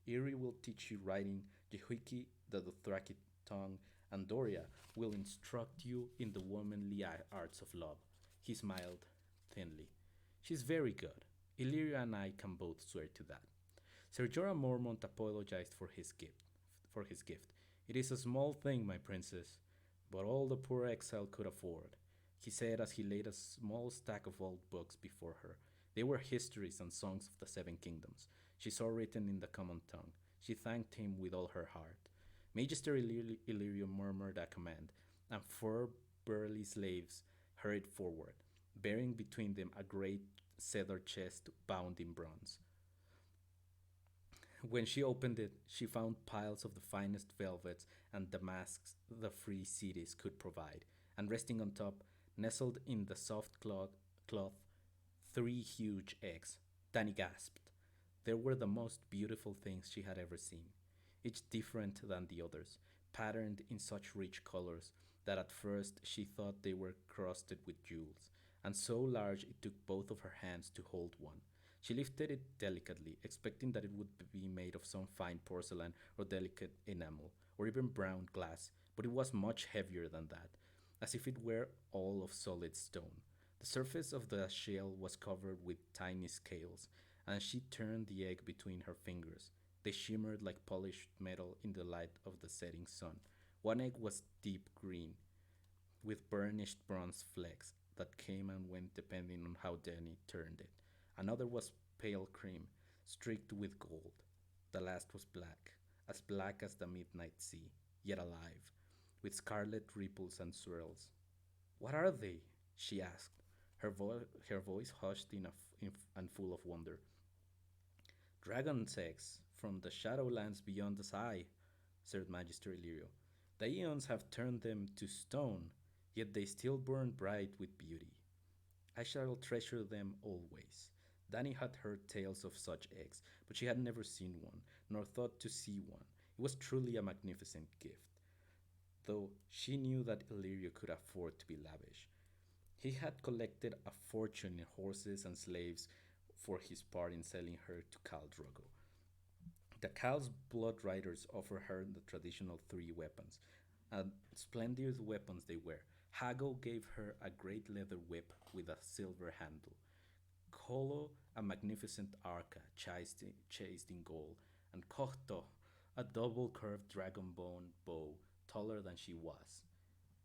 Irri will teach you writing, Jehiki the Dothraki tongue, and Doria will instruct you in the womanly arts of love. He smiled thinly. She's very good. Illyrio and I can both swear to that. Ser Jorah Mormont apologized for his gift. It is a small thing, my princess, but all the poor exile could afford, he said as he laid a small stack of old books before her. They were histories and songs of the Seven Kingdoms. She saw written in the common tongue. She thanked him with all her heart. Magister Illyrio murmured a command, and 4 burly slaves hurried forward, bearing between them a great cedar chest bound in bronze. When she opened it, she found piles of the finest velvets and damasks the free cities could provide, and resting on top, nestled in the soft cloth, 3 huge eggs. Dany gasped. They were the most beautiful things she had ever seen, each different than the others, patterned in such rich colors that at first she thought they were crusted with jewels, and so large it took both of her hands to hold one. She lifted it delicately, expecting that it would be made of some fine porcelain or delicate enamel, or even brown glass, but it was much heavier than that, as if it were all of solid stone. The surface of the shell was covered with tiny scales, and she turned the egg between her fingers. They shimmered like polished metal in the light of the setting sun. One egg was deep green, with burnished bronze flecks that came and went depending on how Dany turned it. Another was pale cream, streaked with gold. The last was black as the midnight sea, yet alive, with scarlet ripples and swirls. What are they? She asked, her voice hushed and full of wonder. Dragon's eggs from the Shadowlands beyond the Sea, said Magister Illyrio. The Aeons have turned them to stone, yet they still burn bright with beauty. I shall treasure them always. Dany had heard tales of such eggs, but she had never seen one, nor thought to see one. It was truly a magnificent gift, though she knew that Illyrio could afford to be lavish. He had collected a fortune in horses and slaves for his part in selling her to Khal Drogo. The Khal's blood riders offered her the traditional 3 weapons, and splendid weapons they were. Hago gave her a great leather whip with a silver handle, Kolo a magnificent arca chased in gold, and Kohto a double curved dragon bone bow taller than she was.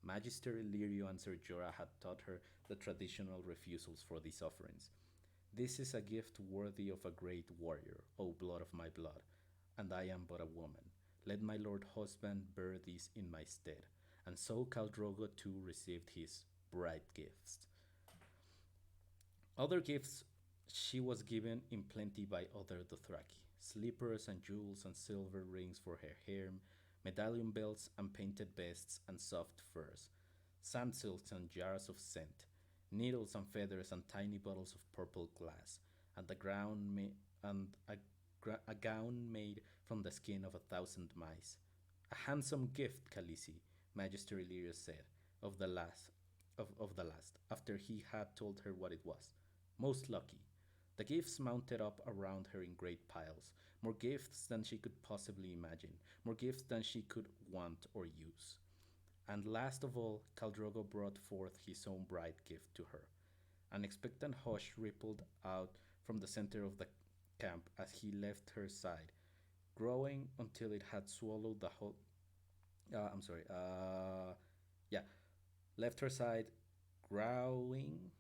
Magister Illyrio and Sir Jorah had taught her the traditional refusals for these offerings. This is a gift worthy of a great warrior, O blood of my blood, and I am but a woman. Let my lord husband bear these in my stead. And so Khal Drogo too received his bride gifts. Other gifts she was given in plenty by other Dothraki: slippers and jewels and silver rings for her hair, medallion belts and painted vests and soft furs, sand silks and jars of scent, needles and feathers and tiny bottles of purple glass, and a gown made from the skin of 1,000 mice. A handsome gift, Khaleesi, Magister Illyrio said of the last, after he had told her what it was. Most lucky. The gifts mounted up around her in great piles, more gifts than she could possibly imagine, more gifts than she could want or use. And last of all, Caldrogo brought forth his own bride gift to her. An expectant hush rippled out from the center of the camp as he left her side, growing until it had swallowed the whole. I'm sorry. Yeah, left her side, growing.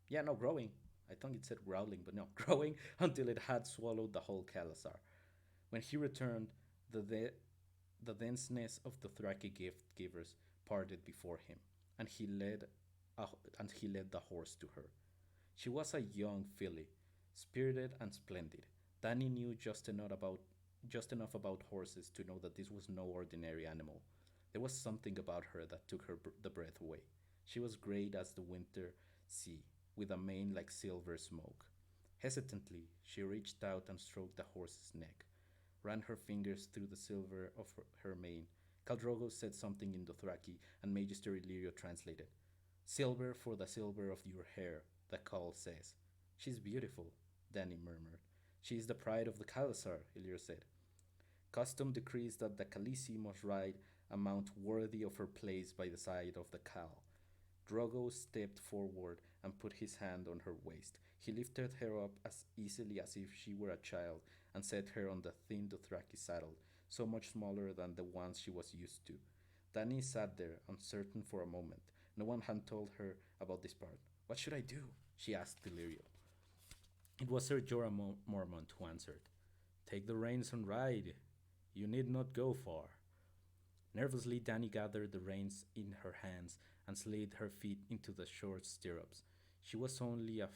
Yeah, no, growing. I thought it said growling, but no, growing until it had swallowed the whole Kalasar. When he returned, the de- the denseness of the Thraki gift givers parted before him, and a, he led the horse to her. She was a young filly, spirited and splendid. Danny knew just enough about horses to know that this was no ordinary animal. There was something about her that took the breath away. She was great as the winter sea, with a mane like silver smoke. Hesitantly, she reached out and stroked the horse's neck, ran her fingers through the silver of her mane. Caldrogo said something in Dothraki, and Magister Illyrio translated. Silver for the silver of your hair, the call says. She's beautiful, Danny murmured. She is the pride of the Khalasar, Illyrio said. Custom decrees that the Khaleesi must ride a mount worthy of her place by the side of the Khal. Drogo stepped forward and put his hand on her waist. He lifted her up as easily as if she were a child and set her on the thin Dothraki saddle, so much smaller than the ones she was used to. Dany sat there, uncertain for a moment. No one had told her about this part. What should I do? She asked Illyrio. It was Sir Jorah Mormont who answered. Take the reins and ride. You need not go far. Nervously, Dany gathered the reins in her hands and slid her feet into the short stirrups. She was only a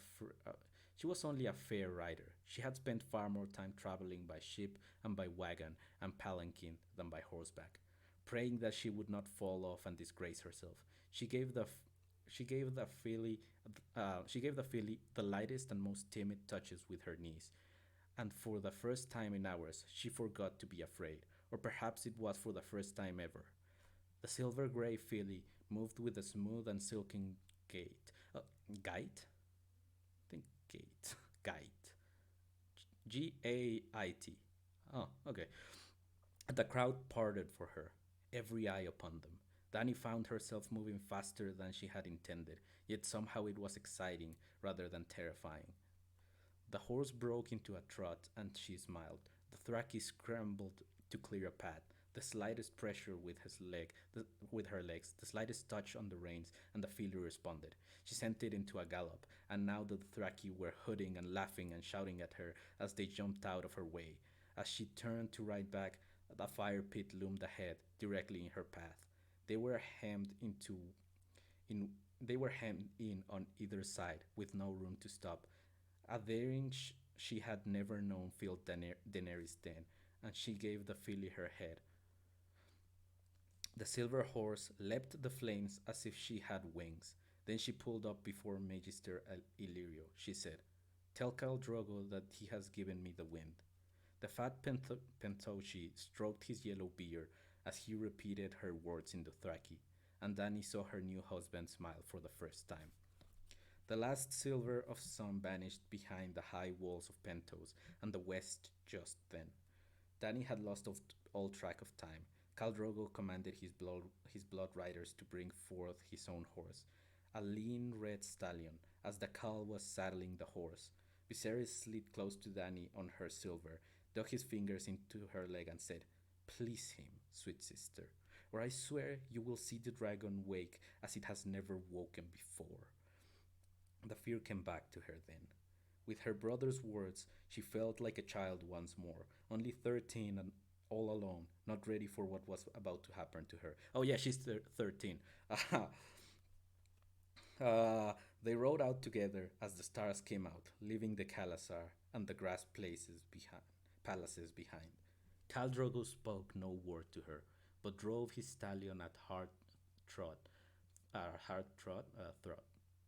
she was only a fair rider. She had spent far more time traveling by ship and by wagon and palanquin than by horseback. Praying that she would not fall off and disgrace herself, she gave the filly the lightest and most timid touches with her knees, and for the first time in hours she forgot to be afraid, or perhaps it was for the first time ever. The silver gray filly moved with a smooth and silken gait. Gait? I think gait. Gait. Gait. Oh, okay. The crowd parted for her, every eye upon them. Dany found herself moving faster than she had intended, yet somehow it was exciting rather than terrifying. The horse broke into a trot and she smiled. The Thraki scrambled to clear a path. The slightest pressure with her legs, the slightest touch on the reins, and the filly responded. She sent it into a gallop, and now the Thraki were hooting and laughing and shouting at her as they jumped out of her way. As she turned to ride back, a fire pit loomed ahead, directly in her path. They were hemmed into in they were hemmed in on either side, with no room to stop. A daring she had never known filled Daenerys then, and she gave the filly her head. The silver horse leapt the flames as if she had wings. Then she pulled up before Magister Illyrio. She said, Tell Khal Drogo that he has given me the wind. The fat Pentoshi stroked his yellow beard as he repeated her words in Dothraki, and Dany saw her new husband smile for the first time. The last silver of sun vanished behind the high walls of Pentos and the west just then. Dany had lost all track of time. Khal Drogo commanded his blood riders to bring forth his own horse, a lean red stallion, as the Khal was saddling the horse. Viserys slid close to Dany on her silver, dug his fingers into her leg, and said, Please him, sweet sister, or I swear you will see the dragon wake as it has never woken before. The fear came back to her then. With her brother's words, she felt like a child once more, only 13 and all alone, not ready for what was about to happen to her. Oh, yeah, she's 13. They rode out together as the stars came out, leaving the Kalasar and the grass palaces behind. Khal Drogo spoke no word to her, but drove his stallion at trot, trot,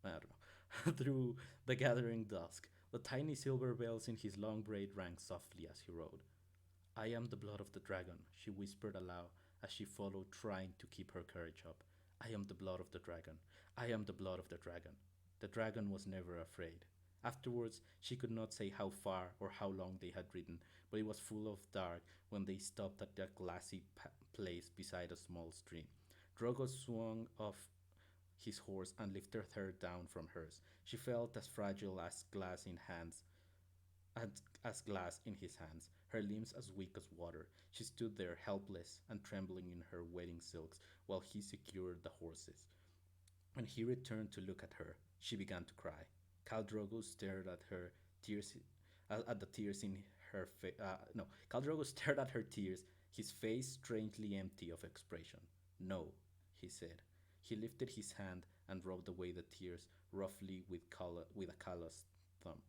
I don't know, through the gathering dusk. The tiny silver bells in his long braid rang softly as he rode. I am the blood of the dragon, she whispered aloud as she followed, trying to keep her courage up. I am the blood of the dragon. I am the blood of the dragon. The dragon was never afraid. Afterwards, she could not say how far or how long they had ridden, but it was full of dark when they stopped at a glassy place beside a small stream. Drogo swung off his horse and lifted her down from hers. She felt as fragile as glass in his hands, her limbs as weak as water. She stood there helpless and trembling in her wedding silks while he secured the horses. When he returned to look at her, she began to cry. Khal Drogo stared at her tears, at the tears in her face. No, Khal Drogo stared at her tears, his face strangely empty of expression. No, he said. He lifted his hand and rubbed away the tears roughly with a calloused thumb.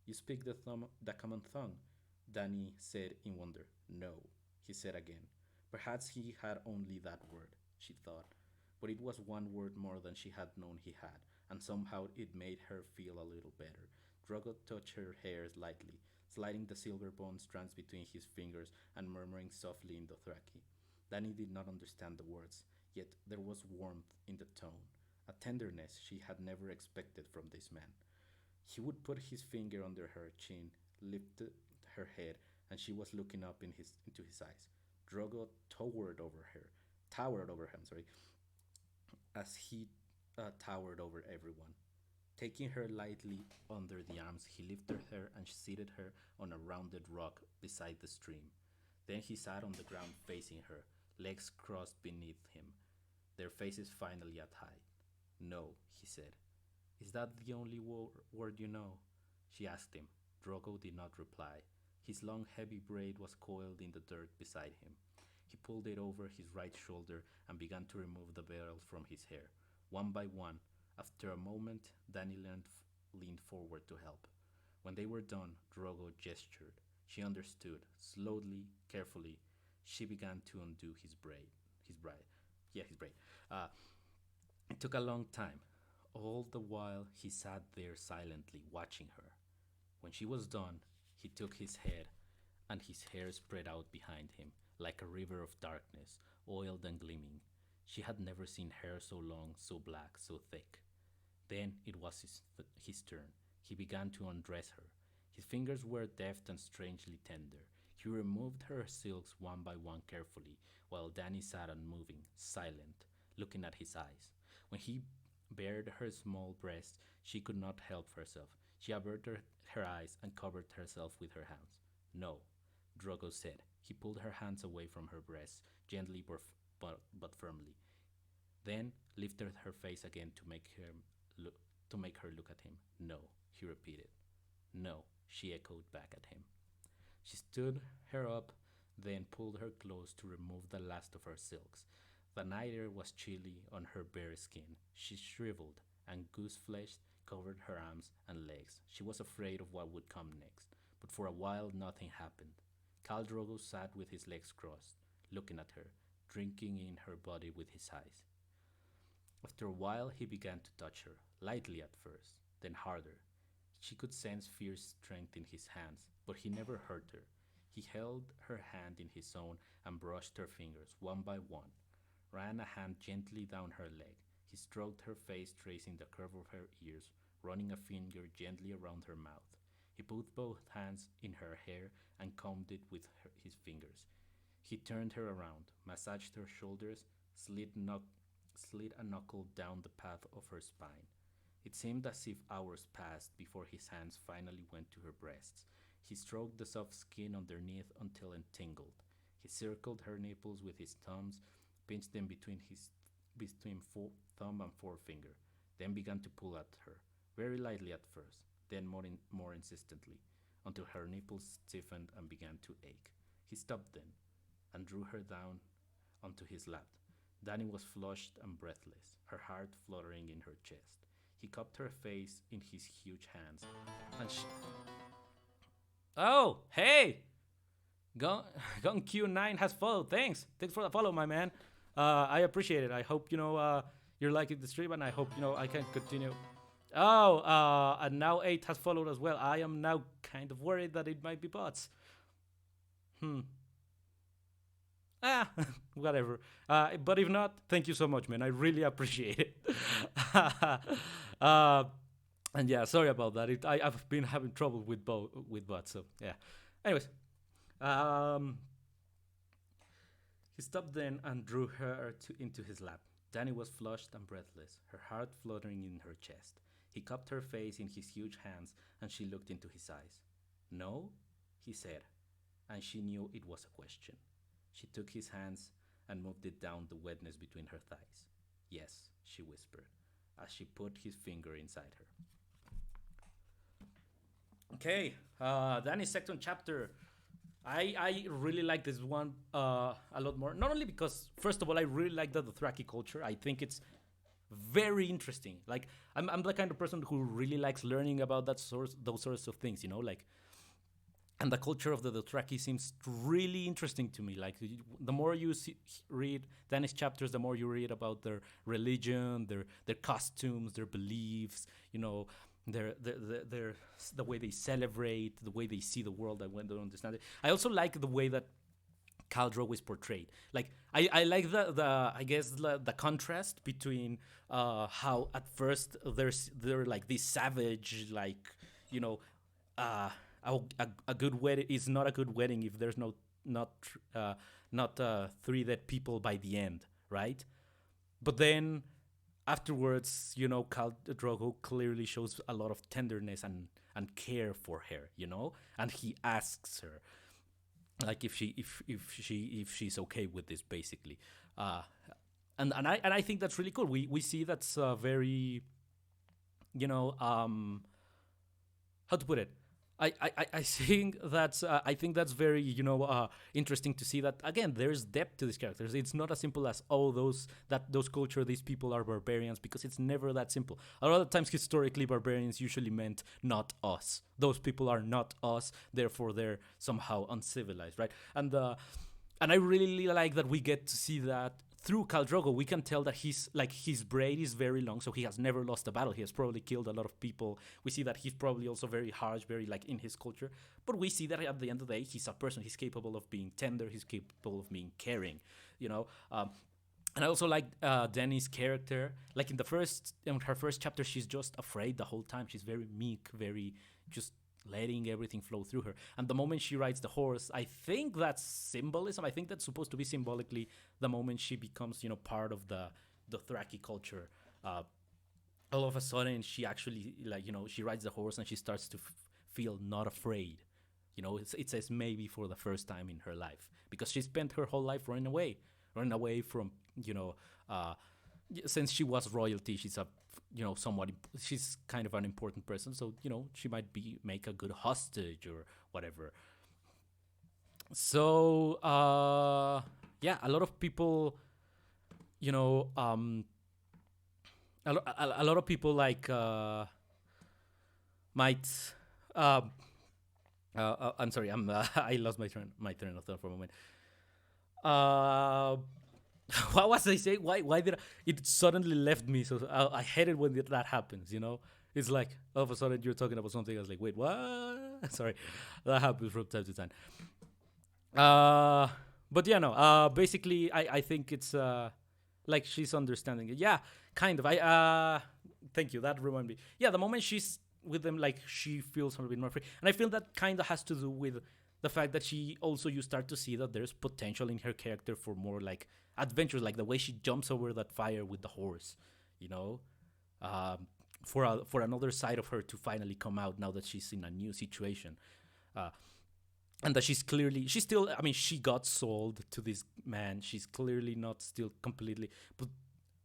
You speak the common tongue, Danny said in wonder. No, he said again. Perhaps he had only that word, she thought, but it was one word more than she had known he had, and somehow it made her feel a little better. Drogo touched her hair lightly, sliding the silver bone strands between his fingers and murmuring softly in Dothraki. Danny did not understand the words, yet there was warmth in the tone, a tenderness she had never expected from this man. He would put his finger under her chin, lifted her head, and she was looking up into his eyes. Drogo towered over him, sorry, as he towered over everyone. Taking her lightly under the arms, he lifted her and seated her on a rounded rock beside the stream. Then he sat on the ground facing her, legs crossed beneath him, their faces finally at height. No, he said. Is that the only word you know? She asked him. Drogo did not reply. His long, heavy braid was coiled in the dirt beside him. He pulled it over his right shoulder and began to remove the veils from his hair, one by one. After a moment, Danny leaned forward to help. When they were done, Drogo gestured. She understood. Slowly, carefully, she began to undo his braid. His braid. Yeah, his braid. Uh, it took a long time. All the while, he sat there silently, watching her. When she was done, he took his head, and his hair spread out behind him, like a river of darkness, oiled and gleaming. She had never seen hair so long, so black, so thick. Then it was his turn. He began to undress her. His fingers were deft and strangely tender. He removed her silks one by one carefully, while Danny sat unmoving, silent, looking at his eyes. When he bared her small breast, she could not help herself. She averted her eyes and covered herself with her hands. No, Drogo said. He pulled her hands away from her breasts, gently but firmly. Then lifted her face again to make her look at him. No, he repeated. No, she echoed back at him. She stood her up, then pulled her close to remove the last of her silks. The night air was chilly on her bare skin. She shriveled, and goose flesh covered her arms and legs. She was afraid of what would come next, but for a while nothing happened. Khal Drogo sat with his legs crossed, looking at her, drinking in her body with his eyes. After a while, he began to touch her, lightly at first, then harder. She could sense fierce strength in his hands, but he never hurt her. He held her hand in his own and brushed her fingers, one by one, ran a hand gently down her leg. He stroked her face, tracing the curve of her ears, running a finger gently around her mouth. He put both hands in her hair and combed it with his fingers. He turned her around, massaged her shoulders, slid a knuckle down the path of her spine. It seemed as if hours passed before his hands finally went to her breasts. He stroked the soft skin underneath until it tingled. He circled her nipples with his thumbs, pinched them between thumb and forefinger, then began to pull at her, very lightly at first, then more insistently, until her nipples stiffened and began to ache. He stopped then and drew her down onto his lap. Dany was flushed and breathless, her heart fluttering in her chest. He cupped her face in his huge hands, and she. Oh, hey! Gun Q9 has followed. Thanks for the follow, my man. I appreciate it. I hope you're liking the stream, and I hope I can continue. Oh, and now 8 has followed as well. I am now kind of worried that it might be bots. Whatever. But if not, thank you so much, man. I really appreciate it. And yeah, sorry about that. I've been having trouble with bots, so yeah. Anyways, he stopped then and drew her into his lap. Dany was flushed and breathless, her heart fluttering in her chest. He cupped her face in his huge hands, and she looked into his eyes. No, he said, and she knew it was a question. She took his hands and moved it down the wetness between her thighs. Yes, she whispered, as she put his finger inside her. Okay, Dany's second chapter. I really like this one a lot more. Not only because, first of all, I really like the Dothraki culture. I think it's very interesting. Like, I'm the kind of person who really likes learning about those sorts of things, like. And the culture of the Dothraki seems really interesting to me. Like, the more you read Dany's chapters, the more you read about their religion, their costumes, their beliefs, their the way they celebrate, the way they see the world. I went to understand it. I also like the way that Khal Drogo is portrayed. Like, I like the contrast between how at first they're like this savage, like, a good wedding is not a good wedding if there's not three dead people by the end, right? But then afterwards, Khal Drogo clearly shows a lot of tenderness and care for her, and he asks her, like, if she's okay with this, basically, and I think that's really cool. We see that's very, how to put it. I think that's very interesting to see that again. There's depth to these characters. It's not as simple as those culture, these people are barbarians, because it's never that simple. A lot of times historically, barbarians usually meant not us. Those people are not us, therefore they're somehow uncivilized, right? And I really like that we get to see that through Khal Drogo. We can tell that his braid is very long, so he has never lost a battle. He has probably killed a lot of people. We see that he's probably also very harsh, very like in his culture. But we see that at the end of the day, he's a person. He's capable of being tender. He's capable of being caring. And I also like Dany's character. Like in her first chapter, she's just afraid the whole time. She's very meek, very just letting everything flow through her. And the moment she rides the horse, I think that's symbolism. I think that's supposed to be symbolically the moment she becomes, part of the Dothraki culture. All of a sudden, she actually, she rides the horse and she starts to feel not afraid. It says maybe for the first time in her life, because she spent her whole life running away from, since she was royalty, she's she's kind of an important person, so she might make a good hostage or whatever. So yeah, a lot of people, a lot of people like might. I'm sorry. I lost my train of thought for a moment. What was I saying? Why did it suddenly left me? So I hate it when that happens. It's like all of a sudden you're talking about something. I was like, wait, what? Sorry, that happens from time to time. But yeah, no. Basically, I think it's like she's understanding it. Yeah, kind of. Thank you. That reminded me. Yeah, the moment she's with them, like, she feels a little bit more free, and I feel that kind of has to do with the fact that you start to see that there's potential in her character for more like adventures, like the way she jumps over that fire with the horse, for another side of her to finally come out now that she's in a new situation. and that she's still, I mean, she got sold to this man. She's clearly not still completely, but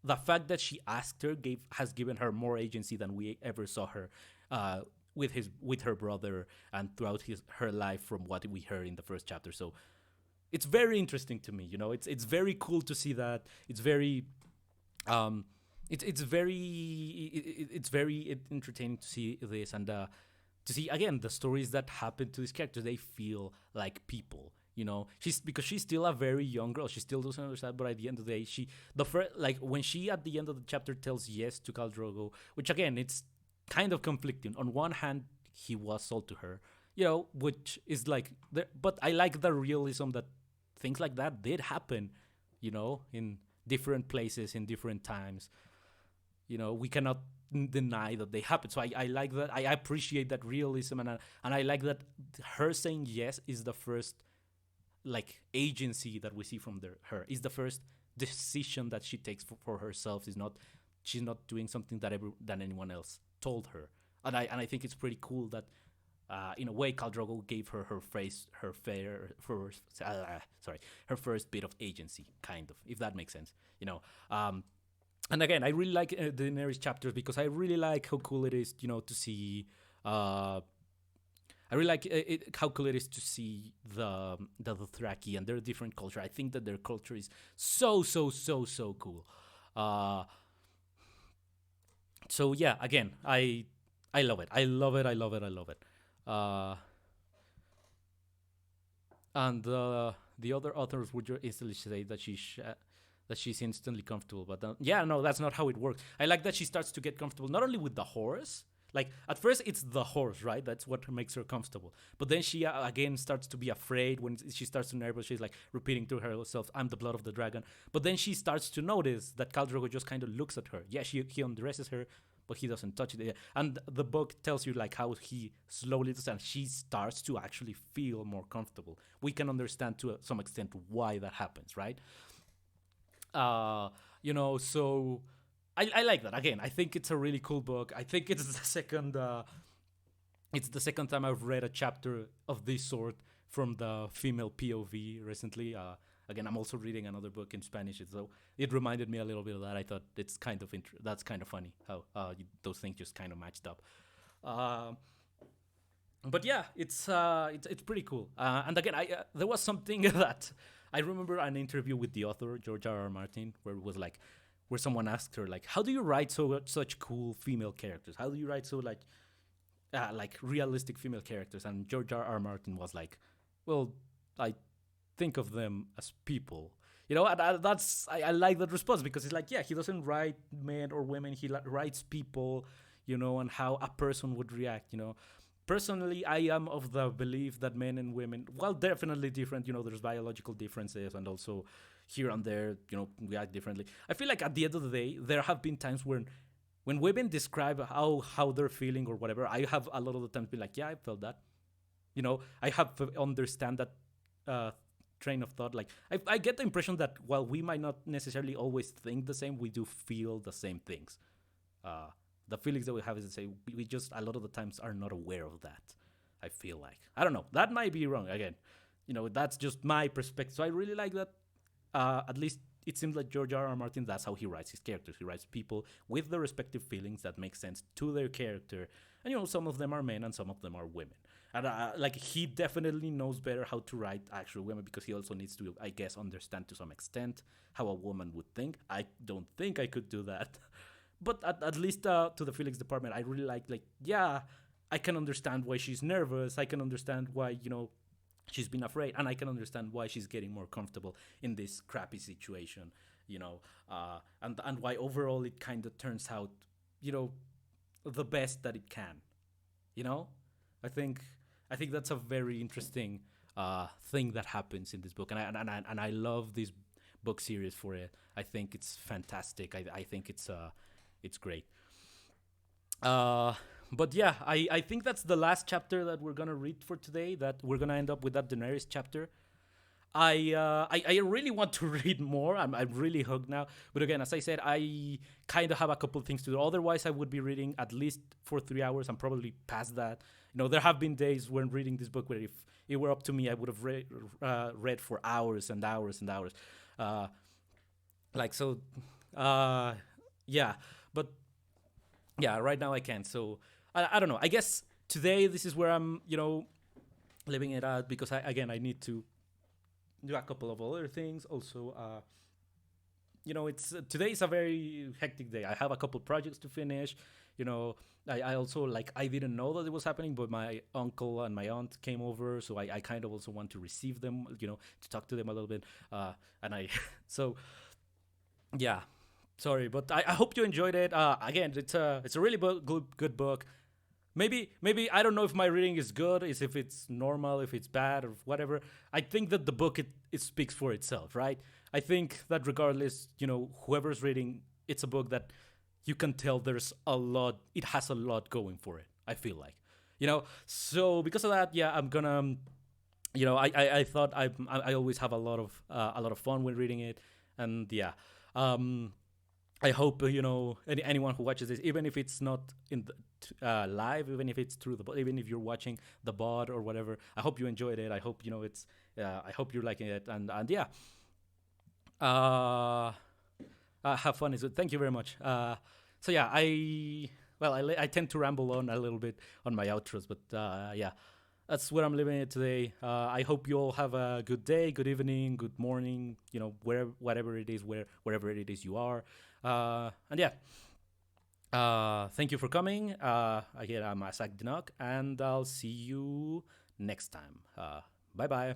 the fact that she asked her has given her more agency than we ever saw her uh, with her brother and throughout her life from what we heard in the first chapter. So it's very interesting to me. It's very cool to see that. It's very um, it's very entertaining to see this, and to see again the stories that happen to these characters. They feel like people. She's still a very young girl. She still doesn't understand, but at the end of the day, the first, like, when she at the end of the chapter tells yes to Khal Drogo, which again, it's kind of conflicting. On one hand, he was sold to her, which is like, but I like the realism that things like that did happen, in different places in different times. We cannot deny that they happen. So I like that. I appreciate that realism, and I like that her saying yes is the first, like, agency that we see from her. Is the first decision that she takes for herself. She's not doing something that anyone else told her. And I think it's pretty cool that in a way Khal Drogo gave her her first bit of agency, kind of, if that makes sense. And again, I really like the Daenerys chapters because I really like how cool it is, to see. I really like how cool it is to see the Dothraki and their different culture. I think that their culture is so cool. So yeah, again, I love it. I love it. I love it. I love it. And the other authors would just instantly say that she's instantly comfortable. But yeah, no, that's not how it works. I like that she starts to get comfortable not only with the horse. Like, at first it's the horse, right? That's what makes her comfortable. But then she again starts to be afraid. When she starts to nervous, she's like repeating to herself, "I'm the blood of the dragon." But then she starts to notice that Khal Drogo just kind of looks at her. Yeah, he undresses her, but he doesn't touch it. And the book tells you like how he slowly does, and she starts to actually feel more comfortable. We can understand to some extent why that happens, right? So I like that. Again, I think it's a really cool book. I think it's the second time I've read a chapter of this sort from the female POV recently. Again, I'm also reading another book in Spanish, so it reminded me a little bit of that. I thought it's kind of that's kind of funny how those things just kind of matched up. But yeah, it's pretty cool. And again, there was something that I remember an interview with the author George R. R. Martin where it was like, where someone asked her like, how do you write such cool female characters? How do you write so like realistic female characters? And George R. R. Martin was like, well, I think of them as people. And I like that response because it's like, yeah, he doesn't write men or women. He writes people, and how a person would react. Personally, I am of the belief that men and women, well, definitely different. There's biological differences, and also here and there, we act differently. I feel like at the end of the day, there have been times when women describe how they're feeling or whatever, I have a lot of the times been like, yeah, I felt that. I have to understand that train of thought. Like, I get the impression that while we might not necessarily always think the same, we do feel the same things. The feelings that we have is to say we just a lot of the times are not aware of that. I feel like, I don't know, that might be wrong. Again, that's just my perspective. So I really like that. At least it seems like George R. R. Martin, that's how he writes his characters. He writes people with the respective feelings that make sense to their character. And, some of them are men and some of them are women. And, he definitely knows better how to write actual women because he also needs to, I guess, understand to some extent how a woman would think. I don't think I could do that. But at least to the feelings department, I really like, yeah, I can understand why she's nervous. I can understand why, she's been afraid, and I can understand why she's getting more comfortable in this crappy situation, and why overall it kind of turns out, the best that it can, I think that's a very interesting thing that happens in this book, and I love this book series for it. I think it's fantastic. I think it's great. But yeah, I think that's the last chapter that we're gonna read for today. That we're gonna end up with that Daenerys chapter. I really want to read more. I'm really hooked now. But again, as I said, I kind of have a couple things to do. Otherwise, I would be reading at least for 3 hours. I'm probably past that. There have been days when reading this book where if it were up to me, I would have read for hours and hours and hours. Uh, like so, uh, yeah. But yeah, right now I can't. So I don't know. I guess today this is where I'm, living it out because I need to do a couple of other things. Also, it's today is a very hectic day. I have a couple projects to finish. You know, I also like I didn't know that it was happening, but my uncle and my aunt came over, so I kind of also want to receive them. To talk to them a little bit. And I so yeah. Sorry, but I hope you enjoyed it. Again, it's a really good book. Maybe I don't know if my reading is good, is if it's normal, if it's bad or whatever. I think that the book it speaks for itself, right? I think that regardless, whoever's reading, it's a book that you can tell there's a lot. It has a lot going for it. I feel like, So because of that, yeah, I'm gonna. I thought I always have a lot of fun when reading it, and yeah. Um, I hope anyone who watches this, even if it's not in the live, even if it's through even if you're watching the VOD or whatever. I hope you enjoyed it. I hope it's. I hope you're liking it, and yeah. Uh, have fun. Is it? Thank you very much. So yeah, I tend to ramble on a little bit on my outros, but yeah, that's where I'm living it today. I hope you all have a good day, good evening, good morning. Whatever it is, wherever it is you are. And yeah, thank you for coming. Again, I'm Asak Dinok, and I'll see you next time. Bye bye.